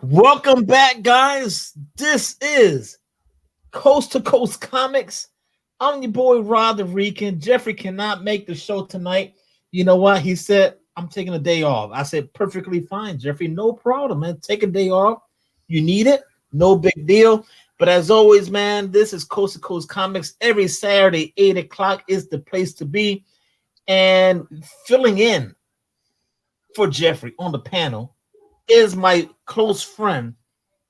Welcome back, guys. This is Coast to Coast Comics. I'm your boy Rod the Rican. Jeffrey cannot make the show tonight. You know what? He said, I'm taking a day off. I said, perfectly fine, Jeffrey. No problem, man. Take a day off. You need it. No big deal. But as always, man, this is Coast to Coast Comics. Every Saturday, 8 o'clock is the place to be. And filling in for Jeffrey on the panel is my close friend,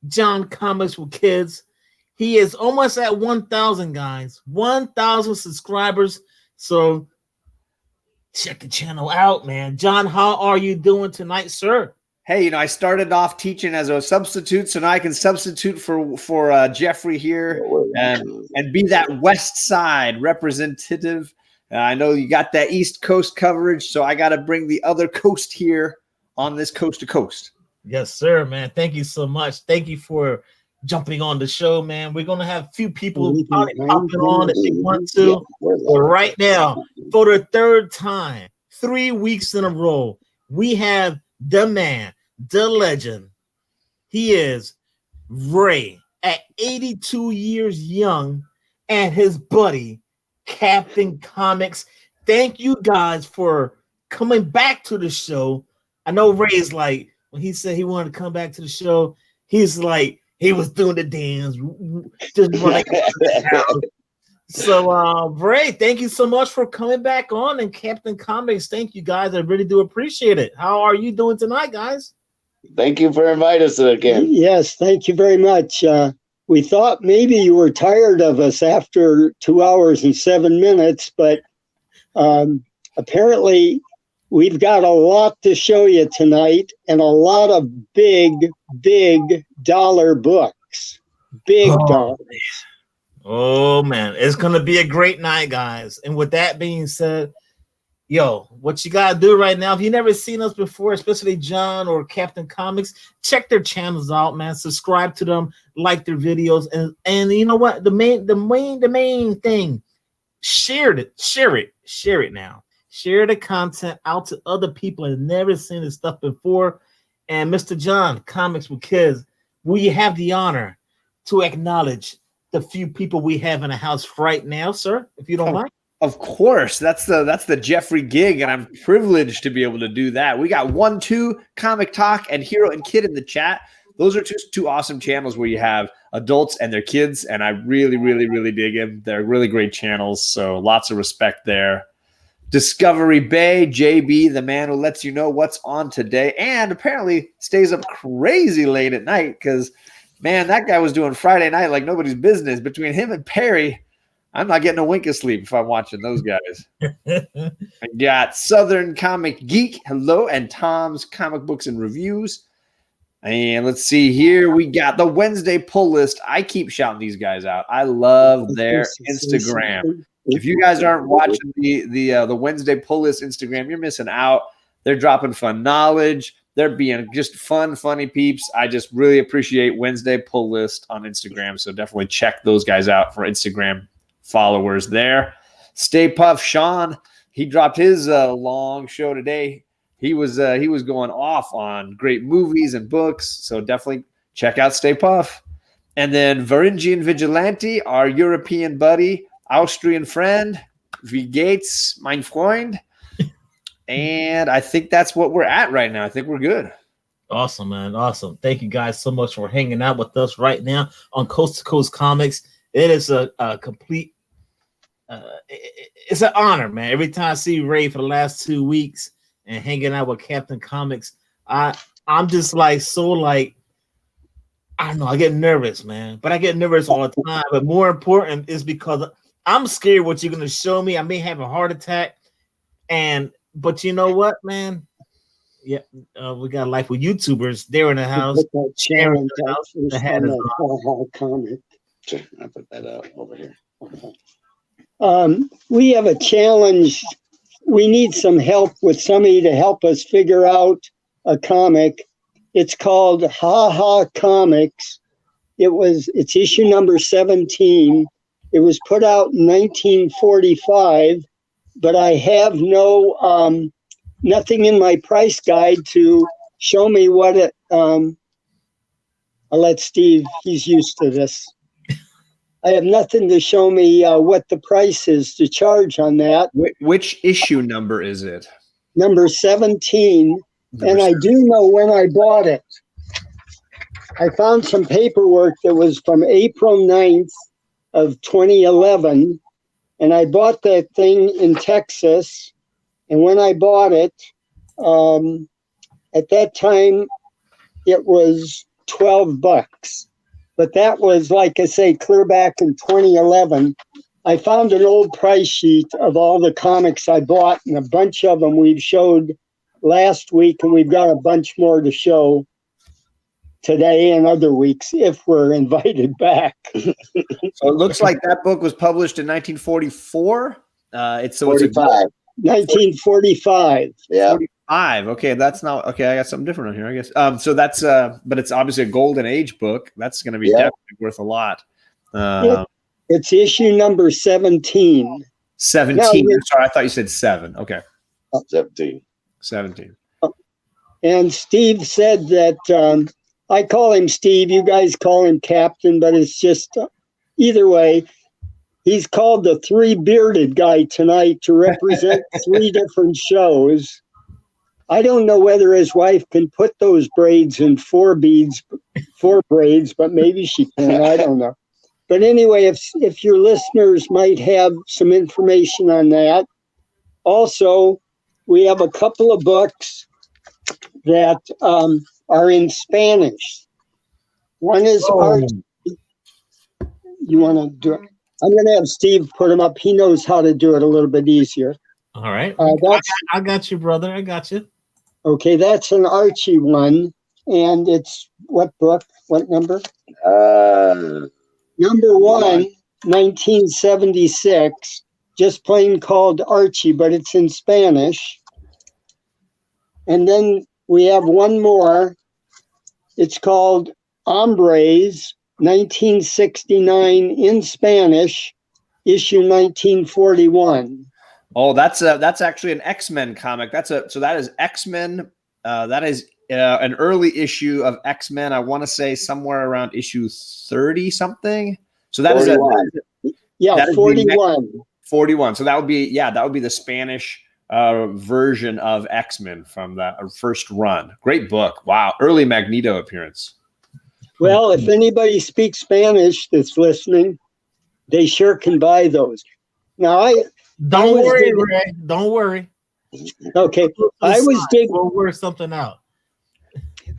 John Comics with Kids. He is almost at 1,000, guys. 1,000 subscribers. So check the channel out, man. John, how are you doing tonight, sir? Hey, I started off teaching as a substitute, so now I can substitute for Jeffrey here and be that West Side representative. I know you got that East Coast coverage, so I got to bring the other coast here on this Coast to Coast. Yes, sir, man. Thank you so much. Thank you for jumping on the show, man. We're going to have a few people probably popping on if they want to. But right now, for the third time, 3 weeks in a row, we have the man, the legend. He is Ray at 82 years young, and his buddy, Capncomics. Thank you guys for coming back to the show. I know Ray's like, when he said he wanted to come back to the show, he's like, he was doing the dance, just running. So, Ray, thank you so much for coming back on, and Capncomics, thank you guys. I really do appreciate it. How are you doing tonight, guys? Thank you for inviting us again. Yes, thank you very much. We thought maybe you were tired of us after 2 hours and 7 minutes, but apparently we've got a lot to show you tonight and a lot of big dollar books. Big dollars. Oh, man. It's going to be a great night, guys. And with that being said, yo, what you got to do right now, if you've never seen us before, especially John or Capncomics, check their channels out, man. Subscribe to them, like their videos. And you know what? The main thing, share it now. Share the content out to other people that never seen this stuff before. And Mr. John, Comics with Kids, we have the honor to acknowledge the few people we have in the house right now, sir, if you don't mind. Of course, that's the Jeffrey gig, and I'm privileged to be able to do that. We got 1-2 Comic Talk and Hero and Kid in the chat. Those are two awesome channels where you have adults and their kids, and I really dig them. They're really great channels, so lots of respect there. Discovery Bay, JB, the man who lets you know what's on today, and apparently stays up crazy late at night because, man, that guy was doing Friday night like nobody's business. Between him and Perry, I'm not getting a wink of sleep if I'm watching those guys. I got Southern Comic Geek, hello, and Tom's Comic Books and Reviews. And let's see here. We got the Wednesday pull list. I keep shouting these guys out. I love their Instagram. If you guys aren't watching the Wednesday pull list Instagram, you're missing out. They're dropping fun knowledge. They're being just fun, funny peeps. I just really appreciate Wednesday pull list on Instagram. So definitely check those guys out for Instagram followers there. Stay Puff Sean, he dropped his long show today. He was going off on great movies and books. So definitely check out Stay Puff. And then Varangian Vigilante, our European buddy, Austrian friend, V Gates, mein Freund. And I think that's what we're at right now. I think we're good. Awesome, man. Awesome. Thank you guys so much for hanging out with us right now on Coast to Coast Comics. It is a complete, it's an honor, man. Every time I see Ray for the last 2 weeks and hanging out with Capncomics, I'm just like, I don't know, I get nervous, man. But I get nervous all the time. But more important is because I'm scared what you're going to show me. I may have a heart attack. But you know what, man? Yeah, we got life with YouTubers. They're in the house. Sharing the house. Comic. Sure, I put that up over here. We have a challenge. We need some help with somebody to help us figure out a comic. It's called Ha Ha Comics. It's issue number 17. It was put out in 1945, but I have nothing in my price guide to show me what I'll let Steve, he's used to this. I have nothing to show me what the price is to charge on that. Which issue number is it? Number 17. And I do know when I bought it. I found some paperwork that was from April 9th of 2011. And I bought that thing in Texas. And when I bought it, at that time, it was $12. But that was, like I say, clear back in 2011. I found an old price sheet of all the comics I bought, and a bunch of them we've showed last week, and we've got a bunch more to show today and other weeks if we're invited back. So it looks like that book was published in 1944. It's 45. 1945. Yeah. 45. Okay, that's not okay. I got something different on here, I guess. So that's but it's obviously a golden age book. That's going to be definitely worth a lot. It's issue number 17. 17. Now, sorry, I thought you said 7. Okay. 17. And Steve said that I call him Steve. You guys call him Captain, but it's just either way. He's called the three bearded guy tonight to represent three different shows. I don't know whether his wife can put those braids in four braids, but maybe she can. I don't know. But anyway, if your listeners might have some information on that. Also, we have a couple of books that are in Spanish. One is art. You want to do it? I'm going to have Steve put them up. He knows how to do it a little bit easier. All right. I got you, brother. I got you. Okay, that's an Archie one. And it's what book? What number? Number 1, 1976. Just plain called Archie, but it's in Spanish. And then we have one more. It's called Hombres, 1969 in Spanish, issue 1941. Oh, that's actually an X-Men comic. So that is X-Men. That is an early issue of X-Men. I want to say somewhere around issue 30 something. So that 41. Is 41. 41. So that would be the Spanish version of X-Men from that first run. Great book. Wow, early Magneto appearance. Well, if anybody speaks Spanish that's listening, they sure can buy those. Now, Don't worry, Ray. Don't worry. Okay, I was digging. We'll work something out.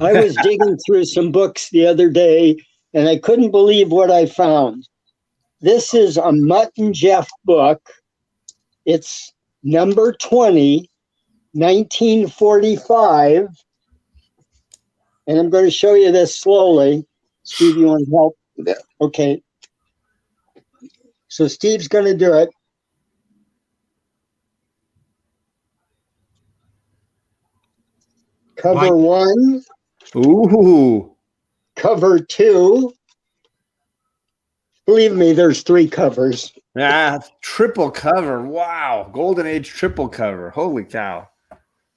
I was digging through some books the other day, and I couldn't believe what I found. This is a Mutt and Jeff book. It's number 20, 1945. And I'm going to show you this slowly. Steve, you want to help? Yeah. Okay. So Steve's going to do it. Cover 1. Ooh. Cover 2. Believe me, there's 3 covers. Triple cover. Wow. Golden Age triple cover. Holy cow.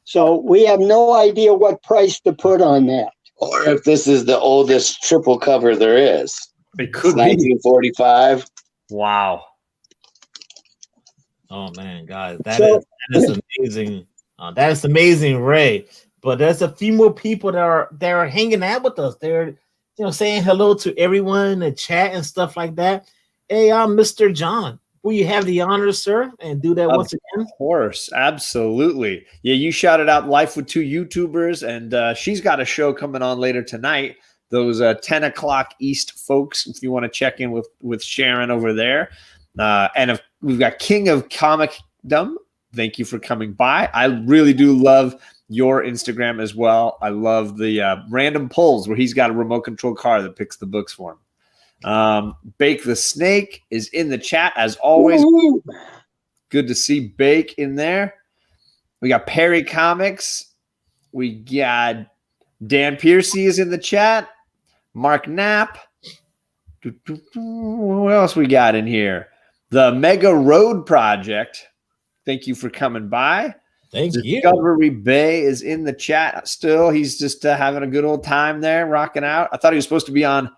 So we have no idea what price to put on that. Or if this is the oldest triple cover there is. It could be 1945. Wow. Oh man, guys, that is amazing. That is amazing, Ray. But there's a few more people that are hanging out with us. They're saying hello to everyone in the chat and stuff like that. Hey, I'm Mr. John. Will you have the honor, sir, and do that once again? Of course, absolutely. Yeah, you shouted out Life with Two YouTubers, and she's got a show coming on later tonight. Those 10 o'clock East folks, if you want to check in with Sharon over there. And we've got King of Comicdom. Thank you for coming by. I really do love your Instagram as well. I love the random polls where he's got a remote control car that picks the books for him. Bake the Snake is in the chat as always. Woo-hoo. Good to see Bake in there. We got Perry Comics. We got Dan Piercy is in the chat. Mark Knapp. What else we got in here? The Mega Road Project. Thank you for coming by. Thank you. Discovery Bay is in the chat still. He's just having a good old time there, rocking out. I thought he was supposed to be on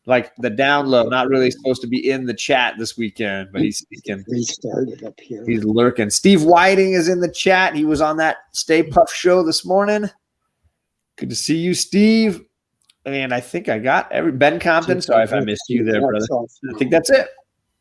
like the down low, not really supposed to be in the chat this weekend, but he's sneaking. Restarted up here. He's lurking. Steve Whiting is in the chat. He was on that Stay Puff show this morning. Good to see you, Steve. And I think I got Ben Compton. Sorry if I missed you there, brother. I think that's it.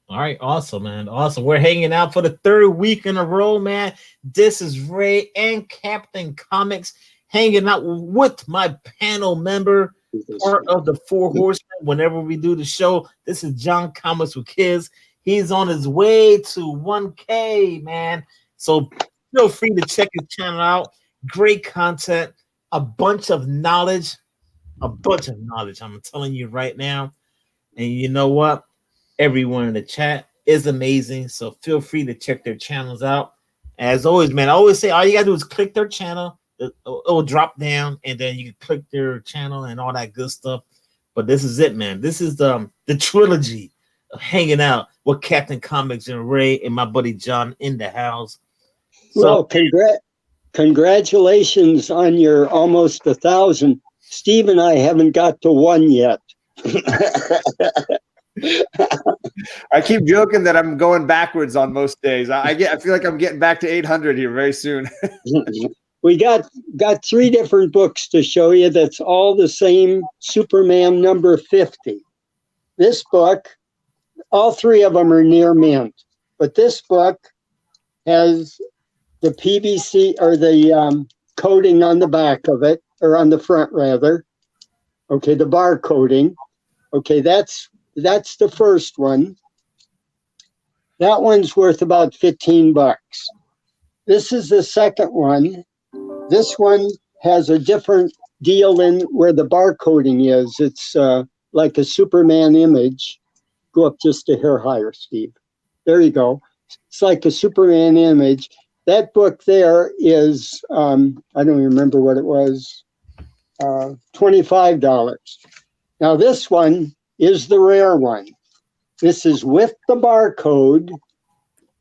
All right, awesome, man. Awesome. We're hanging out for the third week in a row, man. This is Ray and Capncomics hanging out with my panel member, part of the Four Horsemen. Whenever we do the show, this is John Comics with Kids. He's on his way to 1K, man. So feel free to check his channel out. Great content, a bunch of knowledge. I'm telling you right now. And you know what? Everyone in the chat is amazing. So feel free to check their channels out. As always, man, I always say all you gotta do is click their channel. It'll drop down, and then you can click their channel and all that good stuff. But this is it, man. This is the trilogy of hanging out with Capncomics and Ray and my buddy John in the house. So, well, congratulations on your almost 1,000. Steve and I haven't got to 1 yet. I keep joking that I'm going backwards on most days. I feel like I'm getting back to 800 here very soon. We got 3 different books to show you that's all the same Superman number 50. This book, all 3 of them are near mint, but this book has the PVC or the coating on the back of it, or on the front rather. Okay, the bar coating. Okay, that's the first one. That one's worth about $15. This is the second one. This one has a different deal in where the bar coating is. It's like a Superman image. Go up just a hair higher, Steve. There you go. It's like a Superman image. That book there is, I don't remember what it was, $25. Now this one is the rare one. This is with the barcode,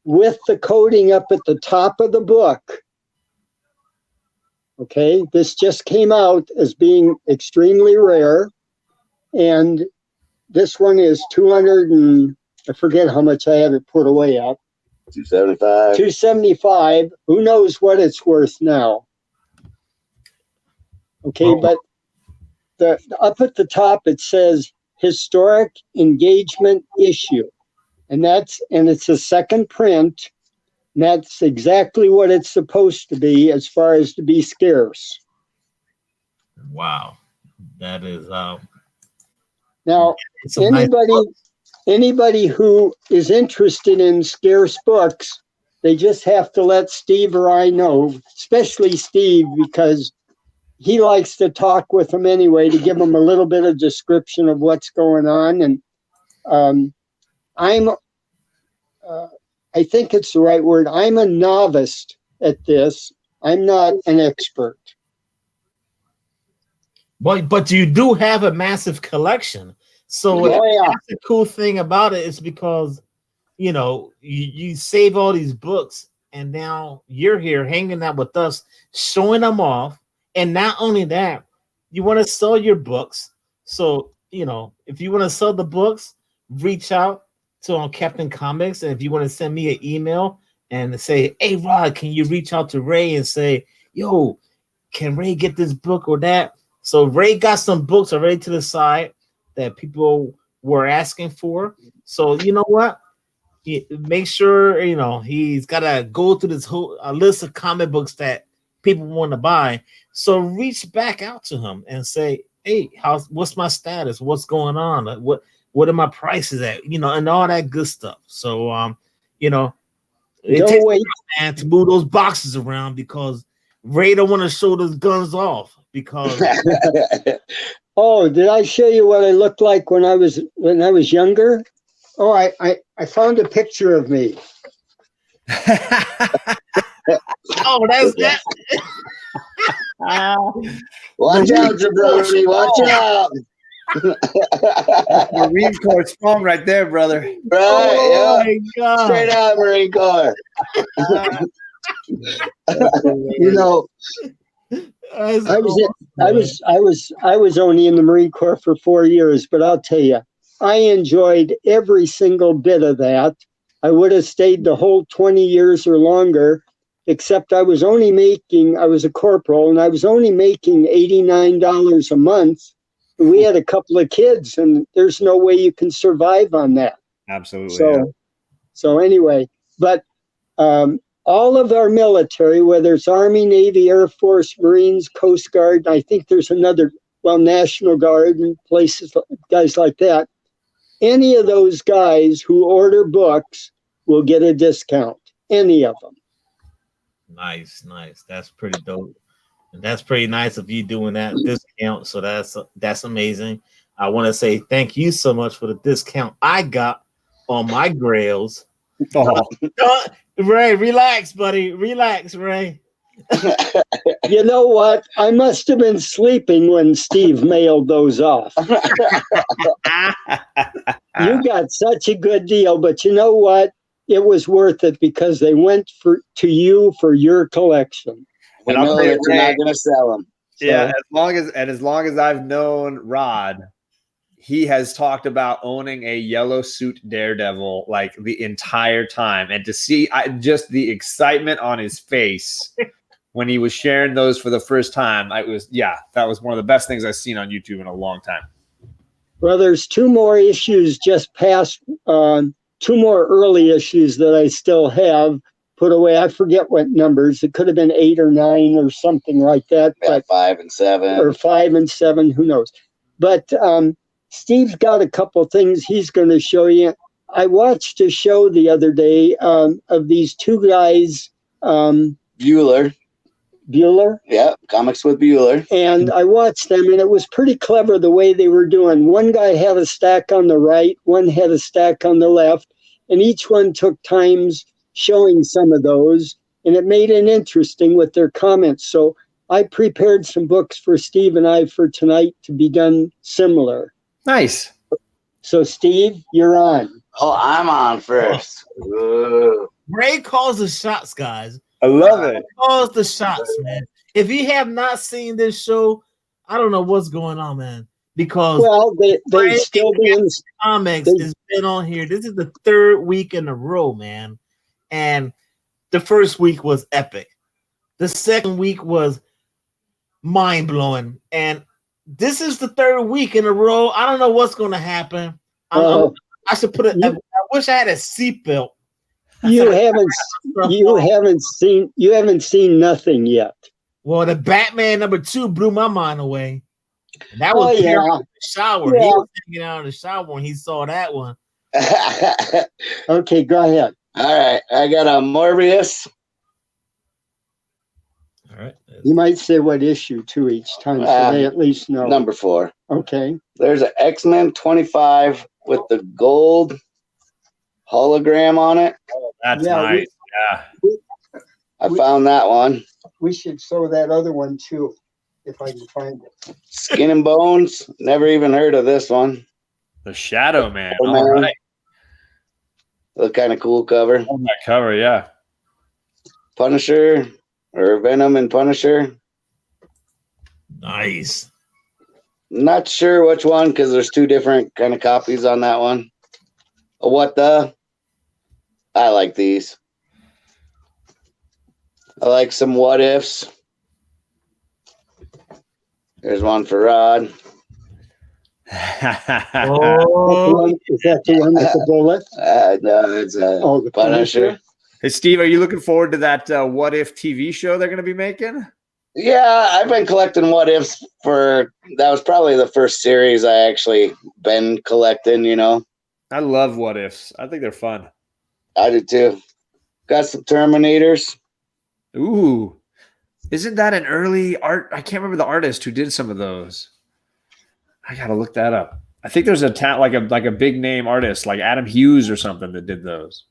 with the coating up at the top of the book. Okay, this just came out as being extremely rare. And this one is 200 and I forget how much I have it put away at. 275. 275. Who knows what it's worth now? Okay, but up at the top it says historic engagement issue, and it's a second print. And that's exactly what it's supposed to be as far as to be scarce. Wow, that is now anybody who is interested in scarce books, they just have to let Steve or I know, especially Steve, because he likes to talk with them anyway to give them a little bit of description of what's going on. And I think it's the right word. I'm a novice at this. I'm not an expert. But you do have a massive collection. So that's the cool thing about it is because, you save all these books and now you're here hanging out with us, showing them off. And not only that, you want to sell your books. So, if you want to sell the books, reach out to Capncomics. And if you want to send me an email and say, hey, Rod, can you reach out to Ray and say, yo, can Ray get this book or that? So Ray got some books already to the side that people were asking for. So you know what? Make sure, he's got to go through this whole list of comic books that people want to buy. So reach back out to him and say, hey, what's my status? What's going on? What are my prices at? And all that good stuff. So, it takes time, man, to move those boxes around because Ray don't want to show those guns off because. Oh, did I show you what I looked like when I was younger? Oh, I found a picture of me. Oh, that's that. Watch out, Jabroni. Watch out. Marine Corps spawn right there, brother. Right, oh yeah. My God. Straight out Marine Corps. You know, I was only in the Marine Corps for 4 years, but I'll tell you, I enjoyed every single bit of that. I would have stayed the whole 20 years or longer, except I was a corporal, and I was only making $89 a month. We had a couple of kids, and there's no way you can survive on that. Absolutely. So anyway, but all of our military, whether it's Army, Navy, Air Force, Marines, Coast Guard, I think there's another, National Guard and places, guys like that, any of those guys who order books will get a discount. Any of them. Nice. That's pretty dope. And that's pretty nice of you doing that discount. So that's amazing. I want to say thank you so much for the discount I got on my grails. Oh. Ray, relax, buddy. Relax, Ray. You know what? I must have been sleeping when Steve mailed those off. You got such a good deal, but you know what? It was worth it because they went to you for your collection. We know that you're not going to sell them. Yeah, as long as I've known Rod, he has talked about owning a yellow suit Daredevil like the entire time, and to see just the excitement on his face when he was sharing those for the first time, that was one of the best things I've seen on YouTube in a long time. Well, there's two more issues just past, two more early issues that I still have put away. I forget what numbers. It could have been 8 or 9 or something like that. Yeah, 5 and 7. Or 5 and 7, who knows. But Steve's got a couple things he's going to show you. I watched a show the other day of these two guys. Bueller. Yeah, Comics with Bueller. And I watched them, and it was pretty clever the way they were doing. One guy had a stack on the right, one had a stack on the left, and each one took times showing some of those, and it made it interesting with their comments. So I prepared some books for Steve and I for tonight to be done similar. Nice. So Steve, you're on. Oh, I'm on first. Ooh. Ray calls the shots, guys. I love it. Calls the shots, man. If you have not seen this show, I don't know what's going on, man. Because they still doing comics has been on here. This is the 3rd week in a row, man. And the first week was epic. The second week was mind blowing, and this is the 3rd week in a row. I don't know what's going to happen. I should put it. I wish I had a seatbelt. You haven't seen nothing yet. Well, the Batman #2 blew my mind away. And that was in the shower. Yeah. He was hanging out in the shower when he saw that one. Okay, go ahead. All right, I got a Morbius. All right. You might say what issue too each time, so they at least know. Number 4. Okay. There's an X-Men 25 with the gold hologram on it. Oh, that's nice. I found that one. We should show that other one too, if I can find it. Skin and Bones. Never even heard of this one. The Shadow Man. Oh, all right. Look kind of cool cover. On that cover, yeah. Punisher or Venom and Punisher. Nice. Not sure which one because there's 2 different kind of copies on that one. What the? I like these. I like some what ifs. There's one for Rod. Oh, Is that the one with the bullet? No, it's a the Punisher. Hey, Steve, are you looking forward to that What If TV show they're going to be making? Yeah, I've been collecting what ifs that was probably the first series I actually been collecting, you know. I love What Ifs. I think they're fun. I do too. Got some Terminators. Ooh. Isn't that an early art? I can't remember the artist who did some of those. I got to look that up. I think there's a big name artist like Adam Hughes or something that did those.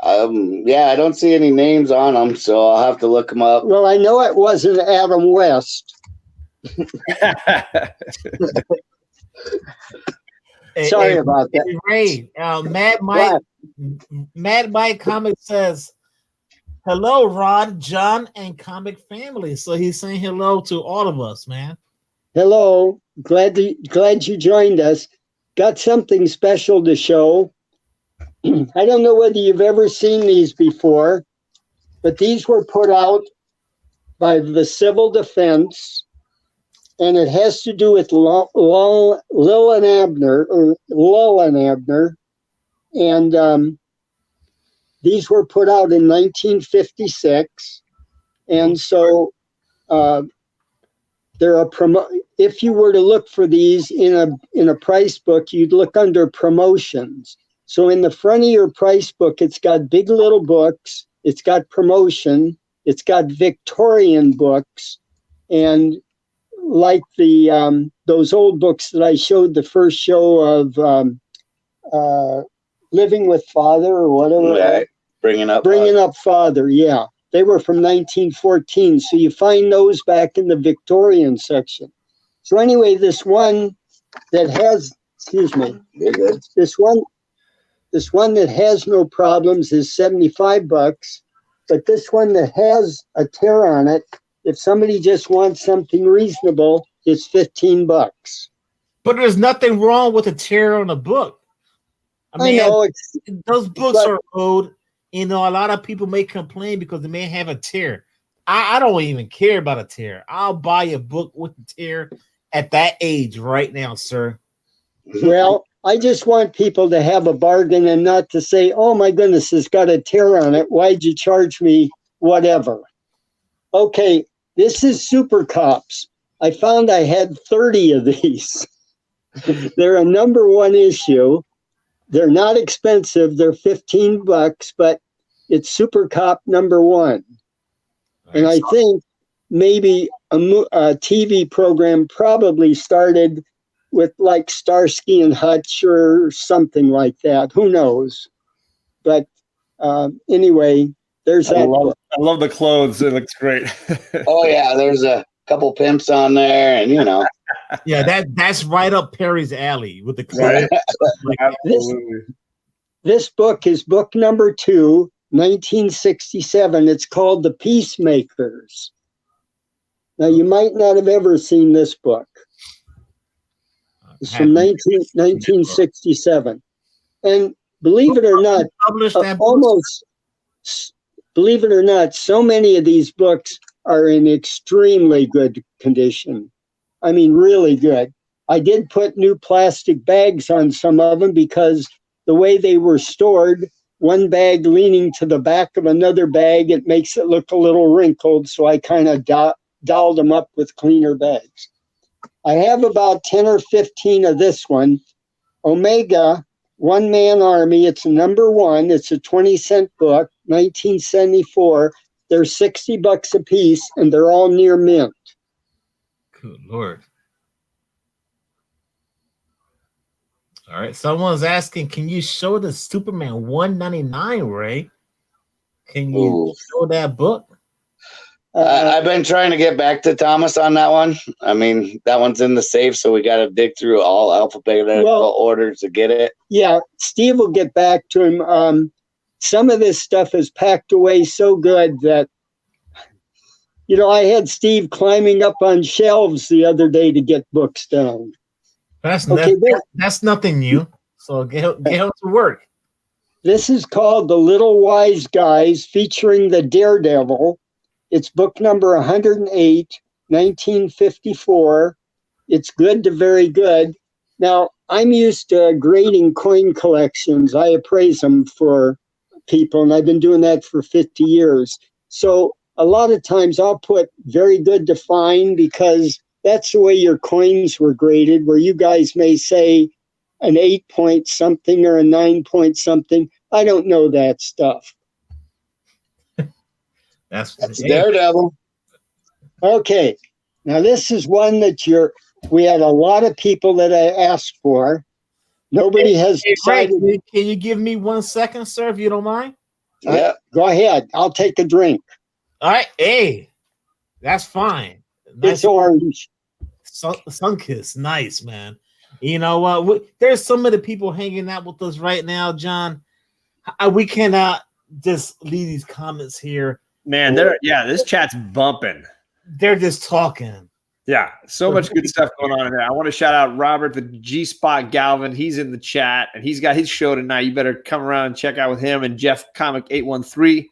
Yeah, I don't see any names on them, so I'll have to look them up. Well, I know it wasn't Adam West. Sorry about that. Ray, Mad Mike Comics says Hello, Rod, John, and comic family. So he's saying hello to all of us, man. Hello, glad you joined us. Got something special to show. I don't know whether you've ever seen these before, but these were put out by the Civil Defense, and it has to do with Lull and Abner, and these were put out in 1956, and so if you were to look for these in a price book, you'd look under promotions. So in the front of your price book, it's got big little books, it's got promotion, it's got Victorian books, and like the those old books that I showed the first show of Living with Father or whatever. Right. Bringing up Father, yeah. They were from 1914, so you find those back in the Victorian section. So anyway, this one that has, this one that has no problems is $75, but this one that has a tear on it, if somebody just wants something reasonable, it's $15. But there's nothing wrong with a tear on a book. I mean, know those books are old. You know, a lot of people may complain because they may have a tear. I don't even care about a tear. I'll buy a book with a tear at that age right now, sir. Well, I just want people to have a bargain and not to say, oh my goodness, it's got a tear on it. Why'd you charge me whatever? Okay, this is Super Cops. I found I had 30 of these. They're a #1 issue. They're not expensive. They're $15, but it's Super Cop #1. And I think maybe a TV program probably started with like Starsky and Hutch or something like that. Who knows? But anyway, there's that. I love the clothes. It looks great. Oh yeah, there's a couple pimps on there, and you know. Yeah, that's right up Perry's alley with the clothes. Absolutely. This book is book #2, 1967. It's called The Peacemakers. Now, you might not have ever seen this book. It's from 1967. And believe it or not, believe it or not, so many of these books are in extremely good condition. I mean, really good. I did put new plastic bags on some of them because the way they were stored, one bag leaning to the back of another bag, it makes it look a little wrinkled. So I kind of dolled them up with cleaner bags. I have about 10 or 15 of this one. Omega, One Man Army. It's a #1. It's a 20-cent book, 1974. They're $60 a piece, and they're all near mint. Good Lord. All right. Someone's asking, can you show the Superman 199, Ray? Can you show that book? I've been trying to get back to Thomas on that one. I mean, that one's in the safe, so we got to dig through all alphabetical orders to get it. Yeah, Steve will get back to him. Some of this stuff is packed away so good that, you know, I had Steve climbing up on shelves the other day to get books down. That's nothing new. So get to work. This is called The Little Wise Guys, featuring the Daredevil. It's book number 108, 1954. It's good to very good. Now, I'm used to grading coin collections. I appraise them for people, and I've been doing that for 50 years. So a lot of times I'll put very good to fine because that's the way your coins were graded, where you guys may say an 8 point something or a 9 point something. I don't know that stuff. That's Daredevil. Okay. Now this is one that we had a lot of people that I asked for. Nobody has decided. Can you give me 1 second, sir, if you don't mind? Yeah. Go ahead. I'll take a drink. All right. Hey, that's fine. Nice. It's orange. Sunkiss. Nice, man. You know what? There's so many people hanging out with us right now, John. We cannot just leave these comments here. Man, this chat's bumping. They're just talking. Yeah, so much good stuff going on in there. I want to shout out Robert, the G-Spot Galvin. He's in the chat, and he's got his show tonight. You better come around and check out with him and Jeff Comic 813.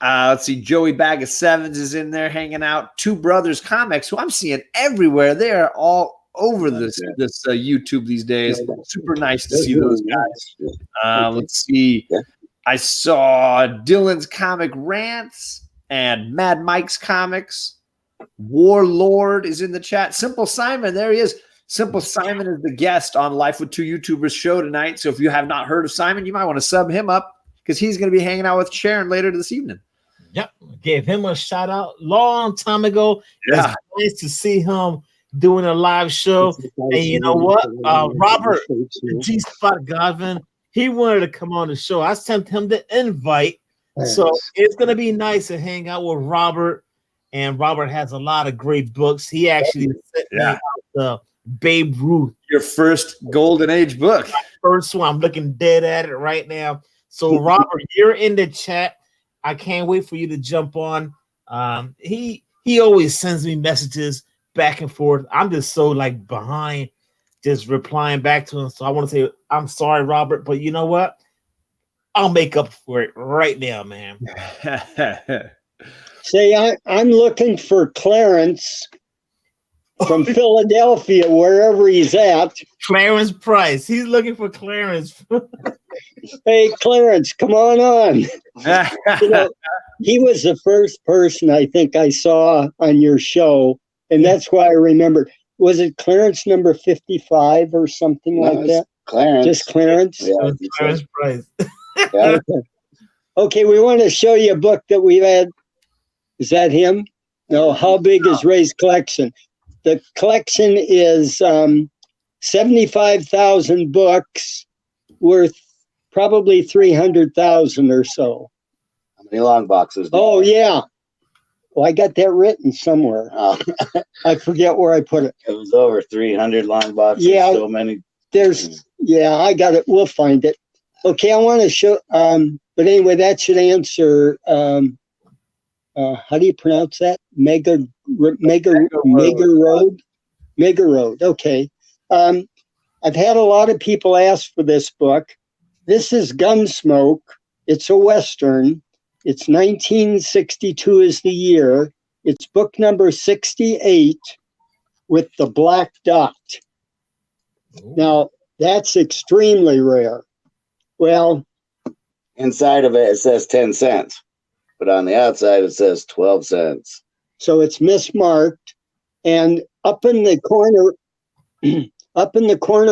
Let's see, Joey Bag of Sevens is in there hanging out. Two Brothers Comics, who I'm seeing everywhere. They are all over this YouTube these days. Super nice to see those guys. Let's see. I saw Dylan's Comic Rants and Mad Mike's Comics. Warlord is in the chat. Simple Simon, there he is. Simple Simon is the guest on Life with Two YouTubers show tonight. So if you have not heard of Simon, you might want to sub him up because he's going to be hanging out with Sharon later this evening. Yep, gave him a shout out long time ago. Yeah, it's nice to see him doing a live show. And you know what, Robert G-Spot Godwin, he wanted to come on the show. I sent him the invite, so it's going to be nice to hang out with Robert. And Robert has a lot of great books. He actually sent me out the Babe Ruth. Your first Golden Age book. My first one. I'm looking dead at it right now. So, Robert, you're in the chat. I can't wait for you to jump on. He always sends me messages back and forth. I'm just so behind just replying back to him. So I want to say, I'm sorry, Robert, but you know what? I'll make up for it right now, man. Say, I'm looking for Clarence from Philadelphia, wherever he's at. Clarence Price. He's looking for Clarence. Hey, Clarence, come on. He was the first person I think I saw on your show, and that's why I remembered. Was it Clarence number 55 or something like that? Clarence. Just Clarence? Yeah, Clarence Price. Yeah. Okay, we want to show you a book that we've had. Is that him? No, how big is Ray's collection? The collection is 75,000 books worth probably 300,000 or so. How many long boxes? Oh, yeah. Well, I got that written somewhere. Oh. I forget where I put it. It was over 300 long boxes. Yeah. So many. I got it. We'll find it. Okay, I want to show, but anyway, that should answer, how do you pronounce that? Mega Road. Okay. I've had a lot of people ask for this book. This is Gunsmoke. It's a Western. It's 1962 is the year. It's book number 68 with the black dot. Now, that's extremely rare. Well, inside of it says 10 cents, but on the outside it says 12 cents. So it's mismarked. And up in the corner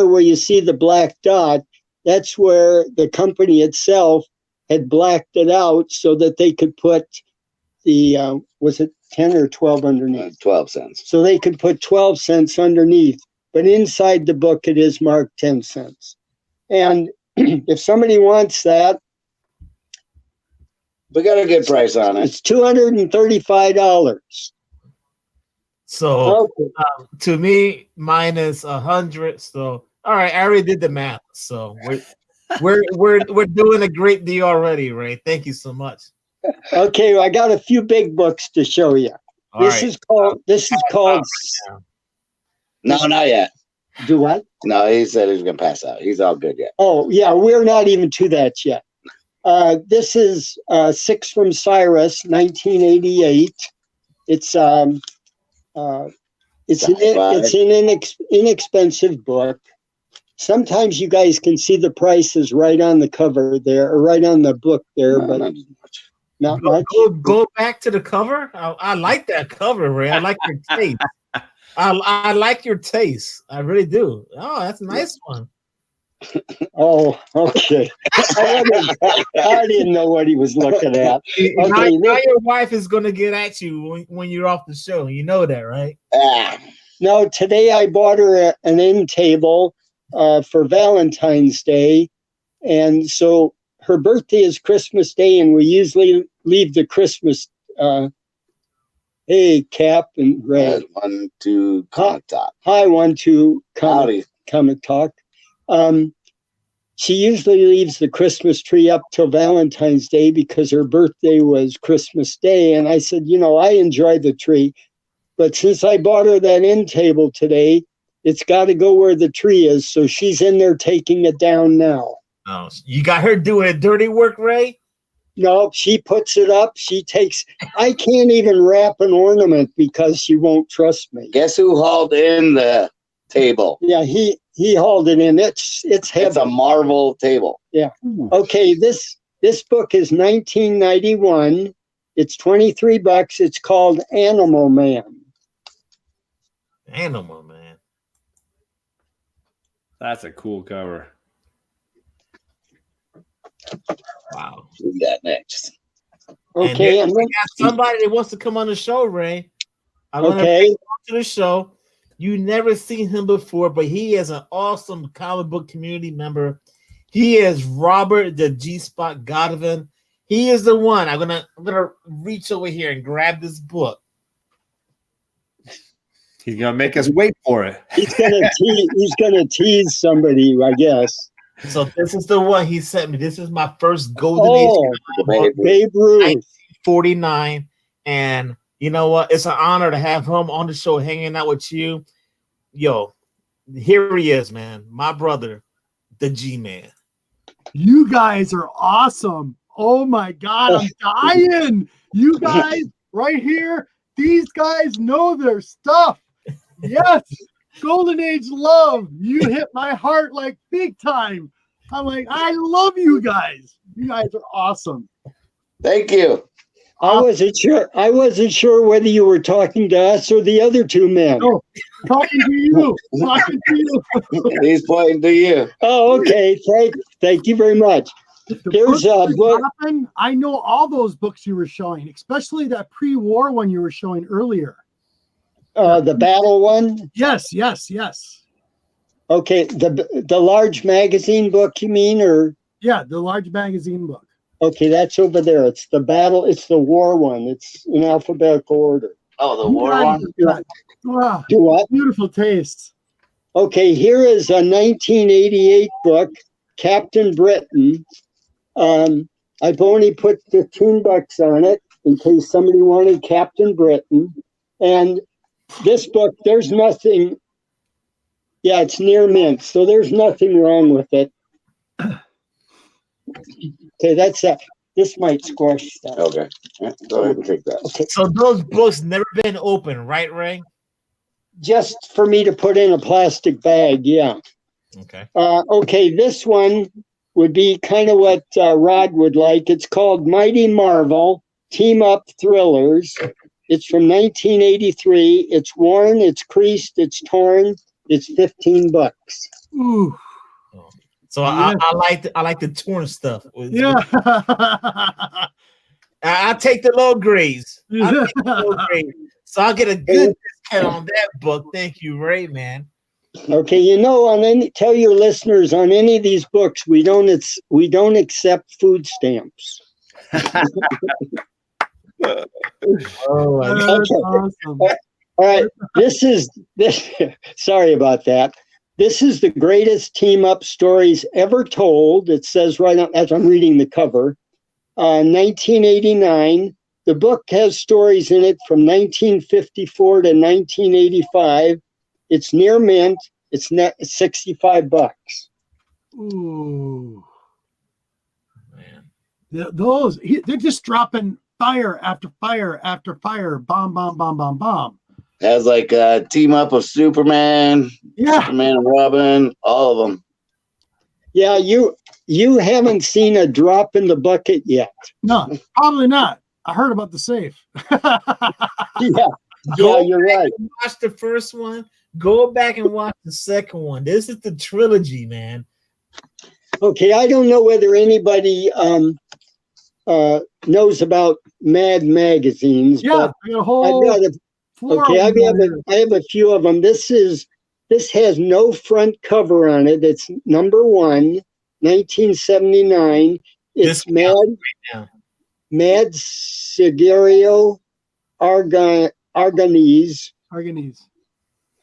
where you see the black dot, that's where the company itself had blacked it out so that they could put the, was it 10 or 12 underneath? 12 cents. So they could put 12 cents underneath, but inside the book it is marked 10 cents. And if somebody wants that, we got a good price on it. It's $235. So to me, minus 100. So all right, I already did the math. So we're doing a great deal already, Ray. Thank you so much. Okay, I got a few big books to show you. This is called. No, not yet. Do what? No, he said he's gonna pass out. He's all good yet. Oh yeah, we're not even to that yet. This is 6 from Cyrus, 1988. It's an inexpensive book. Sometimes you guys can see the prices right on the cover there, or right on the book there, but not much. Go back to the cover. I like that cover, Ray. I like your taste. I like your taste. I really do. Oh, that's a nice one. Oh, okay. I didn't know what he was looking at. Okay, now your wife is going to get at you when you're off the show. You know that, right? No, today I bought her an end table for Valentine's Day. And so her birthday is Christmas Day, and we usually leave the Christmas hey, Cap and Red. 1-2 Comic Talk. Hi, 1-2 Howdy. Comic Talk. she usually leaves the Christmas tree up till Valentine's Day because her birthday was Christmas Day. And I said, I enjoy the tree, but since I bought her that end table today, it's got to go where the tree is. So she's in there taking it down now. Oh, you got her doing dirty work, Ray? No, she puts it up. I can't even wrap an ornament because she won't trust me. Guess who hauled in the table? Yeah, he hauled it in. It's heavy. It's a Marvel table. Yeah. Okay, this book is 1991. It's $23. It's called Animal Man. Animal Man. That's a cool cover. Wow. Who we got next? Okay, and we got somebody that wants to come on the show, Ray. I'm gonna bring him to the show. You never seen him before, but he is an awesome comic book community member. He is Robert the G-Spot Godwin. He is the one. I'm gonna reach over here and grab this book. He's gonna make us wait for it. He's gonna tease somebody, I guess. So this is the one he sent me. This is my first Golden Age book, Babe Ruth, 1949, and you know what? It's an honor to have him on the show, hanging out with you. Yo, here he is, man. My brother, the G-Man. You guys are awesome. Oh my God, I'm dying. You guys right here, these guys know their stuff. Yes, Golden Age love. You hit my heart like big time. I'm like, I love you guys. You guys are awesome. Thank you. I wasn't sure whether you were talking to us or the other two men. Oh, talking to you. Talking to you. He's pointing to you. Oh, okay. Thank you very much. Here's a book. I know all those books you were showing, especially that pre-war one you were showing earlier. The battle one? Yes. Okay, the large magazine book, you mean, or? Yeah, the large magazine book. Okay, that's over there. It's the battle. It's the war one. It's in alphabetical order. Oh, the war one? Wow, Do what? beautiful taste. Okay, here is a 1988 book, Captain Britain. I've only put $15 on it in case somebody wanted Captain Britain. And this book, there's nothing. Yeah, it's near mint, so there's nothing wrong with it. Okay, that's that. This might squash that. Okay. Yeah, go ahead and take that. Okay, So those books never been open, right, Ray? just for me to put in a plastic bag, yeah. Okay. Okay, this one would be kind of what Rod would like. It's called Mighty Marvel Team Up Thrillers. It's from 1983. It's worn, it's creased, it's torn. It's $15. Ooh. So Yeah. I like the torn stuff. Yeah. I take the low grades. So I'll get a good discount on that book. Thank you, Ray, man. Okay, tell your listeners on any of these books, we don't accept food stamps. Oh, That's Okay. awesome. All right, this. Sorry about that. This is the greatest team up stories ever told. It says right on, as I'm reading the cover, 1989. The book has stories in it from 1954 to 1985. It's near mint. It's net $65. Ooh. man. They're just dropping fire after fire after fire. Bomb, bomb, bomb, bomb, bomb. Has like a team up of Superman, Yeah. Superman and Robin, all of them. Yeah, you haven't seen a drop in the bucket yet. No, probably not. I heard about the safe. Yeah, you're right. Watch the first one. Go back and watch the second one. This is the trilogy, man. Okay, I don't know whether anybody knows about Mad magazines. Yeah, I got a whole Okay, I have a few of them. This has no front cover on it. It's number 1, 1979. It's Mad Sigario Arganese.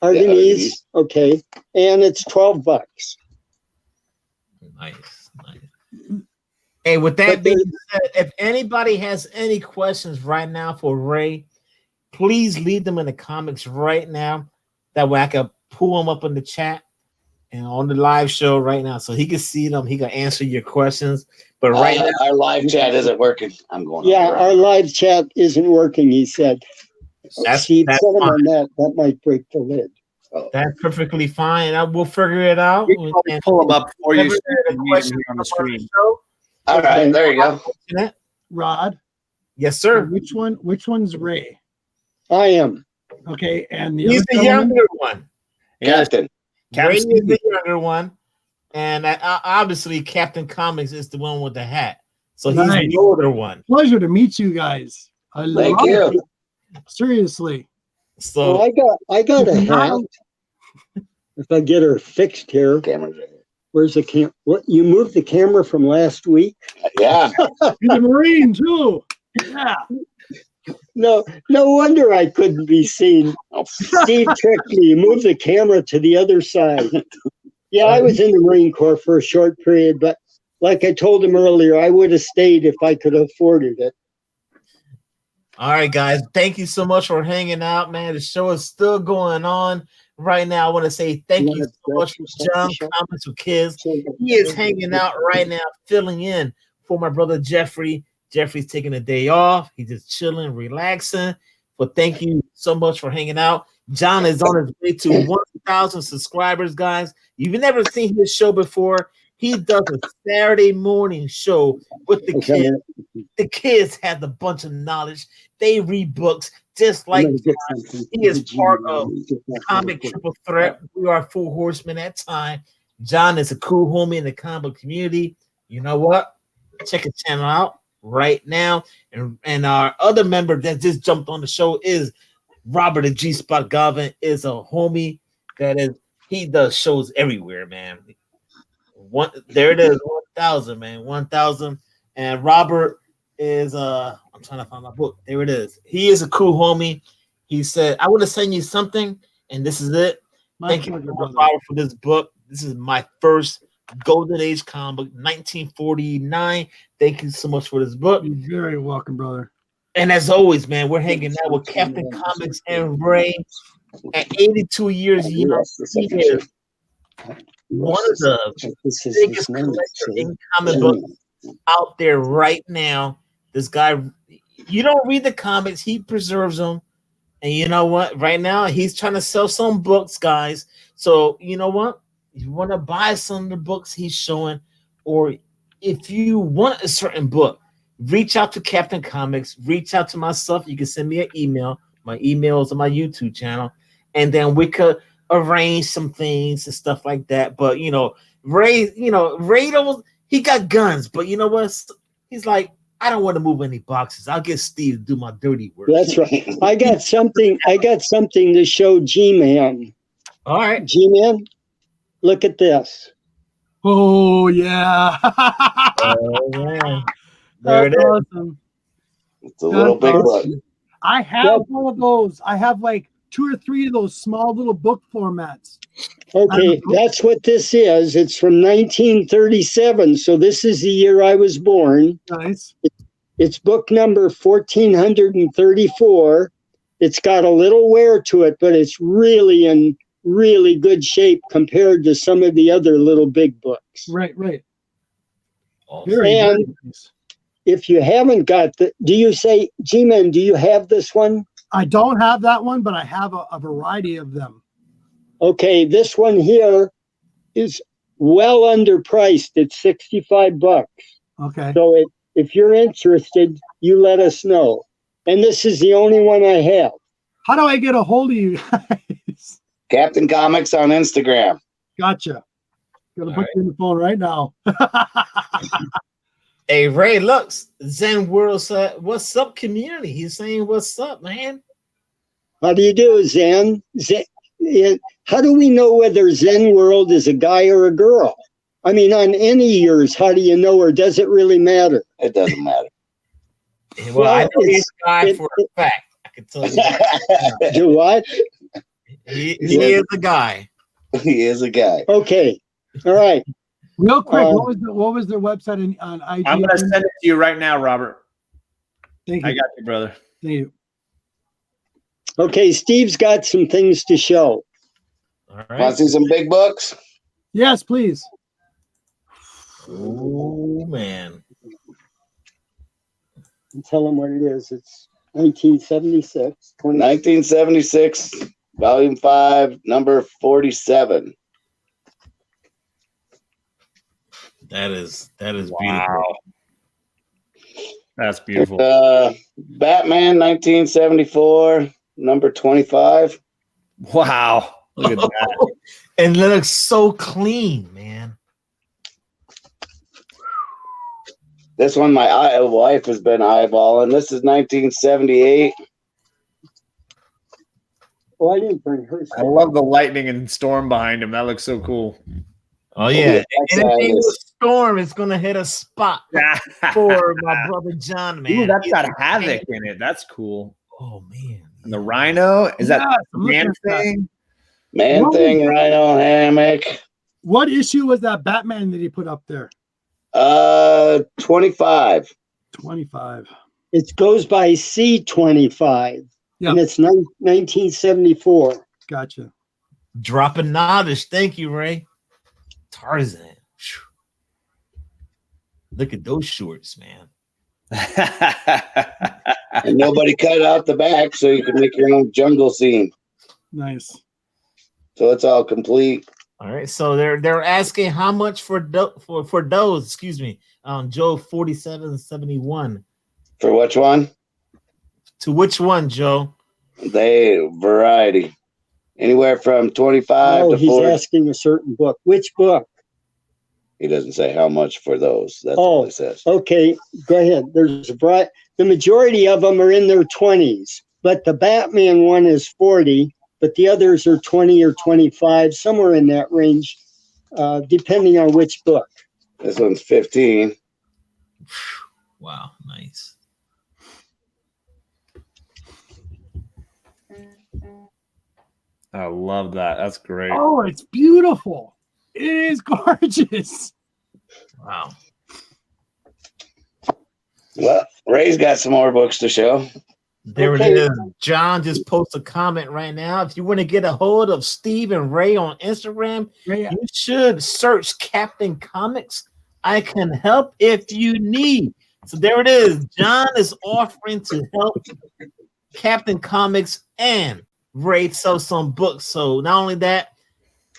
Arganese. Okay, and it's $12. Nice. Hey, with that being said, if anybody has any questions right now for Ray, please leave them in the comments right now. That way I can pull them up in the chat and on the live show right now, so he can see them. He can answer your questions. But right now, our live chat isn't working. I'm going. Yeah, our live chat isn't working. He said. Steve, that's set him fine. on that. That might break the lid. That's perfectly fine. We'll figure it out. We can pull them up for you Whenever there are and read questions them here on the up on the screen. show, All right, there you go. Rod, yes, sir. which one's Ray? I am. Okay, and He's the younger one. Captain. Ray is the younger one, and obviously Capncomics is the one with the hat. So he's Nice. the older one. Pleasure to meet you guys. I Thank love you. it. Seriously. So I got a hat. If I get her fixed here, Camera's right here. where's the cam? What, you moved the camera from last week? Yeah. He's a Marine too. Yeah. No wonder I couldn't be seen. Steve tricked me. He moved the camera to the other side. Yeah, I was in the Marine Corps for a short period, but like I told him earlier, I would have stayed if I could have afforded it. all right, guys. Thank you so much for hanging out, man. The show is still going on right now. I want to say thank you so much for John Comics with Kids. He is hanging out right now, filling in for my brother Jeffrey. Jeffrey's taking a day off. He's just chilling, relaxing. But thank you so much for hanging out. John is on his way to 1,000 subscribers, guys. You've never seen his show before. He does a Saturday morning show with the kids. The kids have a bunch of knowledge. They read books just like John. He is part of Comic Triple Threat. We are 4 horsemen at time. John is a cool homie in the comic community. You know what? Check his channel out right now. And our other member that just jumped on the show is Robert the G-Spot Govin. Is a homie that is, he does shows everywhere, man. There it is, 1,000, man, 1,000. And Robert is I'm trying to find my book. There it is. He is a cool homie. He said, I want to send you something, and this is it. Thank you, Robert, for this book. This is my first Golden Age comic, 1949. Thank you so much for this book. You're very welcome, brother. And as always, man, we're hanging out with Capncomics and Ray. At 82 years young, he is one of the biggest collectors in comic books out there right now. This guy, you don't read the comics, he preserves them. And you know what? Right now, he's trying to sell some books, guys. So, you know what? If you want to buy some of the books he's showing, or if you want a certain book, reach out to Capncomics, reach out to myself. You can send me an email. My email is on my YouTube channel. And then we could arrange some things and stuff like that. But Ray, he got guns, but you know what? He's like, I don't want to move any boxes. I'll get Steve to do my dirty work. That's right. I got something to show G-Man. All right. G-Man, look at this. Oh yeah. Oh, yeah. There it is. Awesome. It's a little big one. I have one of those. I have like 2 or 3 of those small little book formats. Okay, that's what this is. It's from 1937, so this is the year I was born. Nice. It's book number 1434. It's got a little wear to it, but it's really in really good shape compared to some of the other little big books. Right. And nice. if you haven't got do you say, G-Man, do you have this one? I don't have that one, but I have a variety of them. Okay, this one here is well underpriced. It's $65. Okay. So if you're interested, you let us know. And this is the only one I have. How do I get a hold of you guys? Capncomics on Instagram. Gotcha. Gonna put you on the phone right now. Hey, Ray, look, Zen World said, what's up, community? He's saying, what's up, man? How do you do, Zen? How do we know whether Zen World is a guy or a girl? I mean, on any years, how do you know, or does it really matter? It doesn't matter. Well, I know he's a guy for a fact. I can tell you. Do what? He is a guy. He is a guy. Okay. All right. Real quick, what was their website on IG? I'm gonna send it to you right now, Robert. Thank you. I got you, brother. Thank you. Okay, Steve's got some things to show. All Want right. to see some big books? Yes, please. Oh man. Tell him what it is. It's 1976. 1976, Volume 5, number 47. That is beautiful. Wow. That's beautiful. Batman, 1974, number 25. Wow. Look at that. And it looks so clean, man. This one my wife has been eyeballing. This is 1978. Oh, I didn't bring her. I love the lightning and storm behind him. That looks so cool. Oh yeah. Anything with That's storm is gonna hit a spot for my brother John, man. Ooh, that's got Havoc in it. That's cool. Oh man. And the Rhino is that Yes, I'm looking man at that. thing? Man Thing, Rhino, Hammock. What issue was that Batman that he put up there? 25. 25. It goes by C25. Yeah. And it's 1974. Gotcha. Dropping knowledge. Thank you, Ray. Tarzan. Phew. Look at those shorts, man. And nobody cut out the back, so you can make your own jungle scene. Nice. So it's all complete. All right, so they're asking how much for those. Excuse me, Joe 4771. For which one? To which one, Joe? They variety. Anywhere from 25 Oh, to he's 40. asking a certain book. Which book? He doesn't say how much for those. That's Oh. all he says. Okay, go ahead. There's a variety. The majority of them are in their 20s, but the Batman one is 40, but the others are 20 or 25, somewhere in that range, depending on which book. This one's 15. Wow, nice. I love that. That's great. Oh, it's beautiful. It is gorgeous. Wow. Well, Ray's got some more books to show. There Okay. it is. John just posted a comment right now. If you want to get a hold of Steve and Ray on Instagram, Yeah. you should search Capncomics. I can help if you need. So there it is. John is offering to help Capncomics and Ray sell some books. So not only that,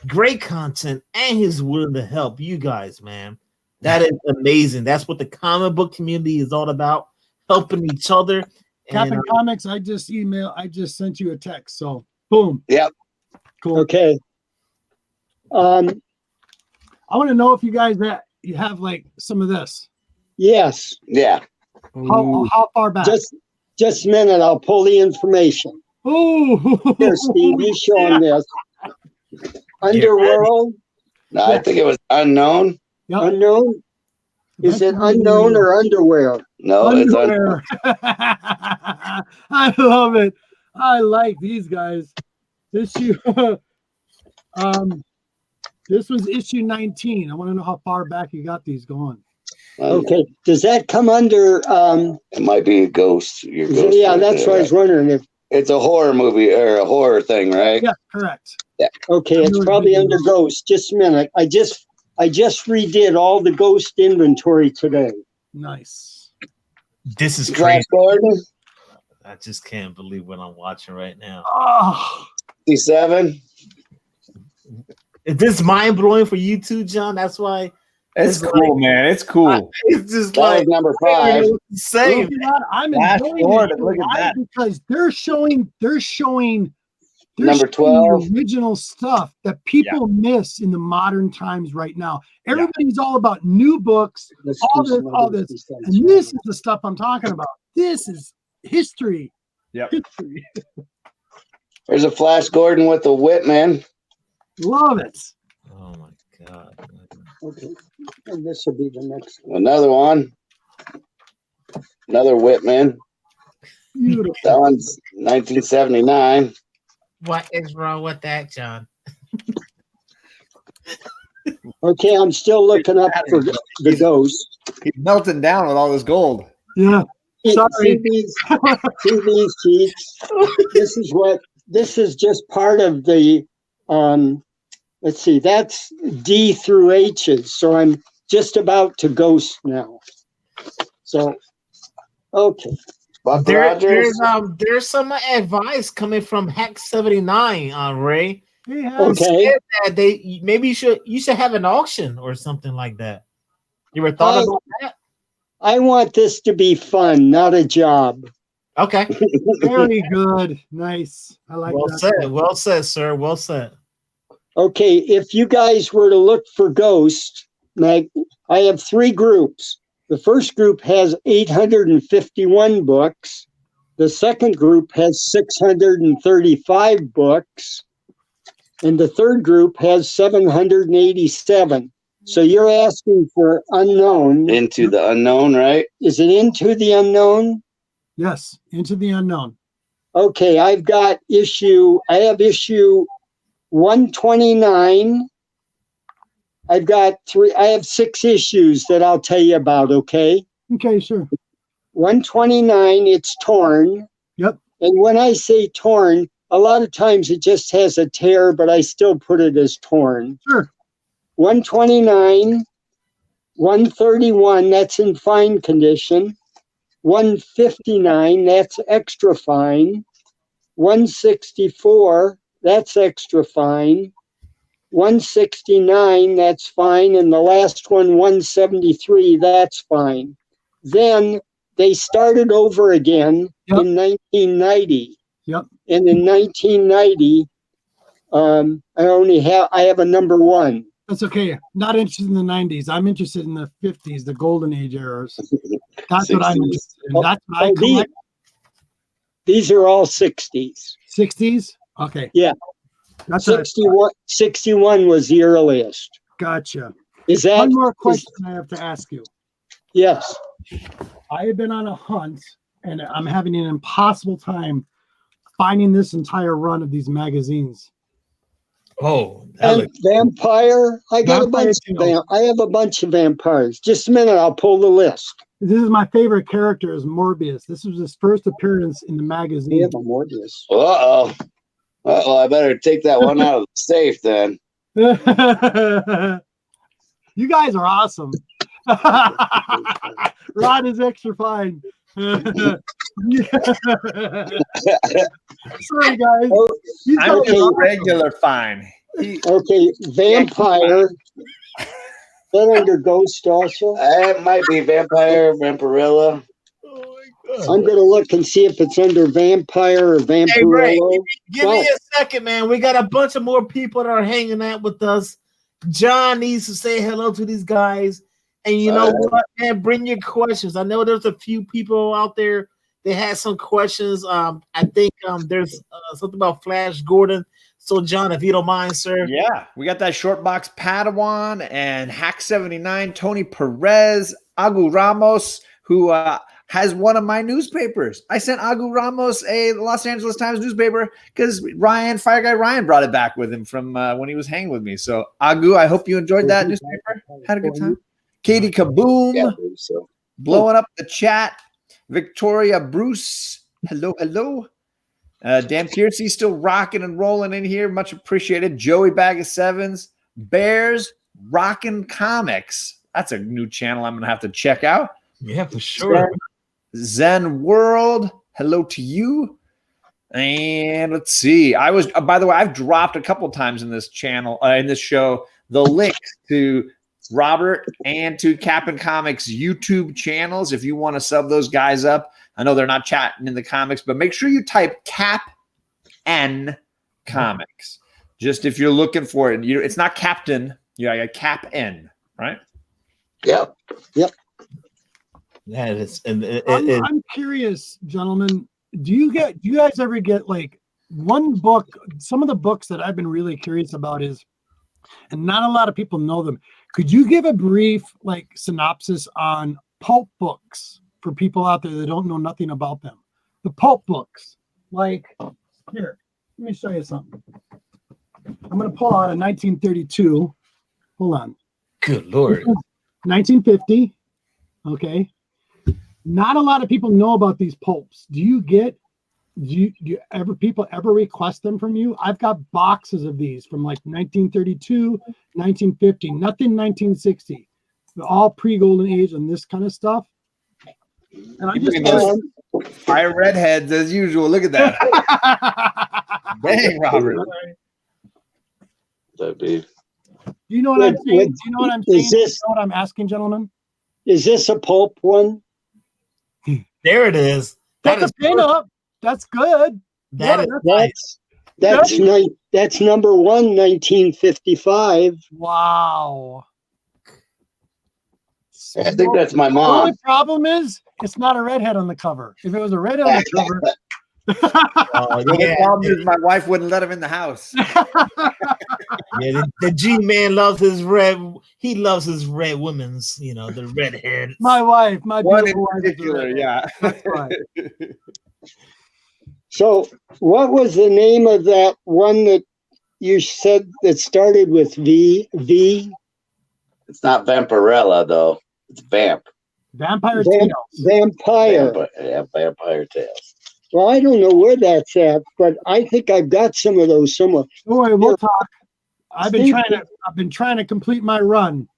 great content, and he's willing to help you guys, man. That is amazing. That's what the comic book community is all about, helping each other. Captain Comics, I just sent you a text. So boom. Yep. Cool. Okay. I want to know if you guys you have like some of this. Yes. Yeah. How far back? Just a minute. I'll pull the information. Oh, Here, Steve, he's showing this. Underworld, No, I think it was Unknown. Yep. unknown. Is it unknown or underwear? No, it's Underwear. I love it. I like these guys. Issue this was issue 19. I want to know how far back you got these going. Okay. Does that come under It might be a ghost. Your ghost yeah, right that's there, what I was wondering if It's a horror movie or a horror thing, right? Yeah, correct. okay, it's probably under Ghost. Just a minute. I just redid all the Ghost inventory today. Nice. This is Flash crazy. Gordon, I just can't believe what I'm watching right now. Oh, 57. Is this mind blowing for you too, John? That's why It's cool, man. It's cool. it's just That like was number I don't 5. know what to say. look at that. I'm Flash enjoying Gordon, it. look at Why? that. Because they're showing Number 12. the original stuff that people miss in the modern times right now. Everybody's all about new books, Let's all do this, some all other this. stuff. And this is the stuff I'm talking about. This is history. Yep. History. There's a Flash Gordon with a Whitman. Love it. Oh my god. Okay. And this will be the next one. Another one. Another Whitman. Beautiful. That one's 1979. What is wrong with that, John? Okay, I'm still looking up for the ghost. He's melting down with all this gold. Yeah. Sorry. See these sheets? This is just part of the, let's see, that's D through H's. So I'm just about to ghost now. So, okay. Buck Rogers. There's some advice coming from Hex 79, Ray. Yeah. Okay. That maybe you should have an auction or something like that. You ever thought about that? I want this to be fun, not a job. Okay. Very good. Nice. I like Well that. said. Well said, sir. Well said. Okay, if you guys were to look for ghosts, I have 3 groups. The first group has 851 books. The second group has 635 books. And the third group has 787. So you're asking for unknown. Into the unknown, right? Is it into the unknown? Yes. Into the unknown. Okay, I have issue 129. I have 6 issues that I'll tell you about, okay? Okay, sure. 129, it's torn. Yep. And when I say torn, a lot of times it just has a tear, but I still put it as torn. Sure. 129, 131, that's in fine condition. 159, that's extra fine. 164, that's extra fine. 169, that's fine. And the last one, 173, that's fine. Then they started over again in 1990. Yep. And in 1990, I have a number 1. That's okay. Not interested in the 90s. I'm interested in the 50s, the golden age eras. That's what I'm interested in. That's what I collect. These are all 60s. 60s? Okay. Yeah. That's 61 was the earliest. Gotcha. Is that one more question I have to ask you? Yes. I have been on a hunt and I'm having an impossible time finding this entire run of these magazines. Oh, and vampire. I have a bunch of vampires. Just a minute, I'll pull the list. This is my favorite character is Morbius. This was his first appearance in the magazine. We have a Morbius. I better take that one out of the safe then. You guys are awesome. Rod is extra fine. Sorry, guys. I'm just regular fine. Okay, vampire. That under ghost also? It might be vampire, vampirilla. Oh my God. I'm gonna look and see if it's under vampire or vampirilla. Hey, Ray, give me a second, man. We got a bunch of more people that are hanging out with us. John needs to say hello to these guys. And you know what, man? Bring your questions. I know there's a few people out there that had some questions. I think there's something about Flash Gordon. So, John, if you don't mind, sir. Yeah, we got that short box Padawan and Hack 79, Tony Perez, Agu Ramos, who has one of my newspapers. I sent Agu Ramos a Los Angeles Times newspaper because Fire Guy Ryan brought it back with him from when he was hanging with me. So, Agu, I hope you enjoyed that newspaper. Had a good time. Katie Kaboom, blowing up the chat. Victoria Bruce, hello. Dan Piercy still rocking and rolling in here. Much appreciated. Joey Bag of Sevens. Bears Rockin' Comics. That's a new channel I'm going to have to check out. Yeah, for sure. Zen World, hello to you. And let's see. By the way, I've dropped a couple times in this channel, in this show, the link to Robert and to Capncomics YouTube channels if you want to sub those guys up. I know they're not chatting in the comics, but make sure you type Capncomics. Just if you're looking for it. It's not Captain. You got Cap N, right? Yep. Yeah, I'm curious, gentlemen. Do you guys ever get like one book? Some of the books that I've been really curious about and not a lot of people know them. Could you give a brief synopsis on pulp books for people out there that don't know nothing about them? The pulp books, here, let me show you something. I'm going to pull out a 1932 Hold on. Good Lord. 1950. Okay. Not a lot of people know about these pulps. Do you people ever request them from you? I've got boxes of these from like 1932, 1950, nothing 1960. They're all pre-golden age and this kind of stuff. And I just fire redheads as usual. Look at that. Dang, Robert. That'd be. Do you know what I'm saying? Do you know what I'm saying? Do you know what I'm asking, gentlemen? Is this a pulp one? There it is. Pick a pin up. That's good. That's number one, 1955. Wow. I think that's my The mom. only problem is it's not a redhead on the cover. If it was a redhead on the cover. The problem is my wife wouldn't let him in the house. Yeah, the G-man loves his red. He loves his red women's, the redhead. My wife, my one in beautiful wife is a particular, redhead. yeah. That's right. So what was the name of that one that you said that started with V? It's not Vampirella, though. It's Vamp. Vampire Tales. Vampire. Vampire Tales. Well, I don't know where that's at, but I think I've got some of those somewhere. Don't worry, we'll talk. I've been trying to complete my run.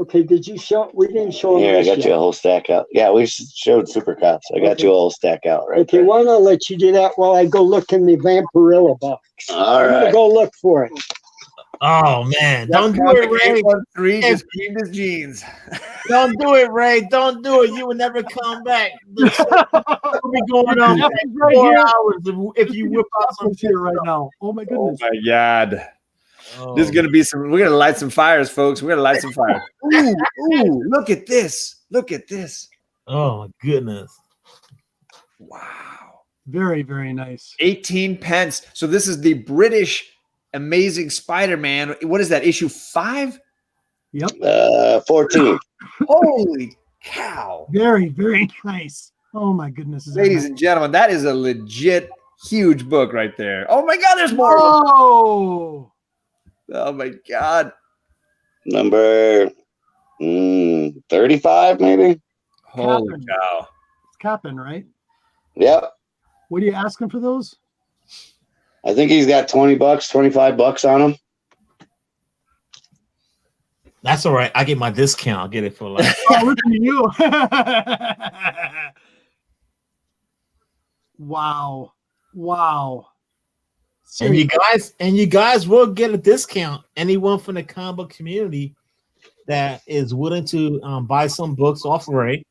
Okay, did you show? We didn't show them. Here, I got yet. you a whole stack out. Yeah, we showed Super Cops. I got you a whole stack out right Okay, there. why not let you do that while I go look in the Vampirella box? All I'm gonna right. go look for it. Oh man, don't do it, Ray. 813 just cleaned his jeans. Don't do it, Ray. Don't do it. You will never come back. We'll be going on Jeff is right 4 here. hours if you whip out some What's here right now? Oh my Oh goodness. my God. Oh. This is gonna be we're gonna light some fires, folks. We're gonna light some fires. Ooh, look at this. Look at this. Oh my goodness. Wow. Very, very nice. 18 pence. So this is the British Amazing Spider-Man. What is that? Issue 5? Yep. 14. Holy cow. Very, very nice. Oh my goodness. Ladies and gentlemen, that is a legit huge book right there. Oh my God, there's more. Oh. Oh my God. Number 35, maybe? Holy Captain. cow. It's Cap'n, right? Yep. What are you asking for those? I think he's got $20, $25 on him. That's all right. I get my discount. I'll get it for like. Oh, listen to you. Wow. Wow. And you guys will get a discount. Anyone from the comic book community that is willing to buy some books off Ray.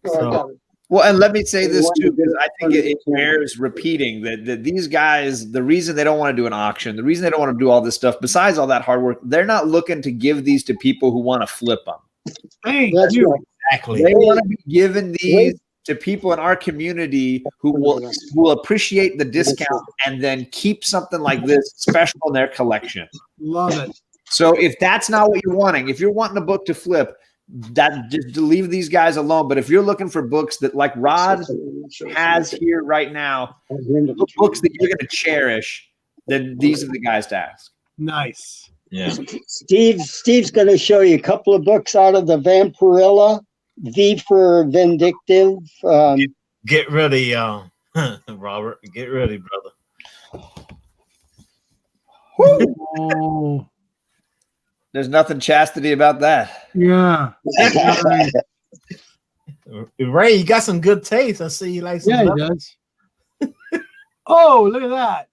So, well, and let me say this too, because I think it bears repeating that these guys, the reason they don't want to do an auction, the reason they don't want to do all this stuff, besides all that hard work, they're not looking to give these to people who want to flip them. Thank That's you. right. exactly. They want to be giving these to people in our community who will appreciate the discount and then keep something like this special in their collection. Love it. So if that's not what you're wanting, if you're wanting a book to flip, that just leave these guys alone. But if you're looking for books that, like Rod has here right now, books that you're going to cherish, then these are the guys to ask. Nice. Yeah. Steve's going to show you a couple of books out of the Vampirella. V for Vindictive. Get ready, Robert. Get ready, brother. Oh, There's nothing chastity about that. yeah. Ray, you got some good taste. I see you like some. Yeah, he does. Oh, look at that.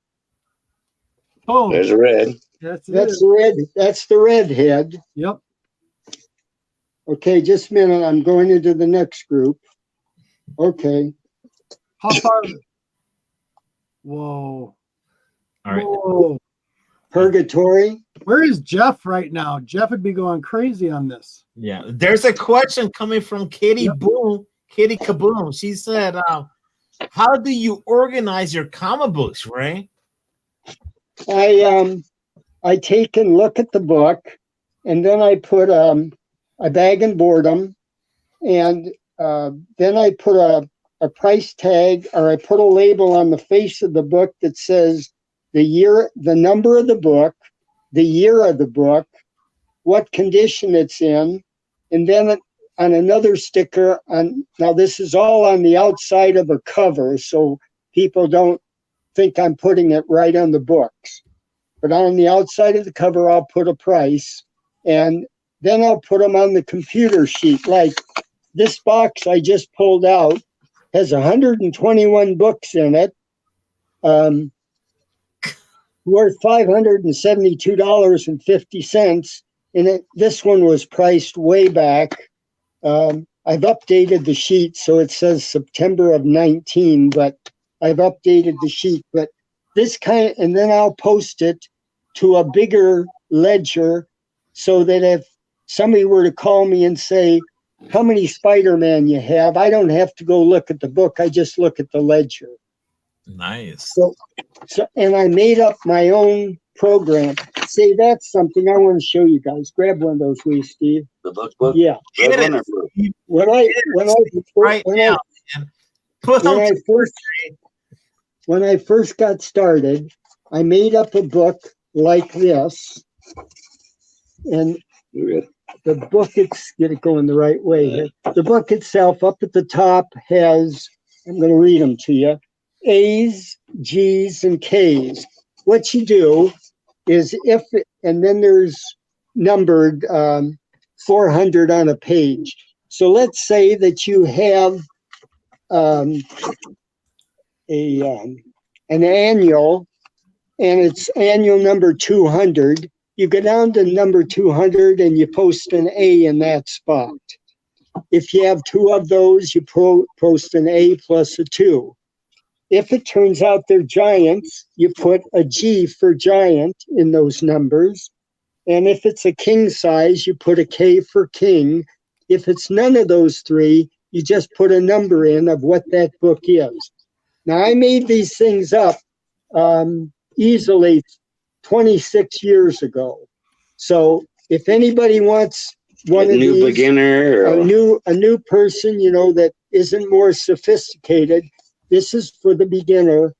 Oh, There's a red. that's That's the red. That's the redhead. Yep. Okay, just a minute. I'm going into the next group. Okay. How far? Whoa. All right. Whoa. Purgatory. Where is Jeff right now? Jeff would be going crazy on this. Yeah. There's a question coming from Kitty Boom, Kitty Kaboom. She said, how do you organize your comic books, Ray? I take and look at the book, and then I put I bag and board them, and then I put a price tag, or I put a label on the face of the book that says the year, the number of the book, the year of the book, what condition it's in, and then on another sticker now this is all on the outside of a cover, so people don't think I'm putting it right on the books. But on the outside of the cover, I'll put a price, and then I'll put them on the computer sheet. Like this box I just pulled out has 121 books in it, worth $572.50. And this one was priced way back. I've updated the sheet, so it says September of 19, but I've updated the sheet. But this kind, and then I'll post it to a bigger ledger so that if somebody were to call me and say, how many Spider-Man you have, I don't have to go look at the book. I just look at the ledger. Nice. So and I made up my own program. See, that's something I want to show you guys. Grab one of those, will you, Steve? The book? Yeah. When I first got started, I made up a book like this, and the book, get it going the right way here. The book itself up at the top has, I'm going to read them to you, A's, G's, and K's. What you do is and then there's numbered 400 on a page. So let's say that you have an annual, and it's annual number 200. You go down to number 200 and you post an A in that spot. If you have two of those, you post an A plus a 2. If it turns out they're giants, you put a G for giant in those numbers. And if it's a king size, you put a K for king. If it's none of those three, you just put a number in of what that book is. Now, I made these things up easily 26 years ago. So if anybody wants one of these, beginner or a new person, that isn't more sophisticated, this is for the beginner.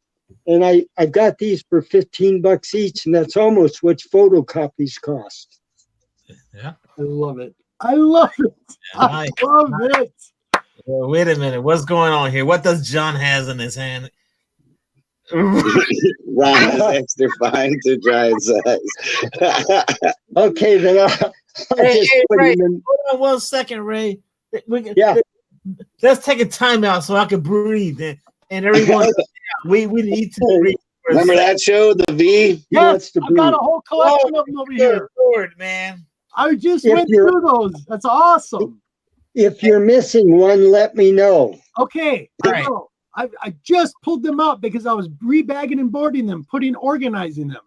And I got these for $15 each, and that's almost what photocopies cost. Yeah. I love it. I love it. I love it. Well, wait a minute. What's going on here? What does John has in his hand? Ron is extra fine to giant size. Okay, then I'll Hey, Ray, hold on 1 second, Ray. Let's take a time out so I can breathe, and everyone, we need to breathe. Remember that show, The V? Yes, I've got a whole collection of them over here. Lord, man. I just went through those. That's awesome. If you're missing one, let me know. Okay, Right. I just pulled them out because I was rebagging and boarding them, organizing them.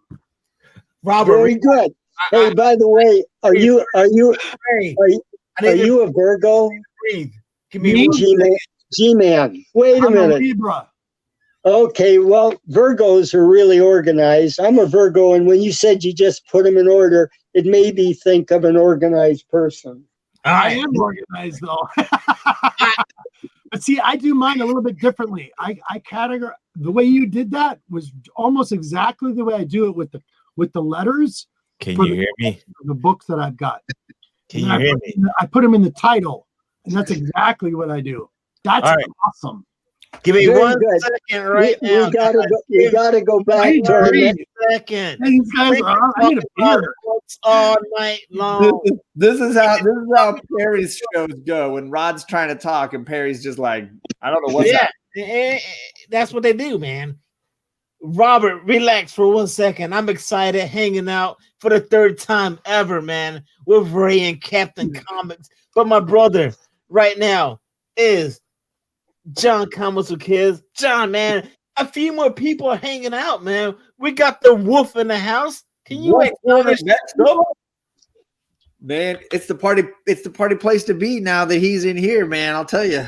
Robert, Very good. Hey, by the way, are you a Virgo? Breathe. Give me G-Man. Wait a minute. Libra. Okay, well, Virgos are really organized. I'm a Virgo, and when you said you just put them in order, it made me think of an organized person. I am organized, though. But see, I do mine a little bit differently. I categorize the way you did that was almost exactly the way I do it with the letters. Can you hear me? The books that I've got. Can you hear me? I put them in the title, and that's exactly what I do. That's awesome. Give me Very 1 good. second right now. You gotta go back to our 1 second. These guys are. I need a beer. All night long. This is how Perry's shows go when Rod's trying to talk and Perry's just like, I don't know what's happening. That's what they do, man. Robert, relax for 1 second. I'm excited, hanging out for the 3rd time ever, man, with Ray and Capncomics. But my brother right now is John Comics with Kids. John, man, a few more people are hanging out, man. We got the wolf in the house. Can you acknowledge that? Man, it's the party place to be now that he's in here, man. I'll tell you.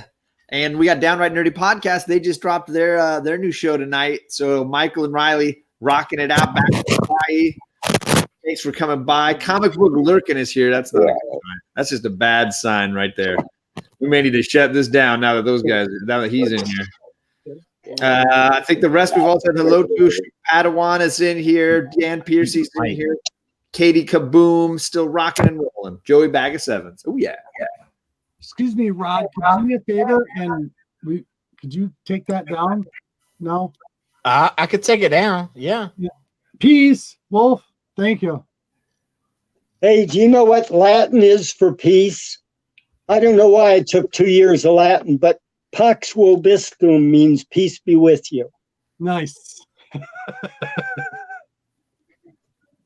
And we got Downright Nerdy Podcast. They just dropped their new show tonight. So Michael and Riley rocking it out back in Hawaii. Thanks for coming by. Comic Book Lurkin is here. That's just a bad sign right there. We may need to shut this down now that he's in here. I think the rest we've all said hello to. Padawan is in here. Dan Piercy's in here. Katie Kaboom, still rocking and rolling. Joey Bag of Sevens. Oh, yeah. Excuse me, Rod. Could you do me a favor and could you take that down? No? I could take it down. Yeah. Peace, Wolf. Thank you. Hey, do you know what Latin is for peace? I don't know why I took 2 years of Latin, but Pax Vobiscum means peace be with you. Nice.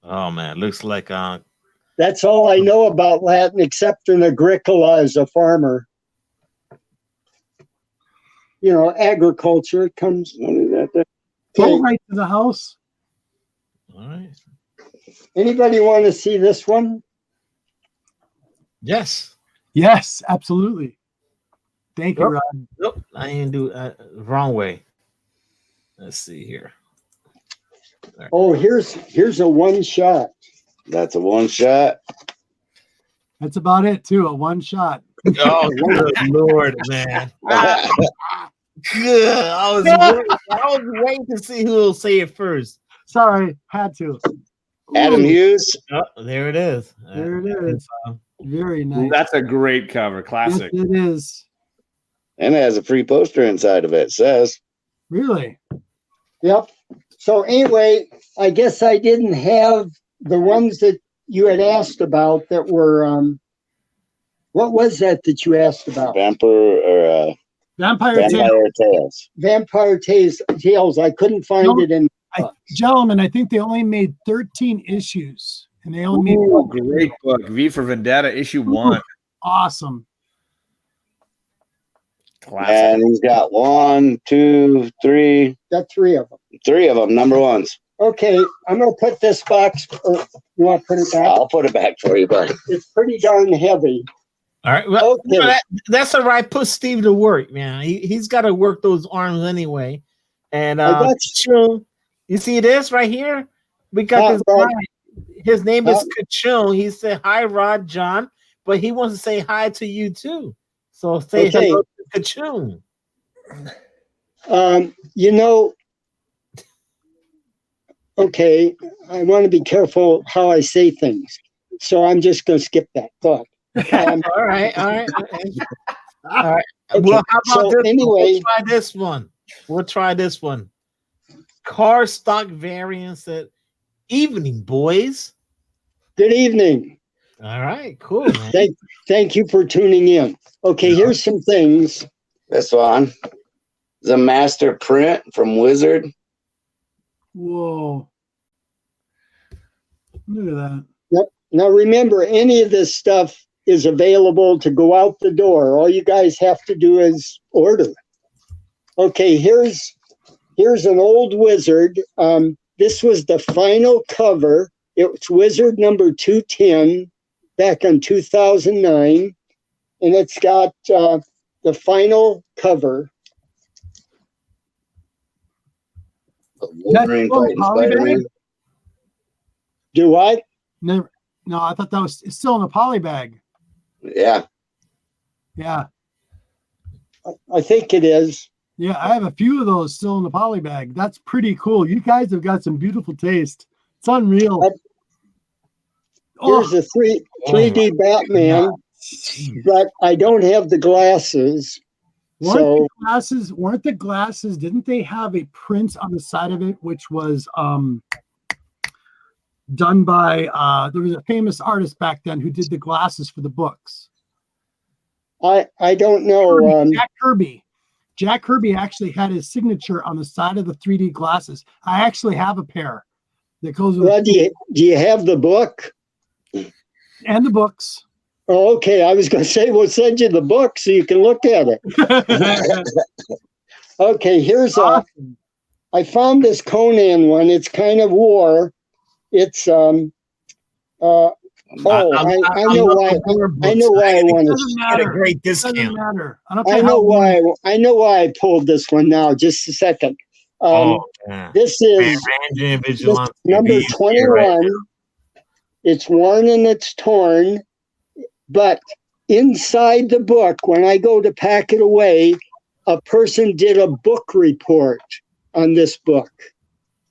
Oh man, looks like That's all I know about Latin, except in Agricola as a farmer. You know, agriculture comes. Go right to the house. all right. Anybody want to see this one? Yes. Yes, absolutely. Thank you, Yep. Rod. Nope. I didn't do wrong way. Let's see here. Oh, here's a one shot. That's a one shot. That's about it, too. A one shot. Oh, good Lord, man. Good. I was waiting to see who will say it first. Sorry, had to. Adam Ooh, Hughes. Oh, there it is. There it is. Very nice. That's a great cover. Yes, Classic. it is. And it has a free poster inside of it. It says. Really? Yep. So anyway, I guess I didn't have the ones that you had asked about that were what was that you asked about? Vampire Tale. Tales. Vampire Tales. I couldn't find it in Gentlemen, I think they only made 13 issues. And they only made Ooh, great book. V for Vendetta, issue 1. awesome. Classic. And he's got 1, 2, 3. got 3 of them. 3 of them, number ones. Okay, I'm gonna put this box. You want to put it back? I'll put it back for you, buddy. It's pretty darn heavy. All right. Well, Okay. that's all right. Put Steve to work, man. He's got to work those arms anyway. And Kachung, you see this right here? We got this guy. His name is Kachung. He said, "Hi, Rod, John," but he wants to say hi to you too. So say hello to Kachung. You know, okay, I want to be careful how I say things, so I'm just going to skip that thought. All right. Okay. Well, how about So this? anyway, We'll try this one. Car stock variants at evening, boys. good evening. All right, cool, man. Thank you for tuning in. Okay, here's some things. This one is a master print from Wizard. Whoa. Look at that. Yep. Now remember, any of this stuff is available to go out the door. All you guys have to do is order. Okay, here's an old Wizard. This was the final cover. It's Wizard number 210 back in 2009. And it's got the final cover. Wolverine fighting Spider-Man. Do what? No, I thought that was it's still in a poly bag. Yeah. Yeah. I think it is. Yeah, I have a few of those still in the poly bag. That's pretty cool. You guys have got some beautiful taste. It's unreal. Here's a 3D Batman, but I don't have the glasses. Weren't the glasses, didn't they have a print on the side of it, which was done by, there was a famous artist back then who did the glasses for the books. I don't know. Jack Kirby. Jack Kirby actually had his signature on the side of the 3D glasses. I actually have a pair that goes with. Well, do you have the book? And the books. Oh, okay. I was going to say, we'll send you the book so you can look at it. Okay, here's I found this Conan one. It's kind of war. It's I know why I want to Get a great Doesn't discount. matter. I know why I pulled this one now. Just a second. This is number 21. It's worn and it's torn, but inside the book, when I go to pack it away, a person did a book report on this book.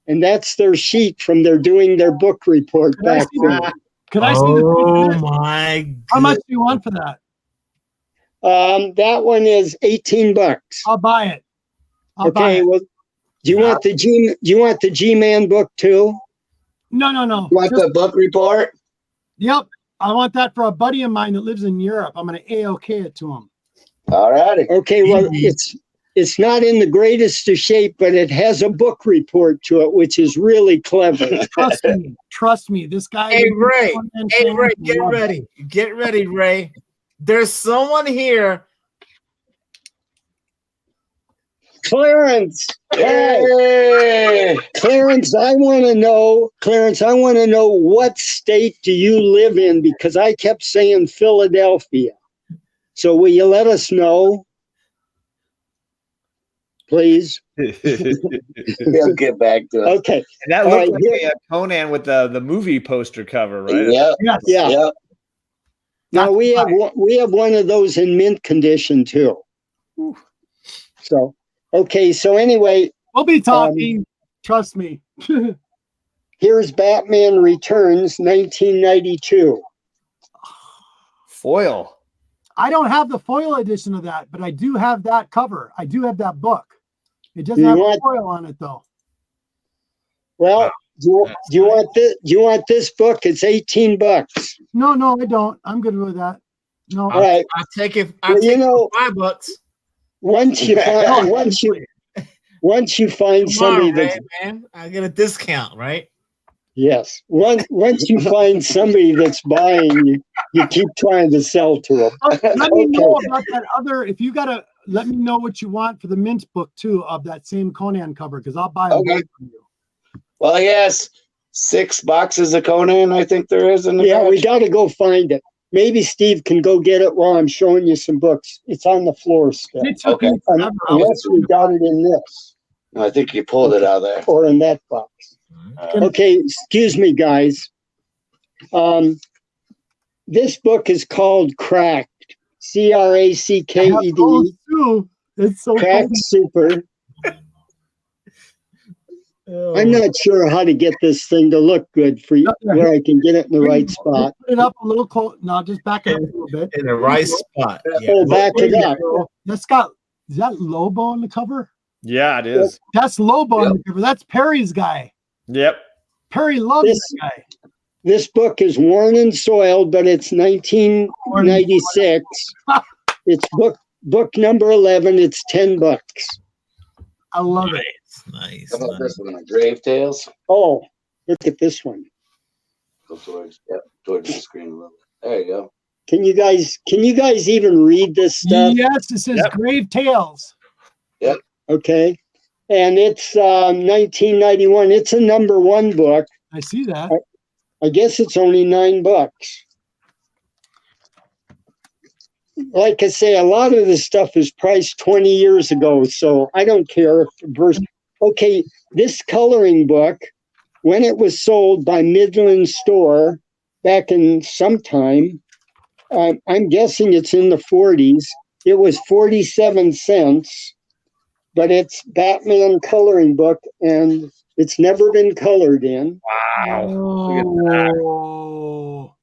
and that's their sheet from their doing their book report Could I back see then. Could I see the Oh picture? my! How much do you want for that? That one is $18. I'll buy it. I'll buy Okay, it. well, do you want the G-Man book too? No. You want Just- the book report? Yep. I want that for a buddy of mine that lives in Europe. I'm going to AOK it to him. All righty. Okay, well, it's not in the greatest of shape, but it has a book report to it, which is really clever. Trust me. This guy. Hey Ray, get ready, Ray. There's someone here. Clarence, Hey! Clarence, I want to know, what state do you live in? Because I kept saying Philadelphia. So will you let us know, please? He'll get back to us. Okay. And that All looked right, like a Conan with the movie poster cover, right? Yep. Yes. Yeah. Yep. Now we have one of those in mint condition too. So, okay. So anyway, We'll be talking. Trust me. here's Batman Returns, 1992. Foil. I don't have the foil edition of that, but I do have that cover. I do have that book. It doesn't have a foil on it though. Well, do you want this book? It's $18. No, I don't. I'm good with that. No. All right. I'll take it. Well, I'll take it for $5. Once you find Come somebody on, Ray, that's man. I get a discount, right? yes, once you find somebody that's buying, you keep trying to sell to them. Let me know about that other. If you gotta let me know what you want for the mint book too of that same Conan cover because I'll buy them both from you. Well, yes. 6 boxes of Conan, I think there is in the Yeah, we batch. got to go find it. Maybe Steve can go get it while I'm showing you some books. It's on the floor still. It took Okay. me forever. I Unless was we got it in this No, I think you pulled it out of there. or in that box. Okay, excuse me, guys. This book is called Cracked. CRACKED. those too. It's so Cracked funny. Super. Oh, I'm not sure how to get this thing to look good for you, where I can get it in the right spot. Put it up a little close. No, just back it up a little bit. in the right spot. Yeah. Oh, back it up. That's got. Is that Lobo on the cover? Yeah, it is. That's Lobo on the cover. That's Perry's guy. Yep. Perry loves This- this guy. This book is worn and soiled, but it's 1996. It's book number 11. It's $10. I love it. Nice. How about this one? Grave Tales? Oh, look at this one. Go towards the screen a little bit. There you go. Can you guys even read this stuff? Yes, it says Yep. Grave Tales. Okay. And it's 1991. It's a number 1 book. I see that. I guess it's only $9. Like I say, a lot of this stuff is priced 20 years ago, so I don't care if the verse. Okay, this coloring book, when it was sold by Midland Store back in sometime, I'm guessing it's in the 40s. It was 47 cents, but it's Batman coloring book, and it's never been colored in. Wow. Look at that. Oh,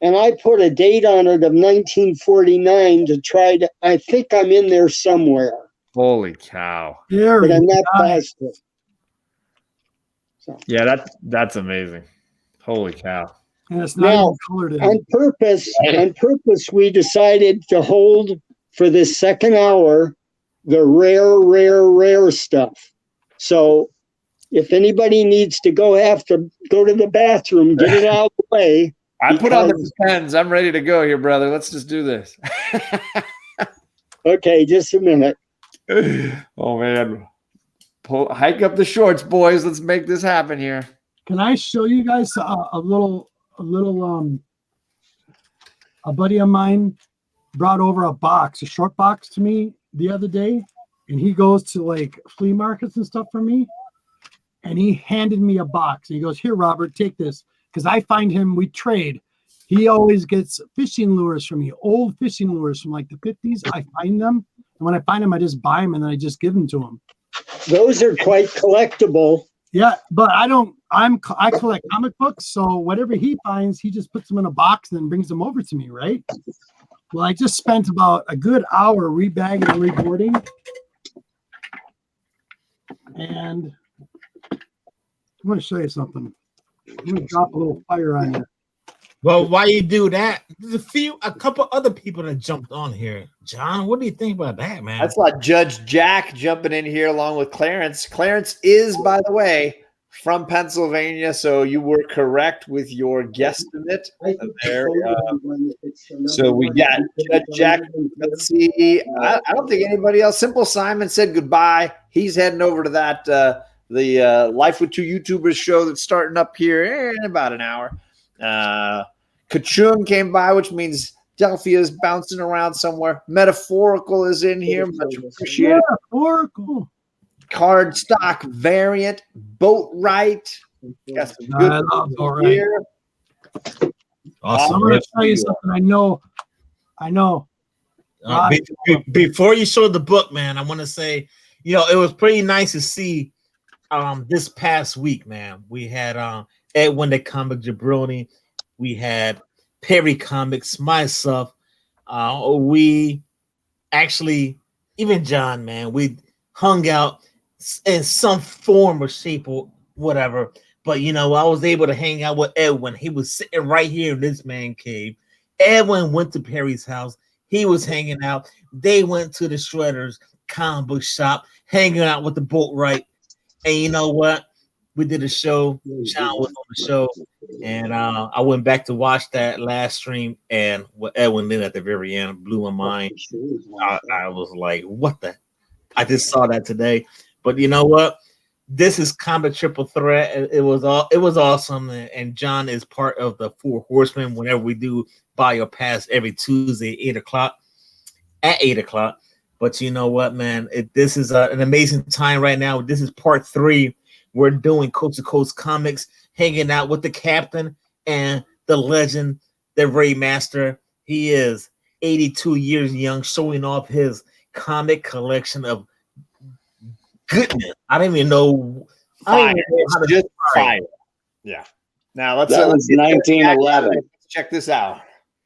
And I put a date on it of 1949 to try to, I think I'm in there somewhere, Holy cow. there but I'm not nice. positive. Yeah, that's amazing. Holy cow. And it's not Now, even colored in. On purpose, we decided to hold for this second hour the rare stuff. So if anybody needs to go to the bathroom, get it out of the way. I put on the pens. I'm ready to go here, brother. Let's just do this. Okay, just a minute. Oh man. Hike up the shorts, boys. Let's make this happen here. Can I show you guys a buddy of mine brought over a short box to me the other day, and he goes to like flea markets and stuff for me, and he handed me a box and he goes, "Here, Robert, take this." Because I find him, we trade. He always gets fishing lures from me, old fishing lures from like the 50s. I find them, and when I find them, I just buy them and then I just give them to him. Those are quite collectible. Yeah, but I collect comic books, so whatever he finds, he just puts them in a box and then brings them over to me, right? Well, I just spent about a good hour rebagging and reboarding. And I'm going to show you something. I'm going to drop a little fire on you. Well, why you do that? There's a couple other people that jumped on here. John, what do you think about that, man? That's like Judge Jack jumping in here along with Clarence. Clarence is, by the way, from Pennsylvania, so you were correct with your guesstimate there. So we got Judge Jack. Let's see. I don't think anybody else. Simple Simon said goodbye. He's heading over to that the Life with Two YouTubers show that's starting up here in about an hour. Kachung came by, which means Delphia is bouncing around somewhere. Metaphorical is in here. Much appreciated. Metaphorical. Card stock variant. Boat right. Got some good I love Boat Right. here. Awesome. I'm going to tell you something. I know. Before you show the book, man, I want to say, it was pretty nice to see this past week, man. We had Edwin the Comic Jabroni. We had Perry Comics, myself. We actually, even John, man, we hung out in some form or shape or whatever. But, I was able to hang out with Edwin. He was sitting right here in this man cave. Edwin went to Perry's house. He was hanging out. They went to the Shredder's comic book shop, hanging out with the Boat Right. And you know what? We did a show. John was on the show. And I went back to watch that last stream. And what Edwin did at the very end blew my mind. I was like, what the? I just saw that today. But you know what? This is Comic Triple Threat. It was awesome. And John is part of the Four Horsemen whenever we do Buy Your Pass every Tuesday, 8 o'clock. But you know what, man? This is an amazing time right now. This is part 3. We're doing Coast to Coast Comics, hanging out with the captain and the legend, the Ray Master. He is 82 years young, showing off his comic collection of goodness. I don't even know. Fire. It's just fire. Yeah. Now let's 1911. Let's check this out.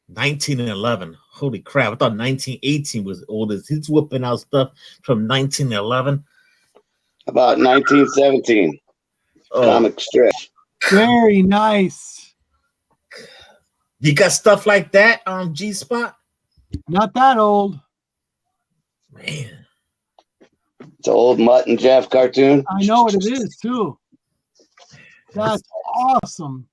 1911. Holy crap. I thought 1918 was the oldest. He's whipping out stuff from 1911. About 1917. Comic strip. Very nice. You got stuff like that on G-Spot? Not that old. Man. It's an old Mutt and Jeff cartoon. I know what it is, too. That's awesome.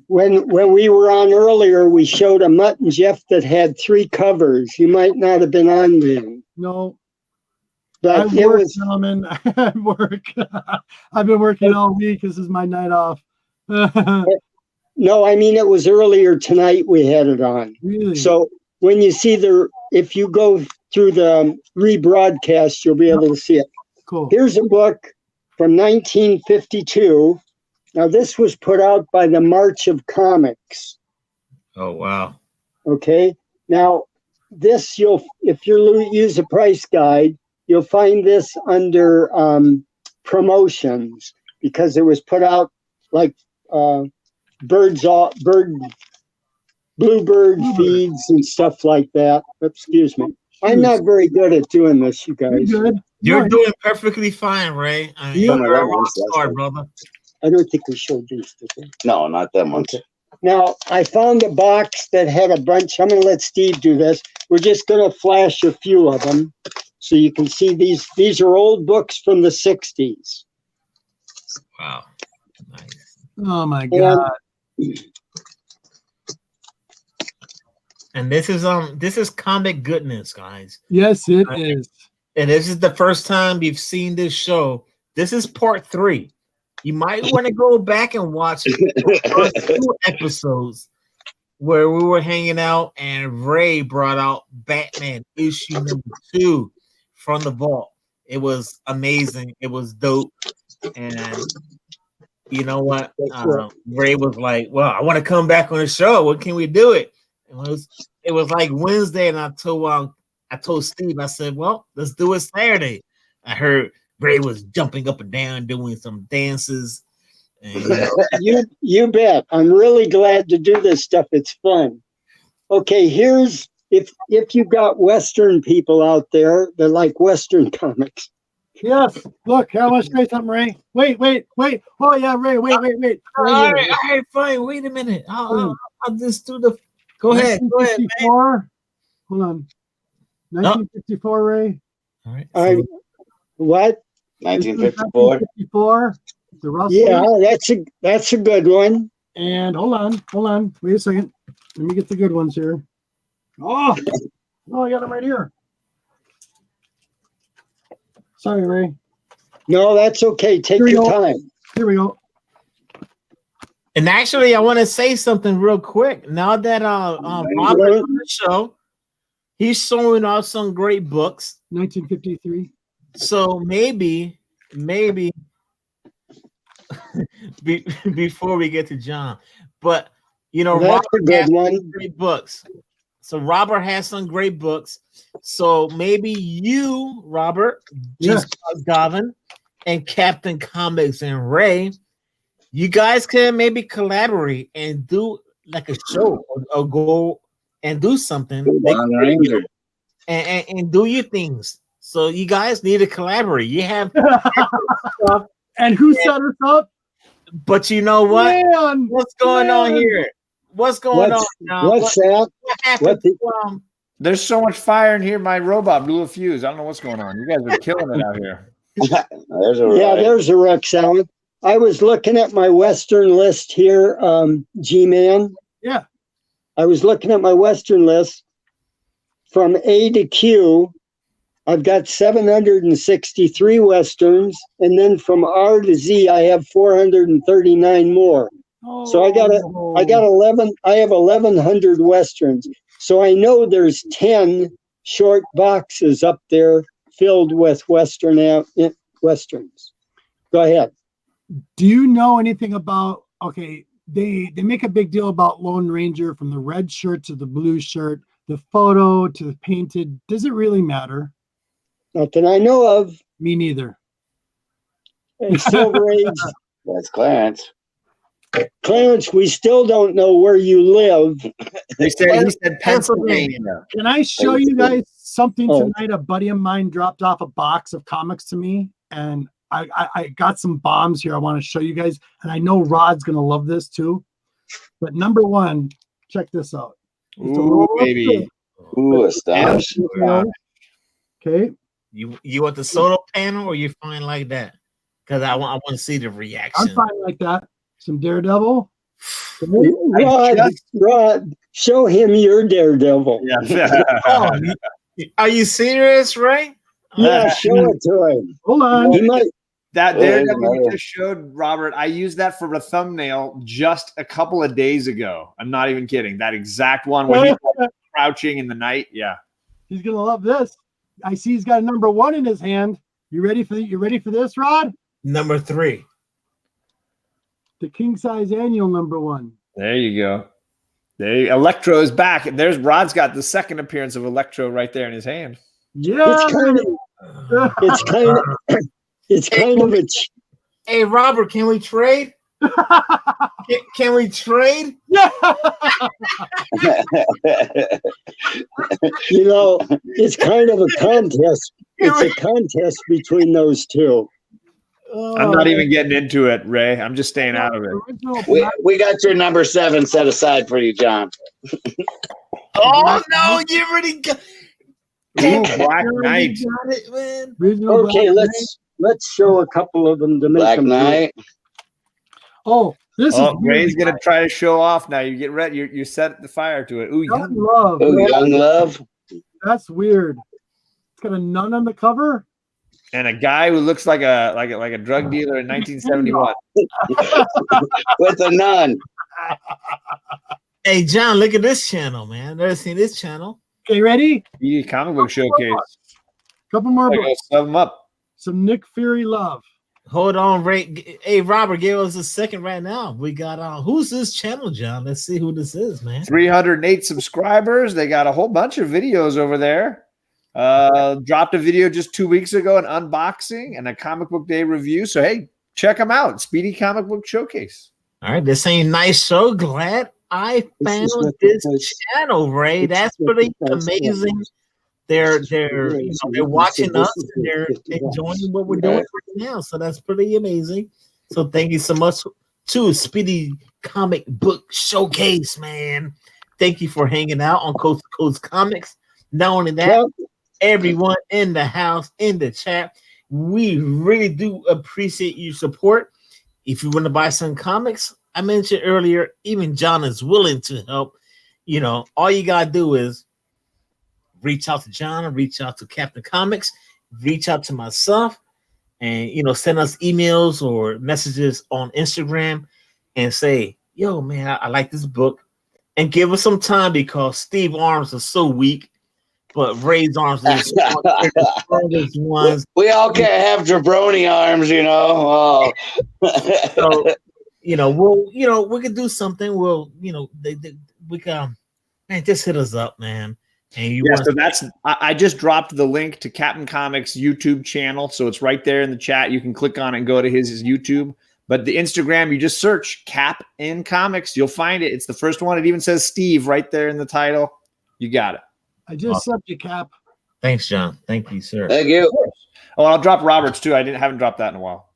When we were on earlier, we showed a Mutt and Jeff that had 3 covers. You might not have been on then. No. But I work, gentlemen. I work. I've been working all week. This is my night off. No, I mean, it was earlier tonight we had it on. Really? So when you see if you go through the rebroadcast, you'll be able to see it. Cool. Here's a book from 1952. Now, this was put out by the March of Comics. Oh, wow. Okay. Now, this if you use a price guide, you'll find this under promotions because it was put out like bluebird feeds and stuff like that. Excuse me. I'm not very good at doing this, you guys. You're doing perfectly fine, Ray. You're a rock star, brother. I don't think we showed these, did we? No, not that one. Now, I found a box that had a bunch. I'm going to let Steve do this. We're just going to flash a few of them so you can see these. These are old books from the 60s. Wow. Nice. Oh, my God. And this is comic goodness, guys. Yes, it is. And this is the first time you've seen this show. This is part 3. You might want to go back and watch the first 2 episodes where we were hanging out and Ray brought out Batman issue number 2 from the vault. It was amazing. It was dope. And you know what? Ray was like, well, I want to come back on the show. When can we do it? It was like Wednesday, and I told Steve, I said, well, let's do it Saturday. I heard Ray was jumping up and down, doing some dances. And, You bet. I'm really glad to do this stuff. It's fun. Okay, here's if you got Western people out there that like Western comics. Yes. Look, I want to say something, Ray. Wait. Oh yeah, Ray. Wait. all right, fine. Wait a minute. I'll just do the. Go ahead, man. 1954. Hold on. 1954, Ray. All right. What? 1954. 1954. The Russell. Yeah, that's a good one. And hold on. Wait a second. Let me get the good ones here. Oh, I got them right here. Sorry, Ray. No, that's okay. Take your time. Here we go. And actually, I want to say something real quick. Now that Robert's on the show, he's showing off some great books. 1953. So maybe before we get to John, but That's Robert a good has one. great books. So Robert has some great books. So maybe you, Robert, just Gavin, and Capncomics and Ray, you guys can maybe collaborate and do like a show or go and do something and do your things. So you guys need to collaborate. You have stuff. And who set us up? But you know what? Man, What's going on here? What's going on now? What's that? What happened There's so much fire in here. My robot blew a fuse. I don't know what's going on. You guys are killing it out here. There's a wreck sound. I was looking at my Western list here, G-Man. Yeah. I was looking at my Western list from A to Q. I've got 763 Westerns, and then from R to Z, I have 439 more. So I have 1,100 Westerns. So I know there's 10 short boxes up there filled with Westerns. Go ahead. Do you know anything about? Okay, they make a big deal about Lone Ranger, from the red shirt to the blue shirt, the photo to the painted. Does it really matter? Nothing I know of. Me neither. And Silver Age. That's Clarence. Clarence, we still don't know where you live. He said Pennsylvania. Can I show you guys something tonight? A buddy of mine dropped off a box of comics to me, and I got some bombs here I want to show you guys, and I know Rod's going to love this too. But number one, check this out. Ooh, baby. Ooh, astonishing. Okay. You want the solo panel, or you fine like that? Because I want to see the reaction. I'm fine like that. Some Daredevil. Rod, show him your Daredevil. Oh, are you serious, Ray? Yeah, show it to him. Hold on. He might. That Daredevil you just showed, Robert, I used that for a thumbnail just a couple of days ago. I'm not even kidding. That exact one where he's crouching in the night. Yeah. He's going to love this. I see he's got a number one in his hand. You ready for this, Rod? Number 3. The king size annual number 1. There you go. Electro is back. And there's Rod's got the second appearance of Electro right there in his hand. Yeah. It's kind of a. Hey, Robert, can we trade? Can we trade? It's kind of a contest. It's a contest between those two. I'm not even getting into it, Ray. I'm just staying out of it. We got your number 7 set aside for you, John. Oh no, you already got. Ooh, Black Knight. Okay, let's show a couple of them to make Black them. Knight. Oh, this is Ray's gonna try to show off now. You get ready. You set the fire to it. Ooh, Young Love. Ooh, Young Love. That's weird. It's got a nun on the cover. And a guy who looks like a drug dealer in 1971 with a nun. Hey, John, look at this channel, man. Never seen this channel. Okay, ready? The comic book showcase. Couple more books. Sum them up. Some Nick Fury love. Hold on, Ray. Hey, Robert, give us a second right now. We got who's this channel, John? Let's see who this is, man. 308 subscribers. They got a whole bunch of videos over there. Dropped a video just 2 weeks ago, an unboxing and a comic book day review. So hey, check them out. Speedy Comic Book Showcase. All right, this ain't nice. So glad I found this channel, Ray. That's pretty amazing. They're watching us and they're enjoying what we're doing right now. So that's pretty amazing. So thank you so much to Speedy Comic Book Showcase, man. Thank you for hanging out on Coast to Coast Comics. Not only that, everyone in the house, in the chat, we really do appreciate your support. If you want to buy some comics, I mentioned earlier, even John is willing to help. You know, all you got to do is reach out to John, reach out to Capncomics, reach out to myself, and, you know, send us emails or messages on Instagram and say, yo, man, I like this book. And give us some time because Steve's arms are so weak, but Ray's arms are the strongest ones. We all can't have jabroni arms, you know. Oh. So, you know, we could do something. We'll, you know, we can, man, just hit us up, man. And I just dropped the link to Capncomics YouTube channel, so it's right there in the chat. You can click on it and go to his YouTube. But the Instagram, you just search Capncomics, you'll find it. It's the first one. It even says Steve right there in the title. You got it. I just subbed you, Cap. Thanks, John. Thank you, sir. Thank you. Oh, I'll drop Roberts too. I haven't dropped that in a while.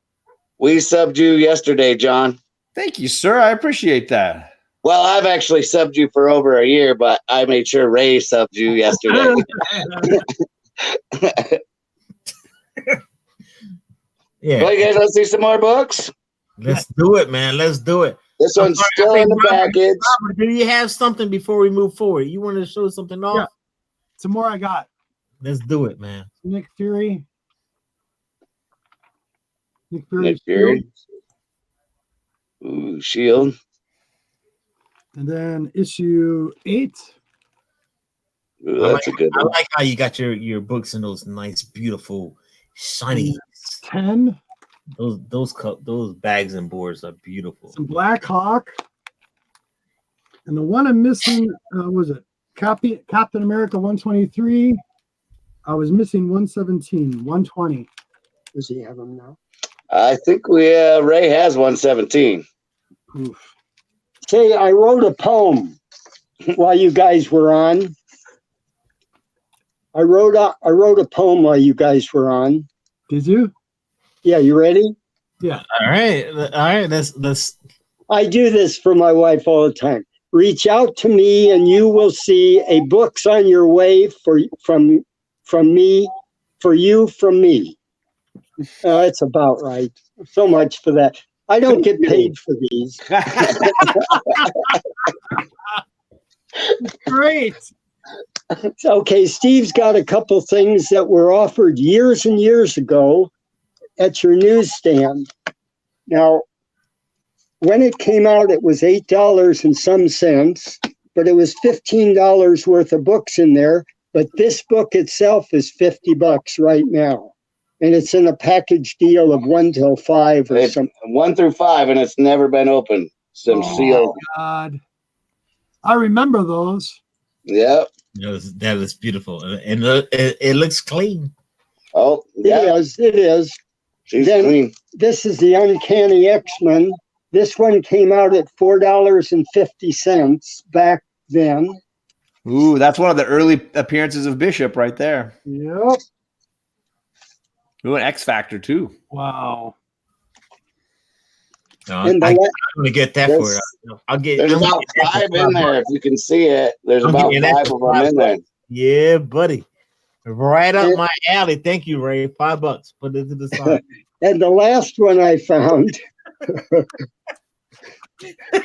We subbed you yesterday, John. Thank you, sir. I appreciate that. Well, I've actually subbed you for over a year, but I made sure Ray subbed you yesterday. Yeah. Well, you guys want to see some more books? Let's do it, man. Let's do it. This one's still in the package. Robert, do you have something before we move forward? You want to show something off? Yeah. Some more I got. Let's do it, man. Nick Fury. Nick Fury. Ooh, Shield. And then issue 8. Ooh, that's a good one. I like how you got your books in those nice, beautiful, shiny 10. Those bags and boards are beautiful. Some Black Hawk. And the one I'm missing, was it Captain America 123? I was missing 117, 120. Does he have them now? I think Ray has 117. Oof. Say, I wrote a poem while you guys were on. I wrote a poem while you guys were on. Did you? Yeah, you ready? Yeah. All right. Let's. I do this for my wife all the time. Reach out to me and you will see a book's on your way from me, for you, from me. It's about right. So much for that. I don't get paid for these. Great. Okay, Steve's got a couple things that were offered years and years ago at your newsstand. Now, when it came out, it was $8 and some cents, but it was $15 worth of books in there. But this book itself is $50 right now. And it's in a package deal of 1 till 5 or something. 1 through 5, and it's never been opened. Some sealed. God. I remember those. Yep. That is beautiful. And it looks clean. Oh, yeah. It is. She's Then clean. This is the Uncanny X-Men. This one came out at $4.50 back then. Ooh, that's one of the early appearances of Bishop right there. Yep. Ooh, an X Factor too. Wow. No, I'm gonna get that for it. I'll get. There's about 5 in there if you can see it. There's about 5 of them in there. Yeah, buddy. Right up my alley. Thank you, Ray. $5. Put it to the side. And the last one I found,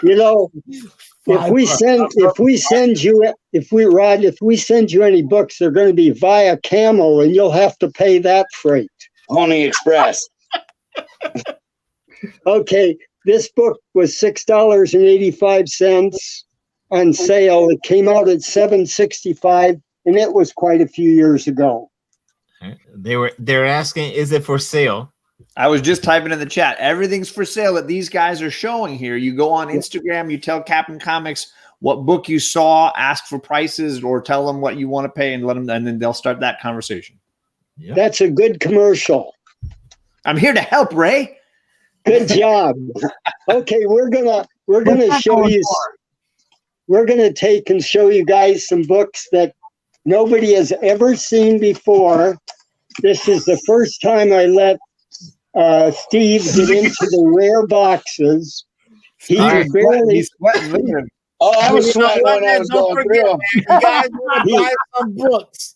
you know, if we send you any books, they're going to be via camel, and you'll have to pay that freight. Pony Express. Okay, this book was $6.85 on sale. It came out at $7.65, and it was quite a few years ago. They're asking, is it for sale? I was just typing in the chat. Everything's for sale that these guys are showing here. You go on Instagram, you tell Capncomics what book you saw, ask for prices, or tell them what you want to pay, and let them, and then they'll start that conversation. Yep. That's a good commercial. I'm here to help, Ray. Good job. Okay, we're gonna show you. We're gonna take and show you guys some books that nobody has ever seen before. This is the first time I let Steve get into the rare boxes. He He's barely. sweating. Look at him. Oh, I was You know sweating what, when I man? was Don't going forget, through. man, you guys want to buy some books.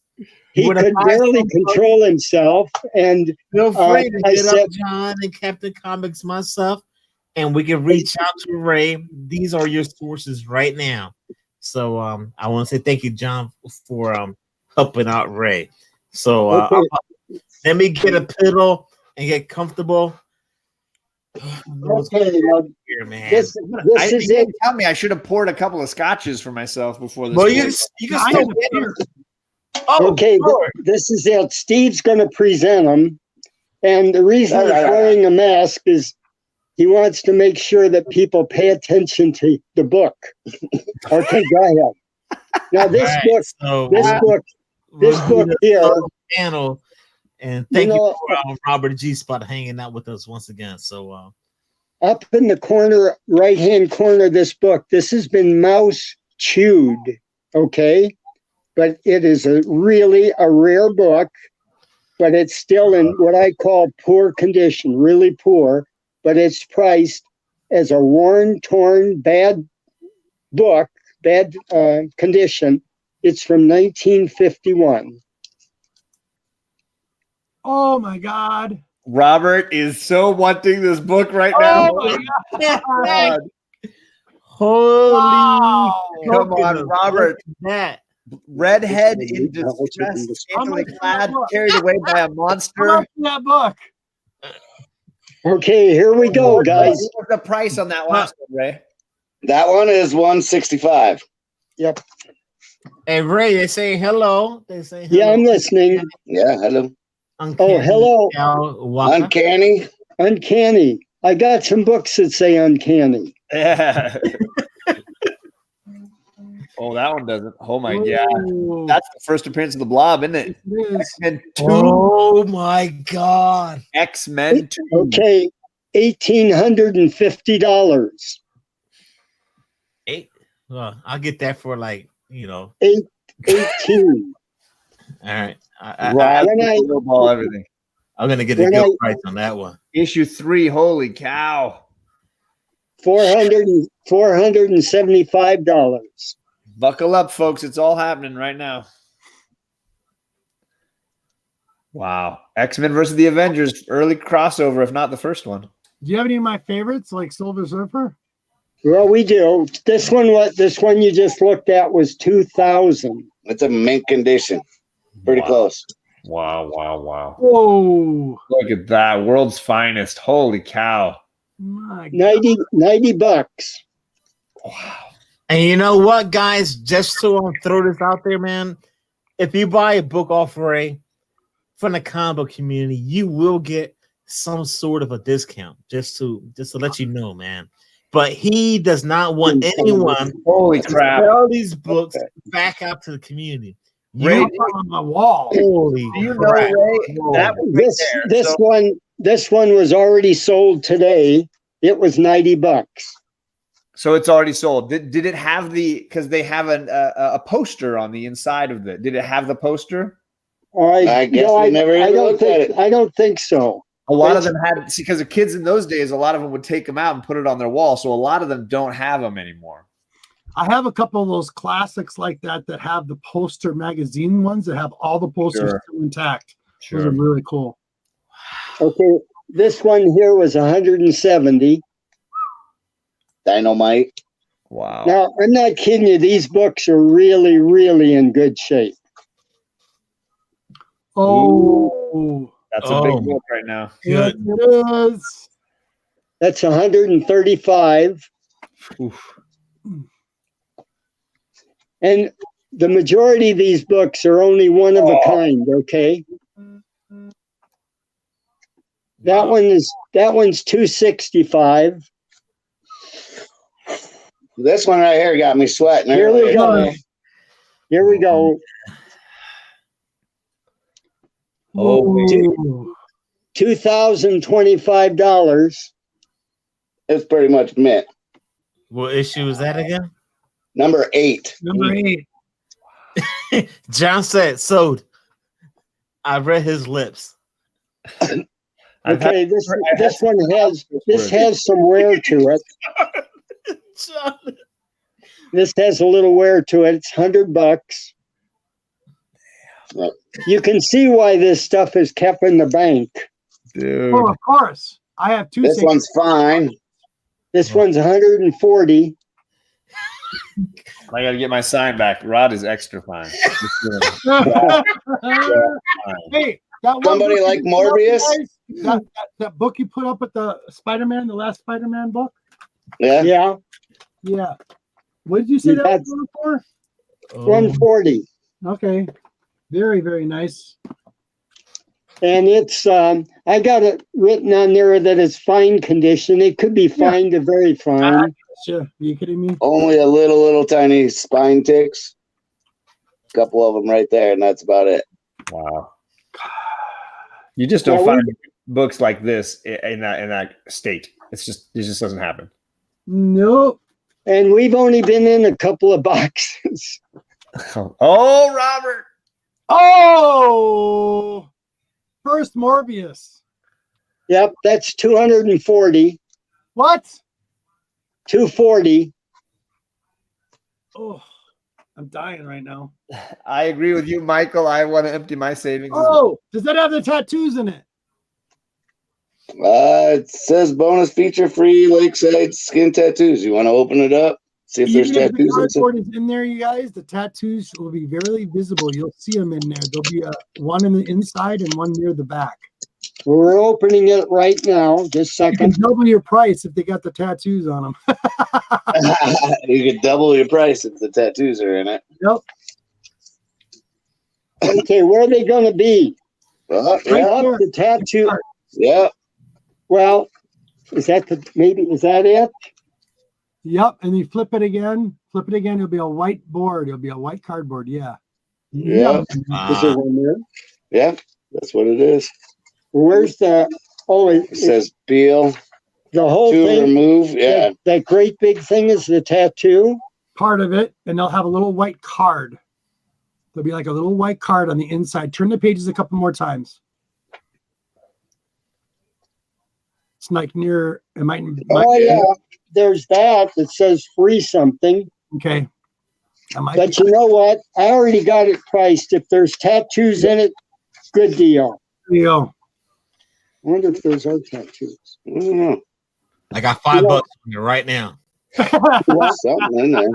He Wanna could buy barely some books? control himself, and Feel free to I hit said- up John and Captain Comics myself, and we can reach out to Ray. These are your sources right now. So I want to say thank you, John, for helping out Ray. So Okay. let me get a pillow and get comfortable. Okay, now Here, man. this You is it. didn't tell me I should have poured a couple of scotches for myself before this. Well, book. you can still get them. Oh, Okay, Lord. this is it. Steve's going to present them, and the reason he's wearing a mask is he wants to make sure that people pay attention to the book. Okay, go ahead. Now this All right, book, so this book here. Panel, and thank You you know, for Robert G. Spot hanging out with us once again. So up in the corner, right-hand corner of this book, this has been mouse chewed, okay? But it is really a rare book, but it's still in what I call poor condition, really poor, but it's priced as a worn, torn, bad book, bad condition. It's from 1951. Oh my God. Robert is so wanting this book right now. Oh my God. holy Wow. Come on, coconut, Robert. look at Redhead in distress, scantily clad, carried away by a How monster. much is that book? Okay, here we go, guys. What's the price on that last one, Ray? That one is $165. Yep. Hey Ray, they say hello. They say hello. Yeah, I'm listening. Yeah, hello. Oh, hello. Al Waka. Uncanny. Uncanny. I got some books that say uncanny. Yeah. Oh, that one doesn't. Oh my God. Ooh, That's the first appearance of the Blob, isn't it? it is. X-Men 2. Oh my God. X-Men 2. Okay, $1,850. Well, I'll get that for like 18. All right. Rob, when I- ball, everything. I'm gonna get a when good I- price on that one. Issue 3. Holy cow. $475. Buckle up, folks. It's all happening right now. Wow. X-Men versus the Avengers. Early crossover, if not the first one. Do you have any of my favorites, like Silver Surfer? Well, we do. This one you just looked at was 2000. It's a mint condition. Pretty close. Wow. Whoa. Look at that. World's finest. Holy cow. My God. $90. Wow. And you know what, guys? Just to throw this out there, man. If you buy a book off Ray from the comic book community, you will get some sort of a discount. Just to let you know, man. But he does not want anyone Holy to crap. sell these books back out to the community. Ray, You Up on my wall. holy do you know, crap. Ray? That was right there. This one was already sold today. It was $90. So it's already sold. Did it have because they have a poster on the inside of it? Did it have the poster? I guess we never even looked at it. I don't think so. A lot of them had, because the kids in those days, a lot of them would take them out and put it on their wall. So a lot of them don't have them anymore. I have a couple of those classics like that have the poster magazine ones that have all the posters still intact. Those are really cool. Okay, this one here was 170. Dynamite. Wow. Now, I'm not kidding you. These books are really, really in good shape. Oh, That's a big book right now. yes, it is. That's 135. Oof. And the majority of these books are only one of a kind, okay? That one's $265. This one right here got me sweating. Here we earlier go. today. Here we go. Oh, wait. Ooh. $2,025. It's pretty much mint. What issue is that again? Number 8. Number 8. John said sold. I read his lips. Okay, this one has some wear to it. John. This has a little wear to it. It's $100. You can see why this stuff is kept in the bank. Dude. Oh, of course. I have 2. This one's fine. This one's 140. I got to get my sign back. Rod is extra fine. Hey, that one Somebody book like you put up, Morbius? guys, that book you put up with the Spider-Man, the last Spider-Man book? Yeah. Yeah, Yeah. What did you say that was going for? 140. Okay. Very, very nice. And it's I got it written on there that it's fine condition. It could be fine to very fine. Sure. Are you kidding me? Only a little tiny spine ticks. A couple of them right there, and that's about it. Wow. You just don't find books like this in that state. It just doesn't happen. Nope. And we've only been in a couple of boxes. Oh, Robert. Oh, first Morbius. Yep, that's 240. What? 240. Oh, I'm dying right now. I agree with you, Michael. I want to empty my savings. Oh, does that have the tattoos in it? It says bonus feature free lakeside skin tattoos. You want to open it up? See if there's Even if the tattoos inside? cardboard is in there, you guys, the tattoos will be very visible. You'll see them in there. There'll be one in the inside and one near the back. We're opening it right now. Just a You can second. double your price if they got the tattoos on them. You could double your price if the tattoos are in it. Yep. Okay, where are they going to be? Well, Right yeah, there. The tattoo. yeah. Well, is that it? Yep. And you flip it again. It'll be a white board. It'll be a white cardboard. Yeah. Yeah. Is there one there? Yeah, that's what it is. Where's the? Oh, It says peel the whole to thing. remove. Yeah. That great big thing is the tattoo. Part of it. And they'll have a little white card. There'll be like a little white card on the inside. Turn the pages a couple more times. It's like near, it might Oh yeah, there's that. It says free something. okay. But you know what? I already got it priced. If there's tattoos in it, good deal. There you go. I wonder if those are tattoos. I don't know. I got $5 from you right now. There's something in there.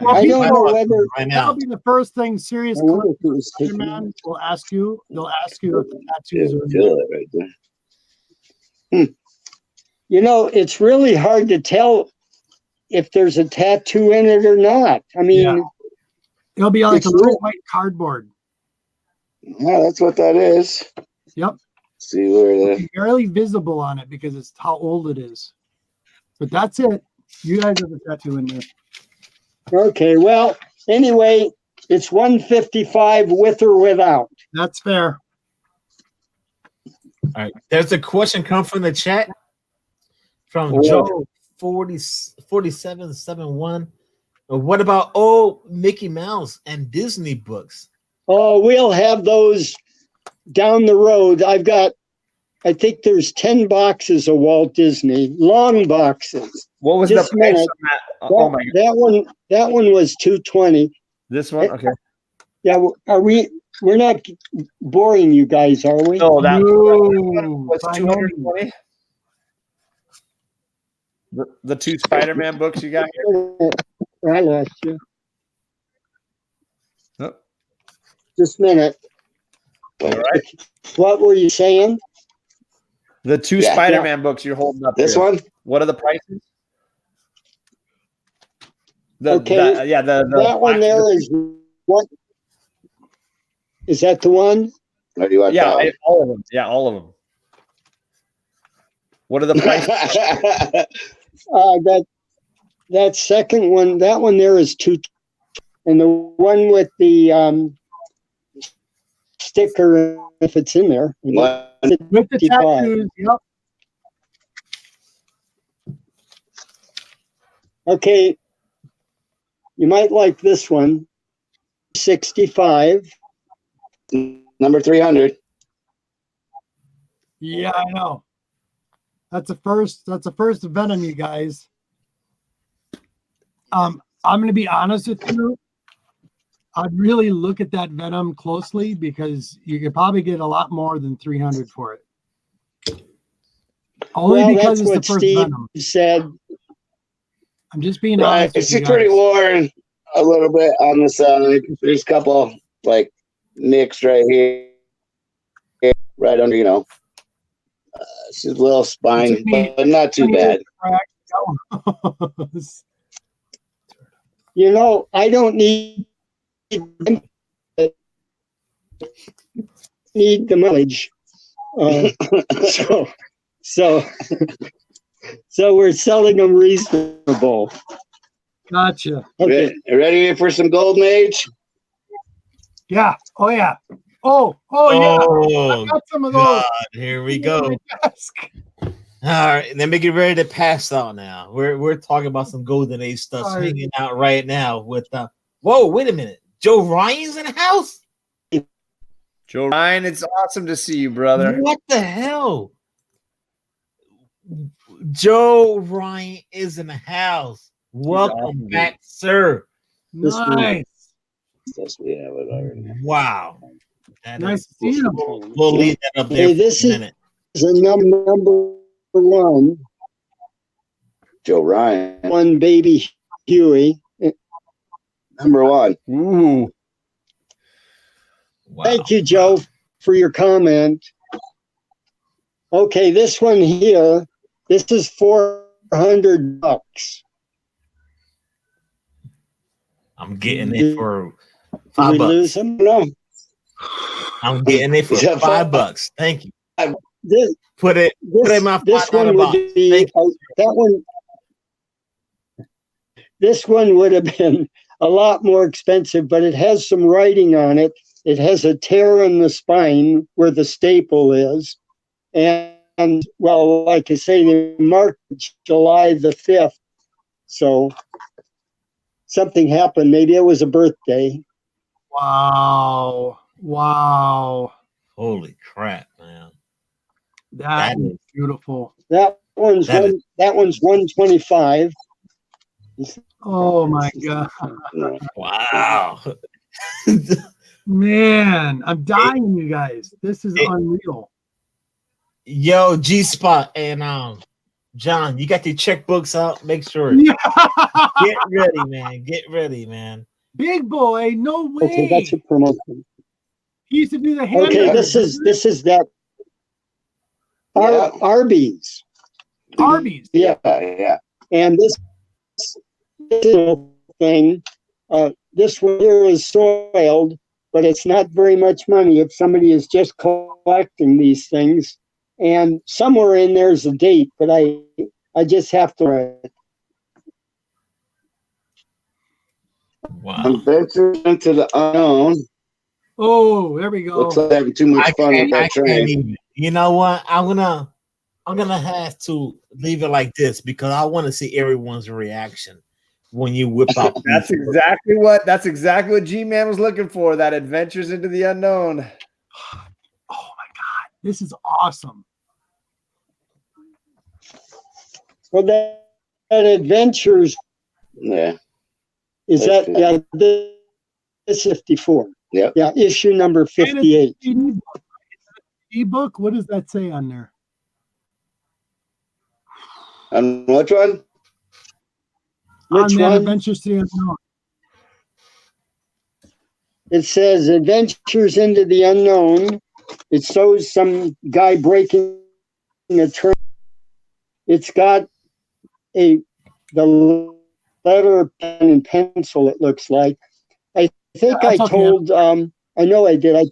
Well, I don't know whether right That'll now. be the first thing serious I wonder if it was man will ask you. They'll ask you if the tattoos are in Feel there. it right there. You know, it's really hard to tell if there's a tattoo in it or not. I mean, Yeah. It'll be like It's a little real- white cardboard. Yeah, that's what that is. Yep. See where It'll the be barely visible on it because it's how old it is. But that's it. You guys have a tattoo in there. okay. Well, anyway, it's 155 with or without. That's fair. All right. There's a question come from the chat from Oh. Joe 4771. What about old Mickey Mouse and Disney books? Oh, we'll have those down the road. I think there's 10 boxes of Walt Disney, long boxes. What was Just the a price minute. on that? Oh my god. That one was 220. This one? Okay. Yeah, we're not boring you guys, are we? No, that No, was by no 220. The two Spider-Man books you got here? I lost you. Oh. Just a minute. All right. What were you saying? The two Yeah, Spider-Man books you're holding up this here. one. What are the prices? Okay, the that one there is what? Is that the one? Or do you want yeah, that all of them. Yeah, all of them. What are the prices? That that second one, that one there is 2, and the one with the sticker, if it's in there, What? With the 55. tattoos, yep. Okay, you might like this one. 65. Number 300. Yeah, I know. That's a first. That's a first Venom, you guys. I'm going to be honest with you. I'd really look at that Venom closely because you could probably get a lot more than 300 for it. Only Well, because that's it's the what first Steve Venom. said. I'm just being Right. honest with you She's guys. pretty worn a little bit on the side. There's a couple like nicks right here, right under, she's a little spine, but not too bad. I don't need the mileage. So we're selling them reasonable. Gotcha. Okay. Ready for some Golden Age? Yeah. Oh yeah. Oh yeah. Oh, I got some of those. God, here we go. All right, let me get ready to pass out now. We're talking about some Golden Age stuff Sorry. hanging out right now with whoa, wait a minute. Joe Ryan's in the house? Joe Ryan, it's awesome to see you, brother. What the hell? Joe Ryan is in the house. Welcome awesome, back, sir. Nice. Yes, we have it already. Wow. That Nice is to see you. We'll leave that up there Hey, for this a is minute. a number 1. Joe Ryan. One baby Huey. Number 1. Ooh. Wow. Thank you, Joe, for your comment. Okay, this one here, this is $400. I'm getting it for Did $5. we lose him? No. I'm getting it for Is that $5. Thank you. This Put it in my this one $5 would box. be Thank you. that one. This one would have been a lot more expensive, but it has some writing on it. It has a tear in the spine where the staple is, and well, like I say, they marked July the 5th. So something happened. Maybe it was a birthday. Wow. Wow. Holy crap, man. That That is is beautiful. That one's That is- that one's 125. Oh my God. wow. Man, I'm dying, you guys. This is unreal. Yo, G Spot and John, you got your checkbooks out. Make sure. Yeah. Get ready, man. Get ready, man. Big boy, no way. Okay, that's a promotion. He used to do the hand. Okay, this is that Yeah. Arby's. Arby's. Yeah, Yeah. and this thing, this one here is soiled, but it's not very much money if somebody is just collecting these things. And somewhere in there's a date, but I just have to write. Wow. Adventures into the unknown. Oh, there we go. Looks like having too much fun with that I can't train. even. You know what? I'm gonna have to leave it like this because I want to see everyone's reaction when you whip out. That's exactly what G-Man was looking for. That adventures into the unknown. Oh my God, this is awesome. Well, that adventures Yeah. is That's that good. yeah. This 54. Yep. Yeah, issue number 58. Ebook. What does that say on there? And which one? Which on that one? Adventures to the Unknown. It says Adventures into the Unknown. It shows some guy breaking a train. It's got the letter, pen, and pencil, it looks like. I think Yeah, I that's okay. told I know I did. I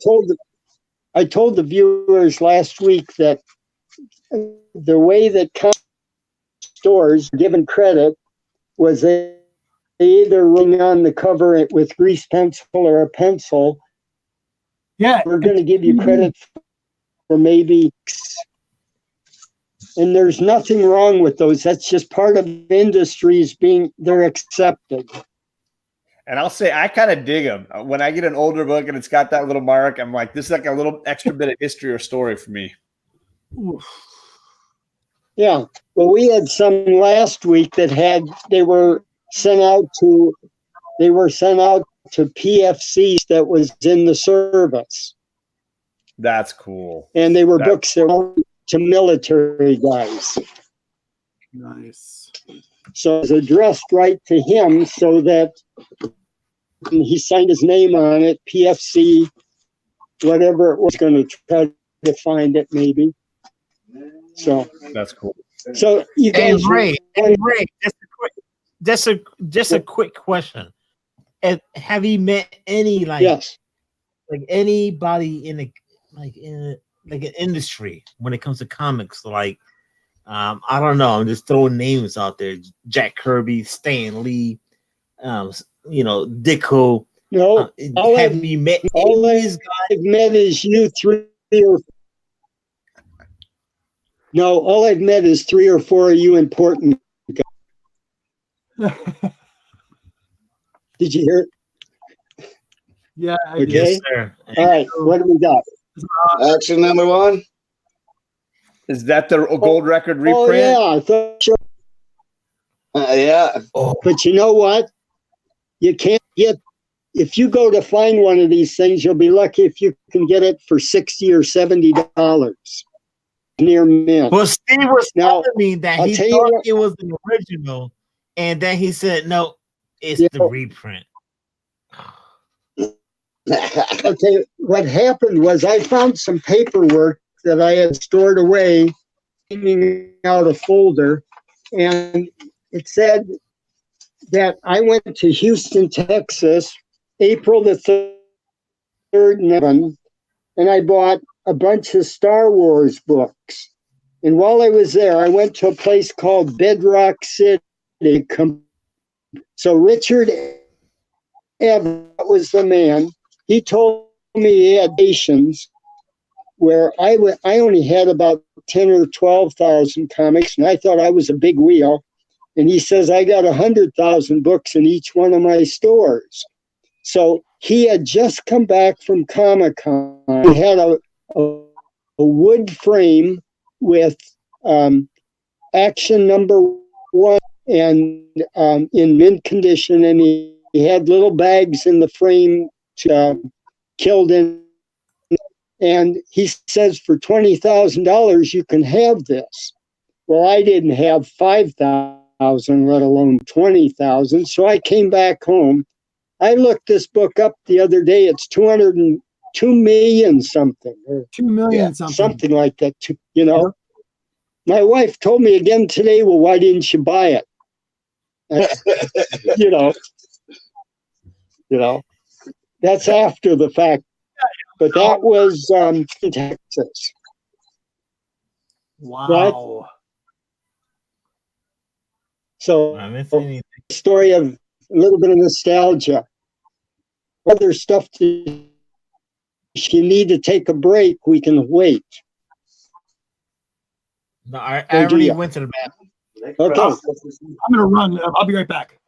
told the viewers last week that the way that comic stores are given credit was they either wrote on the cover with grease pencil or a pencil. Yeah. We're going to give you credit for maybe, and there's nothing wrong with those. That's just part of industries they're accepted. And I'll say I kind of dig them. When I get an older book and it's got that little mark, I'm like, this is like a little extra bit of history or story for me. Oof. Yeah. Well, we had some last week that they were sent out to PFCs that was in the service. That's cool. And they were books that were to military guys. Nice. So it was addressed right to him so that he signed his name on it, PFC, whatever it was, going to try to find it maybe. So that's cool. So you guys, Ray, just a quick question. Have you met any like anybody in an industry when it comes to comics? Like I don't know, I'm just throwing names out there. Jack Kirby, Stan Lee, Ditko. No, have you met all these guys? I've met is you three or no, all I've met is 3 or 4 of you important guys. Did you hear it? Yeah. Okay. Yes, sir. All right. What do we got? Action number 1. Is that the gold record reprint? Oh, yeah. I thought so. Yeah. But you know what? You can't get, if you go to find one of these things, you'll be lucky if you can get it for $60 or $70 near mint. Well, Steve was telling me that I'll he thought it was the original, and then he said, no, it's the reprint. Okay, what happened was I found some paperwork that I had stored away, cleaning out a folder, and it said that I went to Houston, Texas, April the 3rd, and I bought a bunch of Star Wars books. And while I was there, I went to a place called Bedrock City. So Richard Evans was the man. He told me he had stations where I only had about 10 or 12,000 comics, and I thought I was a big wheel. And he says, I got 100,000 books in each one of my stores. So he had just come back from Comic-Con. He had a wood frame with Action number 1 and in mint condition, and he had little bags in the frame killed in. And he says, for $20,000, you can have this. Well, I didn't have 5,000, let alone 20,000. So I came back home. I looked this book up the other day. It's 202 million something. Or 2 million something. Something like that, My wife told me again today, well, why didn't you buy it? That's after the fact. But that was in Texas. Wow. Right? So, story of a little bit of nostalgia. Other stuff, if you need to take a break, we can wait. No, I already went to the bathroom. Okay. I'm going to run. I'll be right back.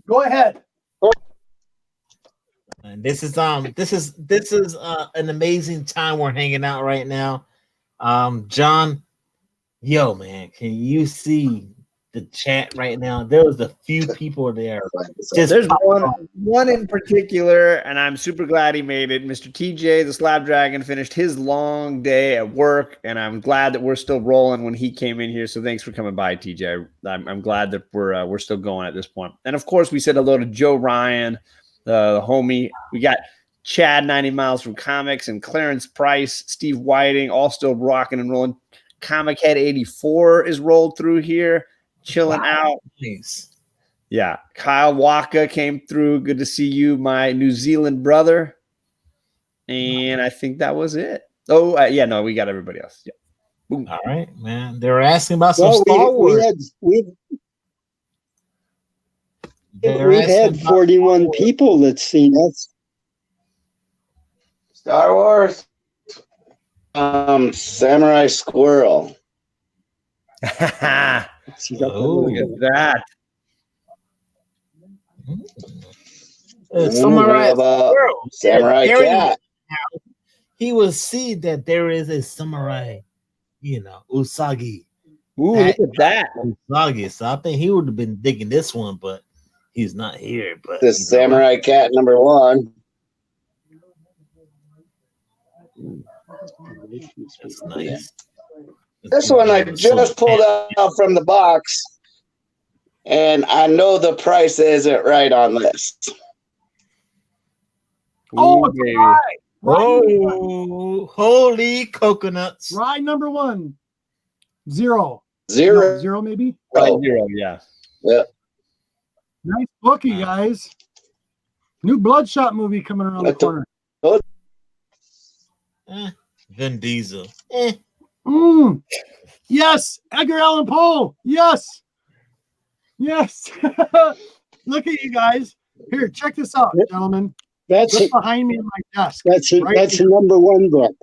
Go ahead. And this is an amazing time we're hanging out right now. John, yo man, can you see the chat right now? There was a few people there. There's one in particular, and I'm super glad he made it. Mr. TJ, the Slab Dragon, finished his long day at work, and I'm glad that we're still rolling when he came in here. So thanks for coming by, TJ. I'm glad that we're still going at this point. And of course, we said hello to Joe Ryan, the homie. We got Chad 90 Miles from Comics and Clarence Price, Steve Whiting, all still rocking and rolling. Comic Head 84 is rolled through here, chilling out. Nice. Yeah. Kyle Waka came through. Good to see you, my New Zealand brother. And I think that was it. Oh, yeah, no, we got everybody else. Yeah. Boom. All right, man. They were asking about some Well, Star Wars. We've had 41 people that's seen us. Star Wars. Samurai Squirrel. Look at that. Samurai How about Squirrel. Samurai There Cat? he will see that there is a samurai, Usagi. Ooh, look at that. Usagi. So I think he would have been digging this one, but he's not here. But The Samurai Cat #1. That's nice. This one I just pulled out from the box, and I know the price isn't right on this. Oh, Ooh, it's baby. right. Oh, holy coconuts. Ride number 1. 0. Zero. No, 0 maybe. Right, 0, yeah. Yep. Nice bookie, guys. New Bloodshot movie coming around the corner. Vin Diesel. Yes, Edgar Allan Poe. Yes. Look at you guys. Here, check this out, gentlemen. Look behind me in my desk. That's a #1 book.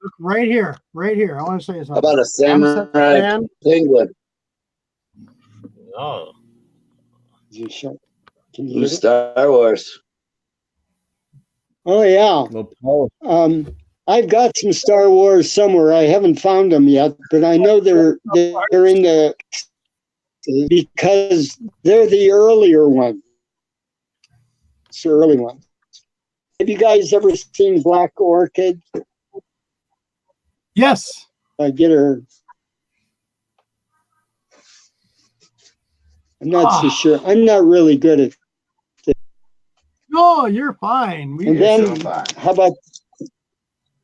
Look right here. I want to say something. How about a Samurai Penguin? Oh. Star Wars. Oh yeah. I've got some Star Wars somewhere. I haven't found them yet, but I know they're in the because they're the earlier ones. It's the early ones. Have you guys ever seen Black Orchid? Yes. I get her. I'm not so sure. I'm not really good at this. No, you're fine. And then how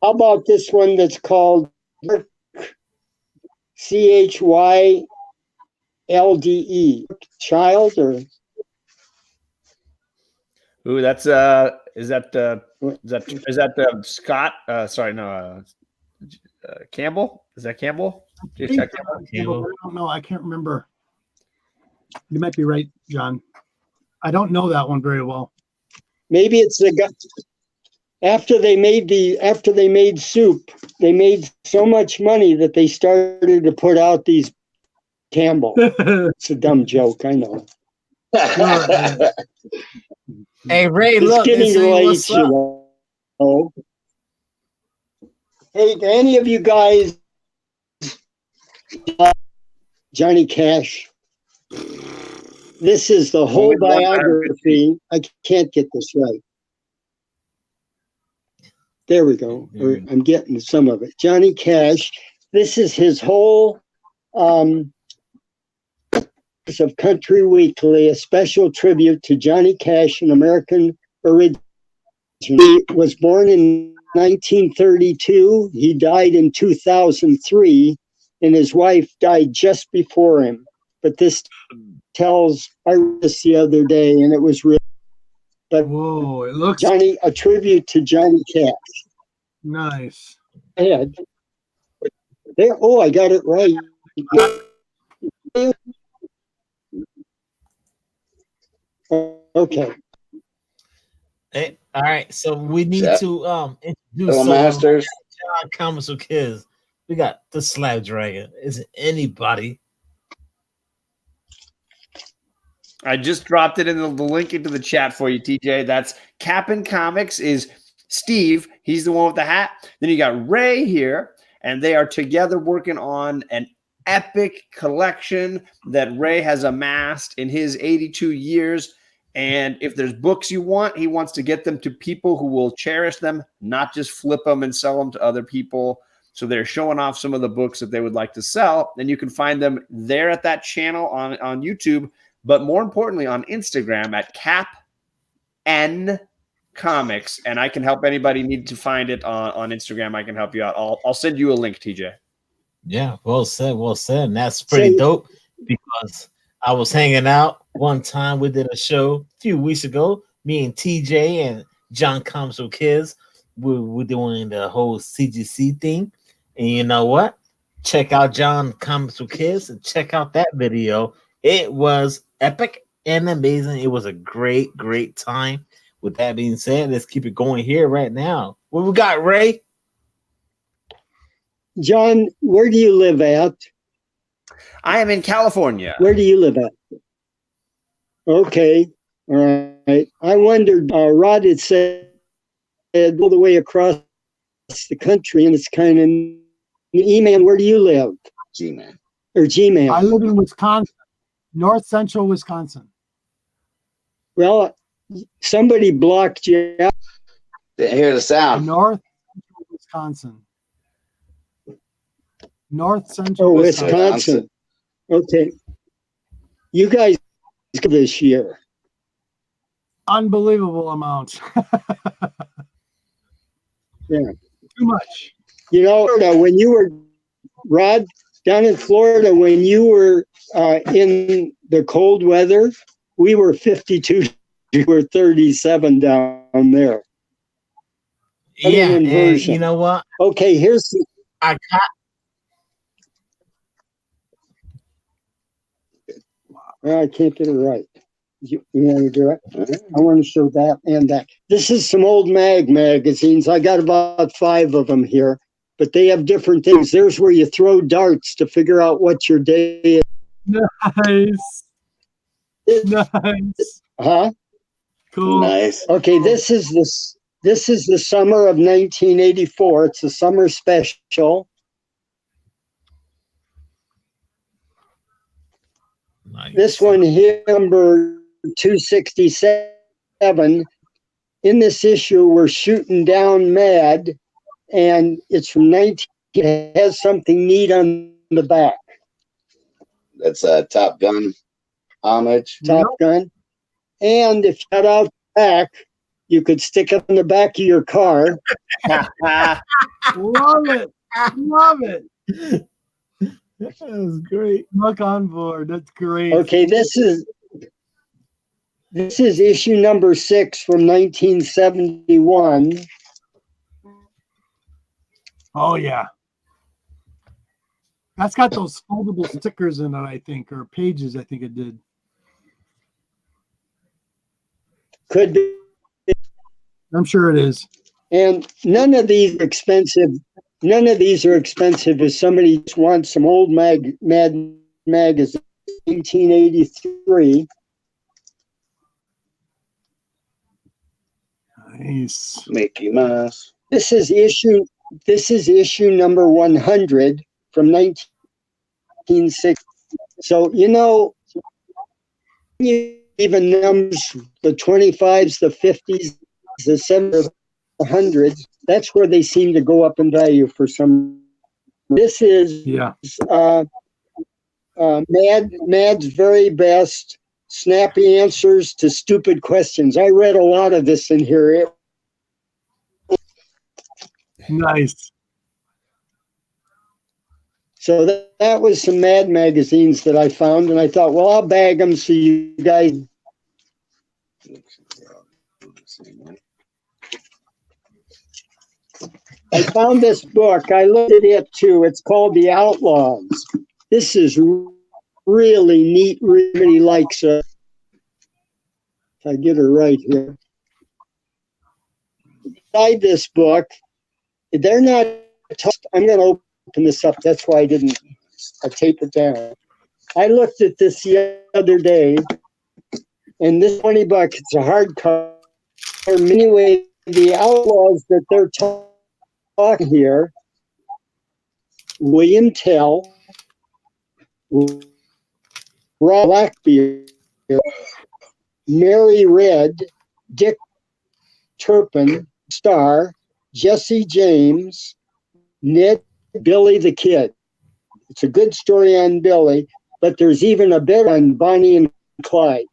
about this one that's called CHYLDE? Child or Ooh, that's is that Scott? Campbell? Is that Campbell? Campbell? I don't know. I can't remember. You might be right, John. I don't know that one very well. Maybe it's the guy. After they made soup, they made so much money that they started to put out these Campbell. It's a dumb joke, I know. Hey Ray, it's look, getting late, what's up. you know. Hey, do any of you guys Johnny Cash? This is the whole biography. I can't get this right. There we go. I'm getting some of it. Johnny Cash. This is his whole of Country Weekly, a special tribute to Johnny Cash, an American origin. He was born in 1932. He died in 2003, and his wife died just before him. But this tells, I read this the other day, and it was real. But whoa, it looks a tribute to Johnny Cash. Nice. Yeah. There. Oh, I got it right. Okay. Hey, all right. So we need to introduce Masters. John Comics with Kids. We got the Slab Dragon. Is it anybody? I just dropped it in the link into the chat for you, TJ. That's Capncomics is Steve. He's the one with the hat. Then you got Ray here, and they are together working on an epic collection that Ray has amassed in his 82 years. And if there's books you want, he wants to get them to people who will cherish them, not just flip them and sell them to other people. So they're showing off some of the books that they would like to sell. And you can find them there at that channel on YouTube, but more importantly on Instagram at Capncomics. And I can help anybody need to find it on Instagram. I can help you out. I'll send you a link, TJ. Yeah, well said. And that's pretty dope because I was hanging out one time. We did a show a few weeks ago. Me and TJ and John Comics with Kids. We're doing the whole CGC thing. And you know what? check out John Comics with Kids and check out that video. It was epic and amazing. It was a great, great time. With that being said, let's keep it going here right now. What we got, Ray? John, where do you live at? I am in California. Where do you live at? Okay. All right. I wondered, Rod had said all the way across the country, and it's kind of E-Man, where do you live? G-Man. Or G-Man. I live in Wisconsin, north central Wisconsin. Well, somebody blocked you out. Didn't hear the sound. North central Wisconsin. North central Oh, Wisconsin. Wisconsin. Okay. You guys this year. Unbelievable amount. Yeah. Too much. You know, when you were, Rod, down in Florida, when you were in the cold weather, we were 52, we were 37 down there. Yeah, and inversion. you know what? Okay, here's the, I got I can't get it right. You want to do it? I want to show that and that. This is some old magazines. I got about 5 of them here, but they have different things. There's where you throw darts to figure out what your day is. Nice. Nice. Huh? Cool. Nice. Okay, this is the summer of 1984. It's a summer special. nice. This one here, number 267. In this issue, we're shooting down Mad, and it's from 19. It has something neat on the back. That's a Top Gun homage. Top Gun. And if you cut out the back, you could stick it on the back of your car. Love it. Love it. That was great. Look on board. That's great. Okay, this is issue number 6 from 1971. Oh, yeah. That's got those foldable stickers in it, I think, or pages, I think it did. Could be. I'm sure it is. And none of these are expensive. None of these are expensive if somebody just wants some old Mad magazine, 1883. Nice. Mickey Mouse. This is issue number 100 from 1960. So, you know, you even numbers, the 25s, the 50s, the 70s, the 100s, that's where they seem to go up in value for some. This is Mad's very best snappy answers to stupid questions. I read a lot of this in here. Nice. So that was some Mad magazines that I found, and I thought, well, I'll bag them so you guys. I found this book. I looked at it too. It's called The Outlaws. This is really neat. Really likes it. If I get her right here. Inside this book, they're not. I'm going to open this up. That's why I didn't tape it down. I looked at this the other day, and this $20. It's a hardcover. Anyway, The Outlaws that they're talking here: William Tell, Rob Blackbeard, Mary Red, Dick Turpin, Star, Jesse James, Ned, Billy the Kid. It's a good story on Billy, but there's even a bit on Bonnie and Clyde.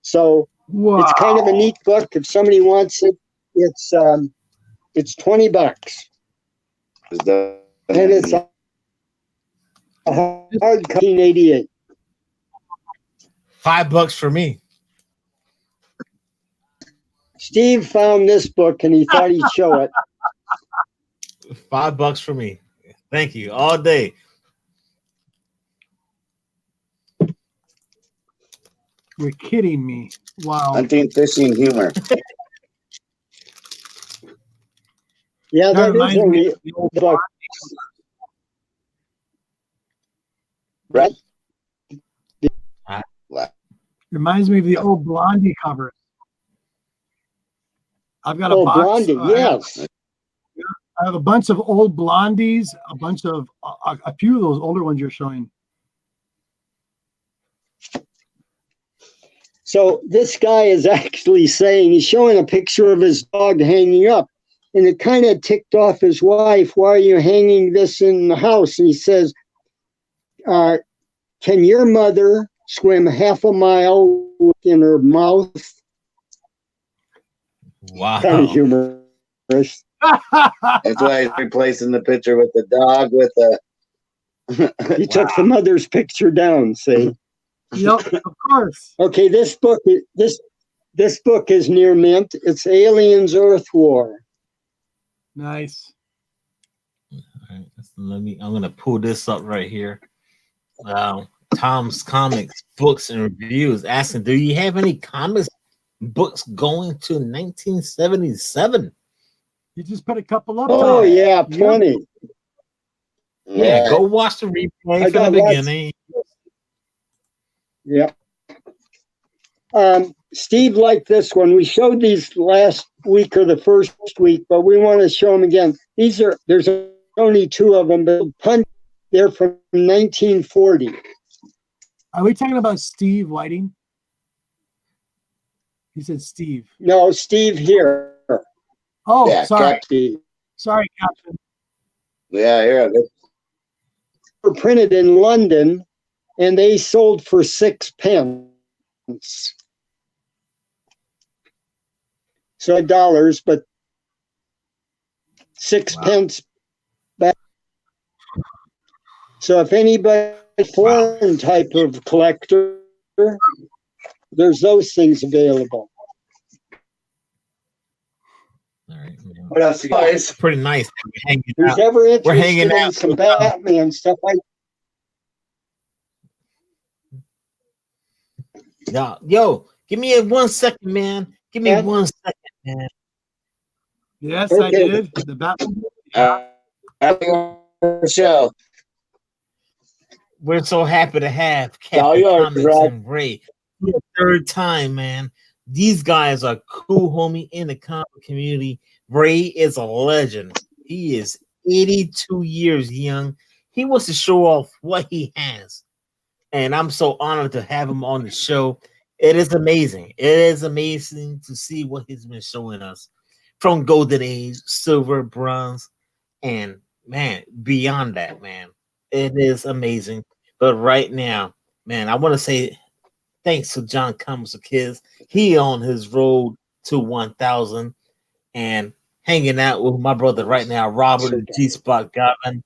So Wow. it's kind of a neat book. If somebody wants it, it's $20, and it's a hard 1988. $5 for me. Steve found this book and he thought he'd show it. $5 for me. Thank you. All day. You're kidding me. Wow. Hunting, fishing, humor. Yeah, That that is reminds a me of the old book. Right. Reminds me of the old Blondie covers. I've got a Oh, box. Blondie, yes. I have a bunch of old Blondies, a bunch of a few of those older ones you're showing. So this guy is actually saying, he's showing a picture of his dog hanging up. And it kind of ticked off his wife. Why are you hanging this in the house? And he says, can your mother swim half a mile in her mouth? Wow. Kind of humorous. That's why he's replacing the picture with the dog with the. He took the mother's picture down, see? Yep, of course. Okay, this book is near mint. It's Aliens Earth War. Nice. All right, I'm gonna pull this up right here. Tom's Comics Books and Reviews asking, do you have any comics books going to 1977? You just put a couple up. Oh, there. yeah, plenty. Yeah, go watch the replay from the beginning. Yeah. Steve liked this one. We showed these last week or the first week, but we want to show them again. There's only two of them, but they're from 1940. Are we talking about Steve Whiting? He said Steve. No, Steve here. Oh, Yeah, sorry. Steve. Sorry, Captain. Yeah, here. They were printed in London, and they sold for 6 pence. So dollars, but 6 pence back. So if anybody foreign type of collector, there's those things available. All right. What else you guys? Pretty nice. Who's ever interested We're hanging in out some with, Batman stuff like yo, give me 1 second, man. Give me 1 second, man. Yes, Okay. I did. The Batman. Show. We're so happy to have All Captain yours, Comics Rod. and Ray. For the third time, man. These guys are cool, homie, in the comic community. Ray is a legend. He is 82 years young. He wants to show off what he has. And I'm so honored to have him on the show. It is amazing. It is amazing to see what he's been showing us from Golden Age, Silver, Bronze, and man, beyond that, man. It is amazing. But right now, man, I want to say thanks to John Comics for Kids. He on his road to 1,000 and hanging out with my brother right now, Robert G. Spot Gottman.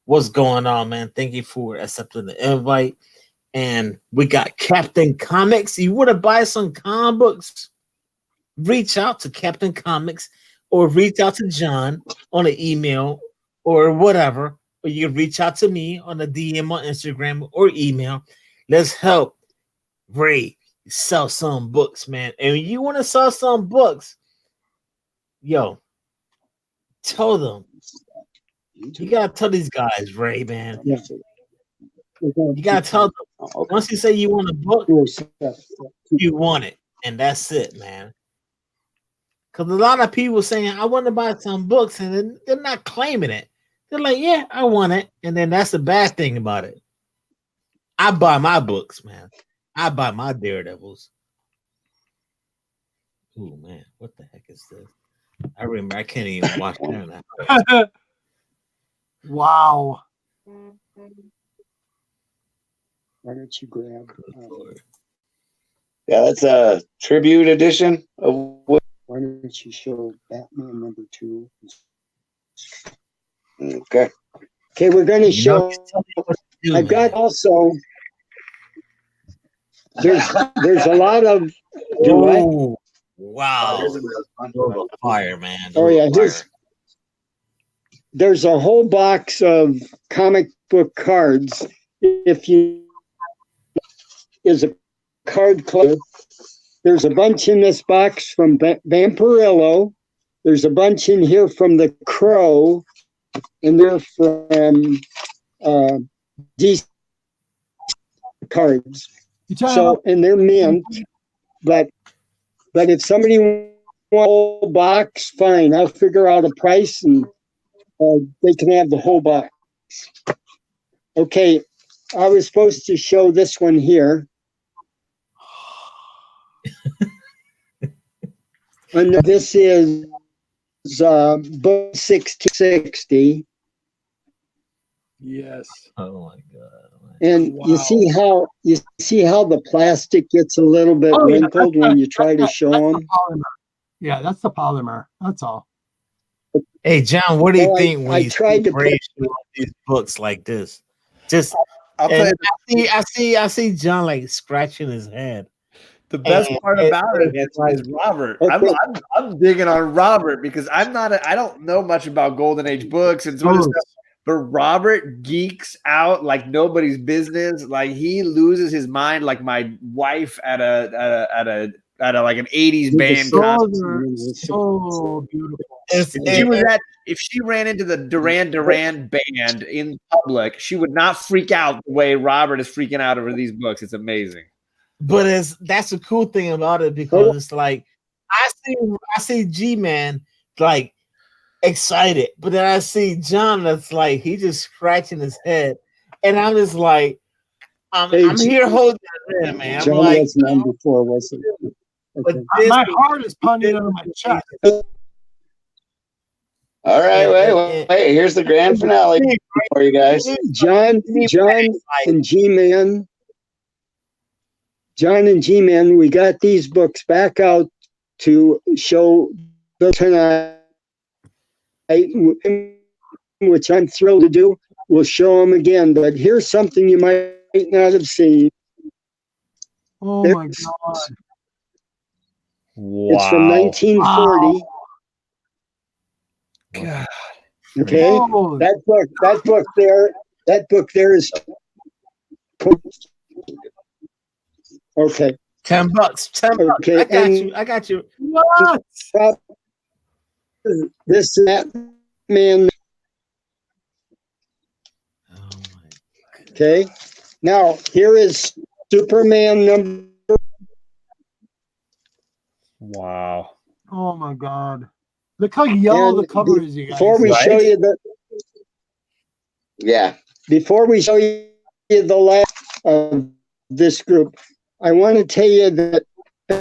What's going on, man? Thank you for accepting the invite. And we got Captain Comics. You want to buy some comic books? Reach out to Captain Comics or reach out to John on an email or whatever. Or you can reach out to me on a DM on Instagram or email. Let's help Ray sell some books, man. And when you want to sell some books, yo, tell them. You gotta tell these guys, Ray, man. Yeah. You gotta tell them. Once you say you want a book, you want it, and that's it, man. Because a lot of people saying, I want to buy some books, and they're not claiming it. They're like, yeah, I want it. And then that's the bad thing about it. I buy my books, man. I buy my Daredevils. Oh, man. What the heck is this? I remember I can't even watch that. Wow. Why don't you grab? Yeah, that's a tribute edition of. Why don't you show Batman #2? Okay. Okay, we're going to show. I've got also. There's a lot of. Oh, wow! Fire, man! Oh yeah, there's a whole box of comic book cards. If you is a card club, there's a bunch in this box from Vampirello. There's a bunch in here from the Crow, and they're from DC cards. So, and they're mint, but if somebody wants a whole box, fine. I'll figure out a price and they can have the whole box. Okay, I was supposed to show this one here. And this is book 660. Yes. Oh my god. And Wow. you see how the plastic gets a little bit wrinkled when you try to show them. Yeah, that's the polymer. That's all. Hey John, what do you think when I you tried to put these books like this? Just I'll tell you, I see John like scratching his head. the best part about it is Robert. Okay. I'm digging on Robert because I don't know much about Golden Age books and some of this stuff. But Robert geeks out like nobody's business. Like he loses his mind, like my wife at a like an 80s band concert. So beautiful. If she ran into the Duran Duran band in public, she would not freak out the way Robert is freaking out over these books. It's amazing. But that's the cool thing about it because it's like I see G-Man like excited, but then I see John that's like he just scratching his head, and I'm just like I'm here holding it in, man. I'm John like, was none before, was it? Okay. My heart is pounding on my chest. All right, wait. Here's the grand finale for you guys. John and G-Man. John and G-Man, we got these books back out to show tonight, which I'm thrilled to do. We'll show them again, but here's something you might not have seen. Oh my God. Wow. It's from 1940. Wow. God. Okay. Oh. That book there is okay. $10. Okay. I got you. What? This that man. Okay. Now here is Superman number. Wow. Oh my God. Look how yellow the cover is, you guys. Before we show you before we show you the last of this group, I want to tell you that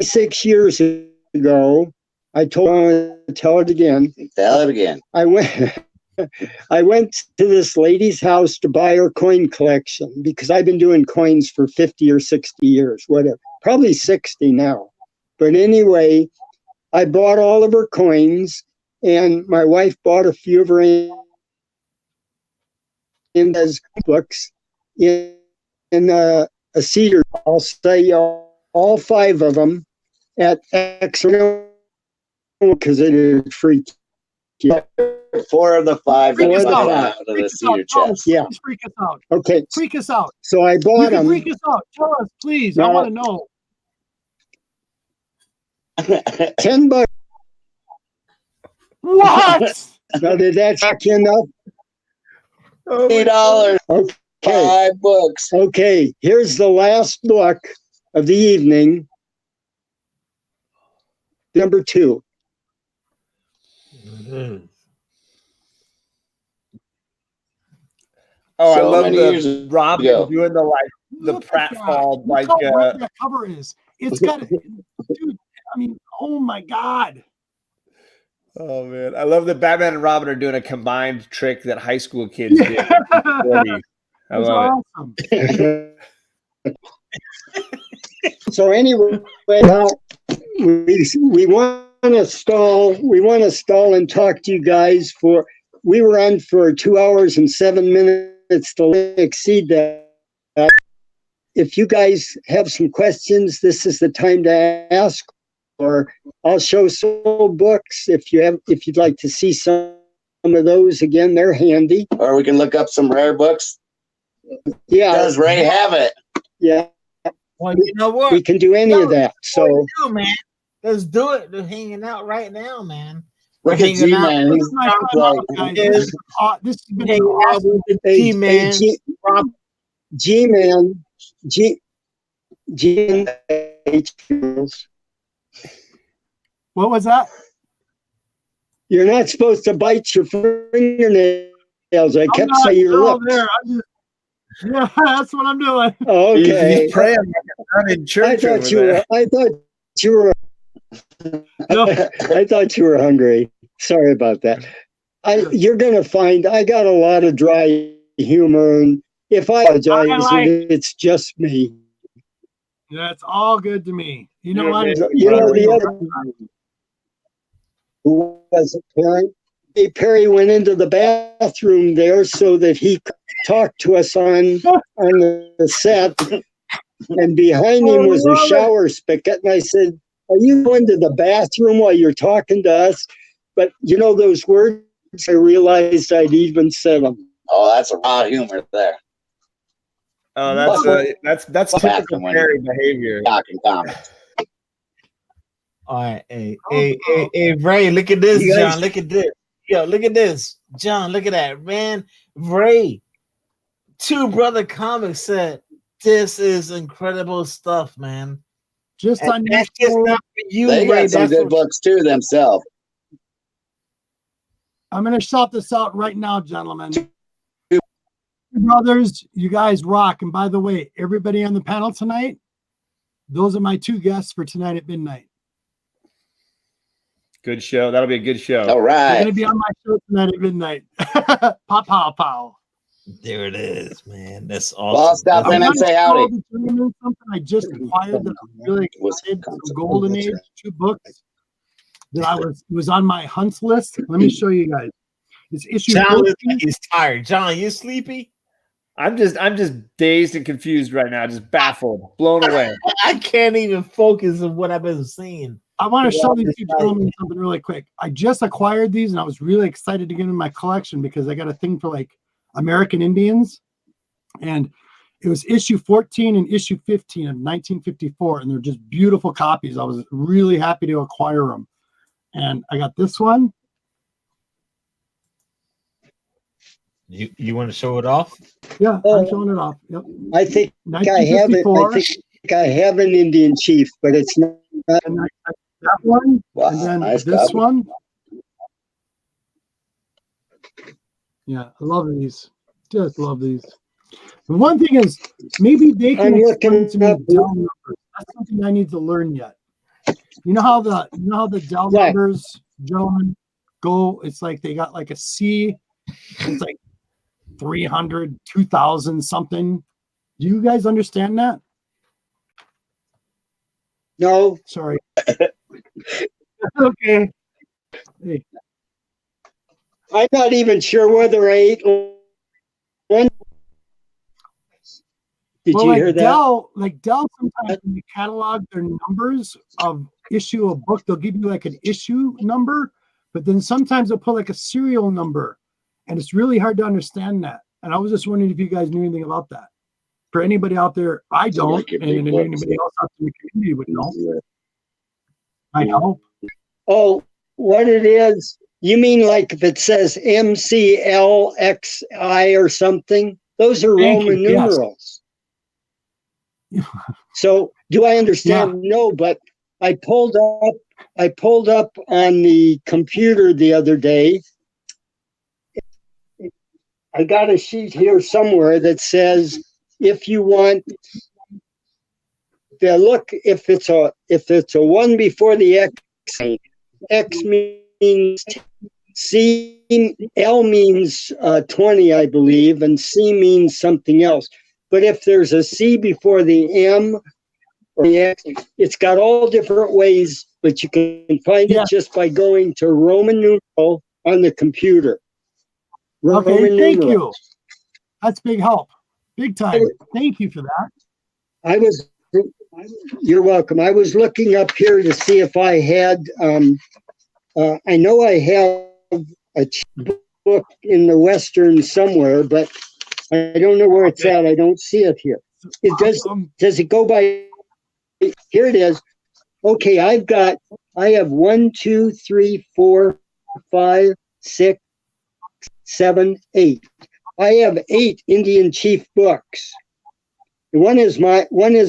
6 years ago, I want to tell it again. Tell it again. I went to this lady's house to buy her coin collection because I've been doing coins for 50 or 60 years, whatever. Probably 60 now. But anyway, I bought all of her coins, and my wife bought a few of her Indes books in a cedar. I'll say all 5 of them at X because it is free. 4 of the 5 Freak us that out. out of the cedar chest. Yeah. Please freak us out. Okay. Freak us out. So I You bought can them. freak us out. Tell us, please. I No. want to know. $10. What? Now, did that check you enough? $8. Okay. 5 books. Okay. Here's the last book of the evening. Number 2. Oh, So I love many years the Rob ago. doing the Look at pratfall that. Look how like red that cover is. It's got dude, I mean, oh my God. oh man. I love that Batman and Robin are doing a combined trick that high school kids did. Yeah. I It's love awesome. So anyway, now we want to stall. We want to stall and talk to you guys for. We were on for 2 hours and 7 minutes to exceed that. If you guys have some questions, this is the time to ask. Or I'll show some books if you'd like to see some of those again. They're handy. Or we can look up some rare books. Yeah. Does Ray have it? Yeah. Well, you know what? We can do any of that. So, do, man. Let's do it. They're hanging out right now, man. Look at G-Man. This is my time out, guys. This has been awesome. Hey, G-Man. G-Man. G-Man. What was that? You're not supposed to bite your fingernails. I kept saying your lips. There. Yeah, that's what I'm doing. Okay. He's praying like a nun in church. I thought you were hungry. Sorry about that. You're gonna find I got a lot of dry humor, and if I apologize, it's just me. Yeah, it's all good to me. You know what? You know the other who was it, Perry? Hey, Perry went into the bathroom there so that he could talk to us on the set, and behind him was a shower spigot, and I said, "Are you going to the bathroom while you're talking to us?" But you know those words, I realized I'd even said them. Oh, that's a raw humor there. Oh, that's typical Perry behavior. Talking comics. All right, hey, Ray, look at this, John. Look at this. Yo, look at this, John. Look at that, man. Ray, Two Brother Comics said this is incredible stuff, man. Just on that's just not for you, they Ray. got some good books too themselves. I'm going to shout this out right now, gentlemen. Brothers, you guys rock. And by the way, everybody on the panel tonight, those are my two guests for tonight at midnight. Good show. That'll be a good show. All right. They're going to be on my show tonight at midnight. Pow, pow, pow. There it is, man. That's awesome. Well, I'll stop in and say howdy. Something I just acquired that I'm really excited. Golden Age, 2 books that it was on my hunts list. Let me show you guys. It's issue. John, he's tired. John, you sleepy? I'm just dazed and confused right now, just baffled, blown away. I can't even focus on what I've been seeing. I want to show these two gentlemen something really quick. I just acquired these, and I was really excited to get in my collection because I got a thing for like American Indians, and it was issue 14 and issue 15 of 1954, and they're just beautiful copies. I was really happy to acquire them, and I got this one. You want to show it off? Yeah, I'm showing it off. Yep. I think I have it. I think I have an Indian chief, but it's not. And that one, Wow, and then nice this copy. one. Yeah, I love these. Just love these. The one thing is, maybe they can explain to me Dell numbers. That's something I need to learn yet. You know how the Dell numbers, gentlemen, go? It's like they got like a C. It's like 300, 2,000 something. Do you guys understand that? No. Sorry. Okay. Hey. I'm not even sure whether I ate one. Did you hear that? Dell sometimes when you catalog their numbers of issue a book, they'll give you like an issue number, but then sometimes they'll put like a serial number, and it's really hard to understand that. And I was just wondering if you guys knew anything about that. For anybody out there, I don't, and anybody else out in the community would know. I hope. Oh, what it is? You mean like if it says MCLXI or something? Those are Roman numerals. Yes. So do I understand? Yeah. No, but I pulled up on the computer the other day. I got a sheet here somewhere that says if you want to look, if it's a 1 before the X means L means 20, I believe, and C means something else. But if there's a C before the M or the X, it's got all different ways, but you can find it just by going to Roman numeral on the computer. Okay, thank you. That's big help. Big time. Thank you for that. You're welcome. I was looking up here to see if I had, I know I have a book in the Western somewhere, but I don't know where it's at. I don't see it here. It does it go by? Here it is. Okay, I have 1, 2, 3, 4, 5, 6, 7, 8. I have 8 Indian Chief books. One is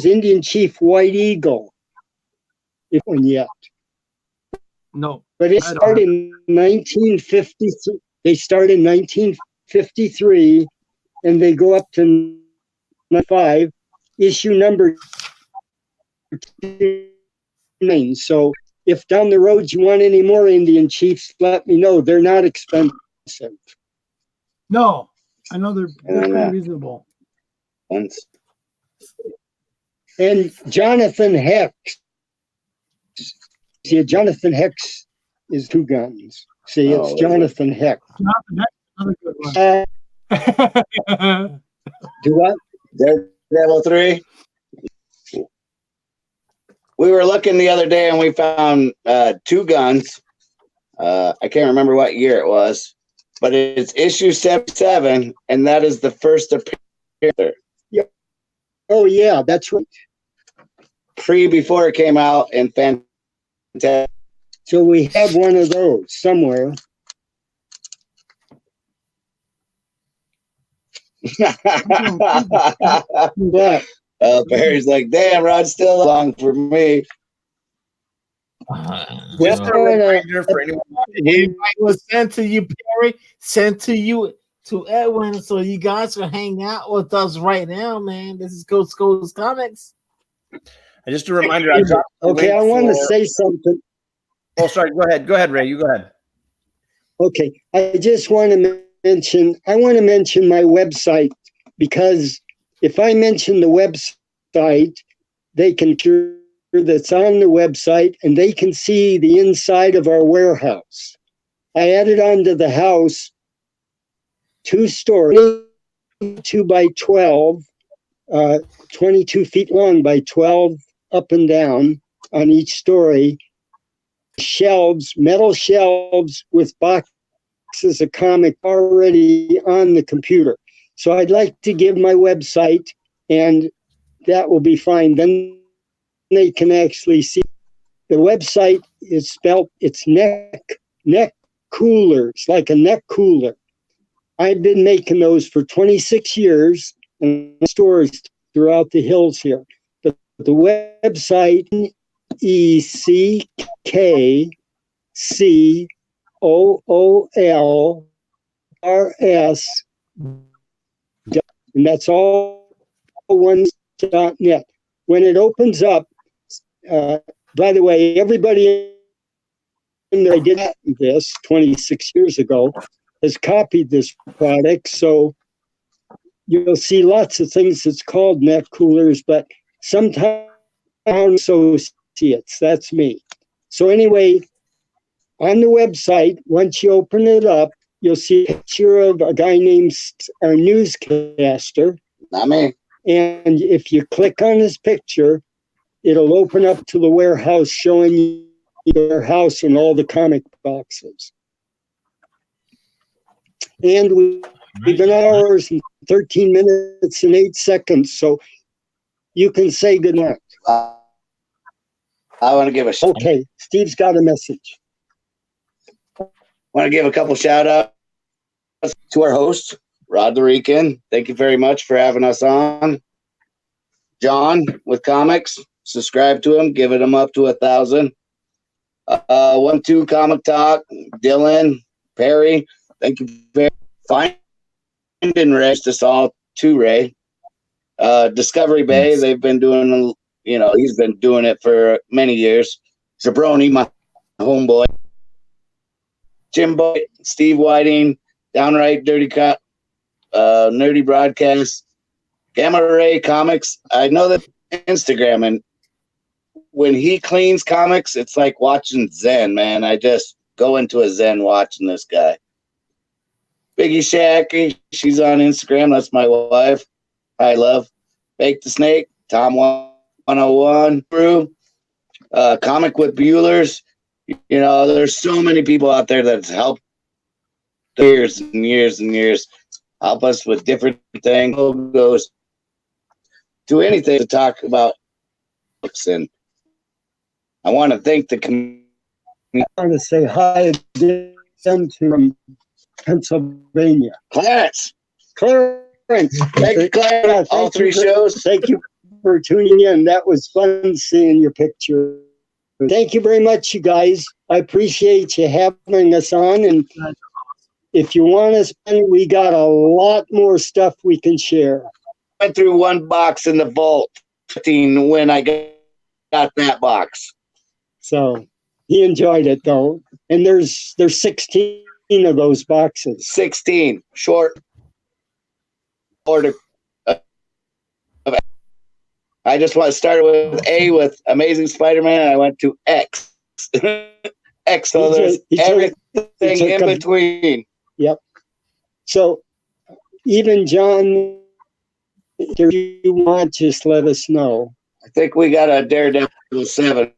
Indian Chief White Eagle. If one yet. No. But it started in 1953. They start in 1953 and they go up to 5, issue number 9. So if down the road you want any more Indian Chiefs, let me know. They're not expensive. No, I know they're pretty reasonable. And Jonathan Hex. See, Jonathan Hex is 2 guns. See, it's Jonathan Hex. Jonathan Hex, another good one. Do what? Daredevil 3. We were looking the other day and we found 2 guns. I can't remember what year it was, but it's issue 77, and that is the first appearance. Yeah. Oh yeah, that's right. Before it came out in Fantastic. So we have one of those somewhere. But Barry's like, damn, Rod's still long for me. Just a reminder for anyone. It was sent to you, Perry. Sent to you, to Edwin, so you guys can hang out with us right now, man. This is Coast Comics. And just a reminder. Okay, I want to say something. Oh, sorry. Go ahead, Ray. You go ahead. Okay, I just want to mention. I want to mention my website, because if I mention the website, they can sure that's on the website, and they can see the inside of our warehouse. I added onto the house 2 stories, 2 by 12, 22 feet long by 12 up and down on each story. Shelves, metal shelves with boxes of comic already on the computer. So I'd like to give my website, and that will be fine. Then they can actually see. The website is spelled, it's neck coolers, like a neck cooler. I've been making those for 26 years in stores throughout the hills here. The website, ECKCOOLRS, and that's all one.net. When it opens up, by the way, everybody in there, I did this 26 years ago, has copied this product. So you'll see lots of things that's called neck coolers, but sometimes associates, that's me. So anyway, on the website, once you open it up, you'll see a picture of a guy named our newscaster. Not me. And if you click on his picture, it'll open up to the warehouse, showing you the warehouse and all the comic boxes. And we've been hours and 13 minutes and 8 seconds, so you can say goodnight. I want to give a Okay, Steve's got a message. want to give a couple shout outs to our host, Rod the Rican. Thank you very much for having us on. John with comics, subscribe to him, give it him up to 1,000. 1-2 Comic Talk, Dylan, Perry, thank you very much. Finding Ray, us all to Ray. Discovery Bay, yes. They've been doing, he's been doing it for many years. Zabroni, my homeboy. Jimbo, Steve Whiting, Downright Dirty Cop, Nerdy Broadcast, Gamma Ray Comics. I know that Instagram, and when he cleans comics, it's like watching Zen, man. I just go into a Zen watching this guy. Biggie Shacky, she's on Instagram. That's my wife. I love. Bake the Snake, Tom 101 crew, Comic with Bueller's. There's so many people out there that's helped years and years and years. Help us with different things, logos, do anything to talk about books. And I want to thank the community. I want to say hi again to Pennsylvania. Clarence. Clarence. Thank you, Clarence. All three shows. Thank you for tuning in. That was fun seeing your picture. Thank you very much, you guys. I appreciate you having us on. And if you want us, we got a lot more stuff we can share. Went through one box in the vault when I got that box. So he enjoyed it though. And there's 16 of those boxes. 16 short order. I just want to start with A with Amazing Spider-Man, and I went to X. X, so there's everything in between. Yep. So even John, if you want, just let us know. I think we got a Daredevil 7.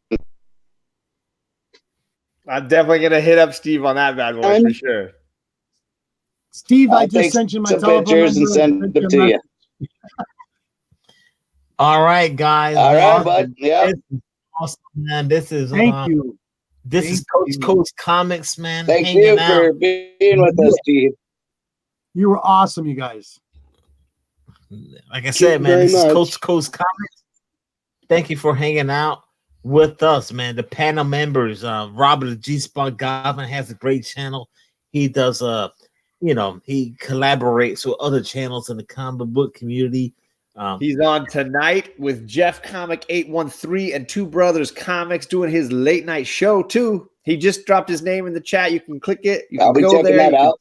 I'm definitely gonna hit up Steve on that bad boy for sure. Steve, I just sent you my telephone pictures and send them to you. All right, guys. All right, bud. Yeah. This is awesome, man. This is Thank you. This is Coast to Coast Comics, man. Thank you for being with us, Steve. You were awesome, you guys. Like I said, man, this is Coast to Coast Comics. Thank you for hanging out with us, man. The panel members, Robert G. Spot Goblin has a great channel. He does he collaborates with other channels in the comic book community. He's on tonight with Jeff Comic 813 and Two Brothers Comics doing his late night show too. He just dropped his name in the chat. You can click it. You can go there. That out.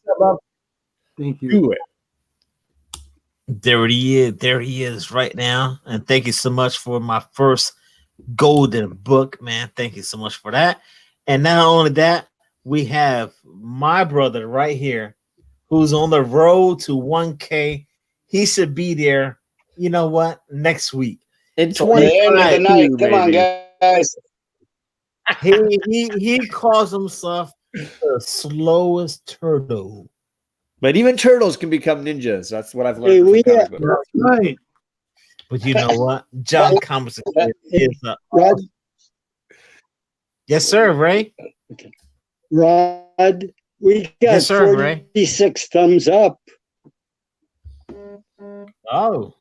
Thank you. Do it. There he is. There he is right now. And thank you so much for my first golden book, man. Thank you so much for that. And not only that, we have my brother right here who's on the road to 1K. He should be there. You know what? Next week. In The end of the night. Come on, guys. He calls himself the slowest turtle. But even turtles can become ninjas. That's what I've learned. That's right. But you know what? John Comics is Rod. Yes, sir, Ray. Rod, we got Yes, sir, 46 thumbs up. Oh,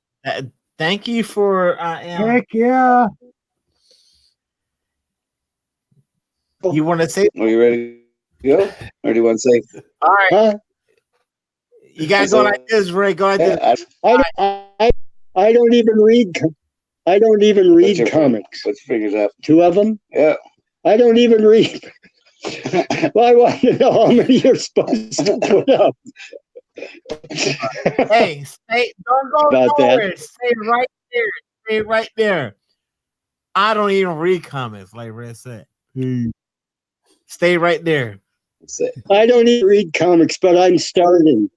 thank you for Heck yeah. You want to say? Are you ready to go? Or do you want to say? All right. Huh? You gotta go like this, Ray. Go like this. I don't even read. I don't even read comics. Put your fingers up. 2 of them. Yeah. I don't even read. Well, I want to know how many you're supposed to put up. Hey, don't go nowhere. Stay right there. Stay right there. I don't even read comics, like Red said. Stay right there. I don't even read comics, but I'm starting.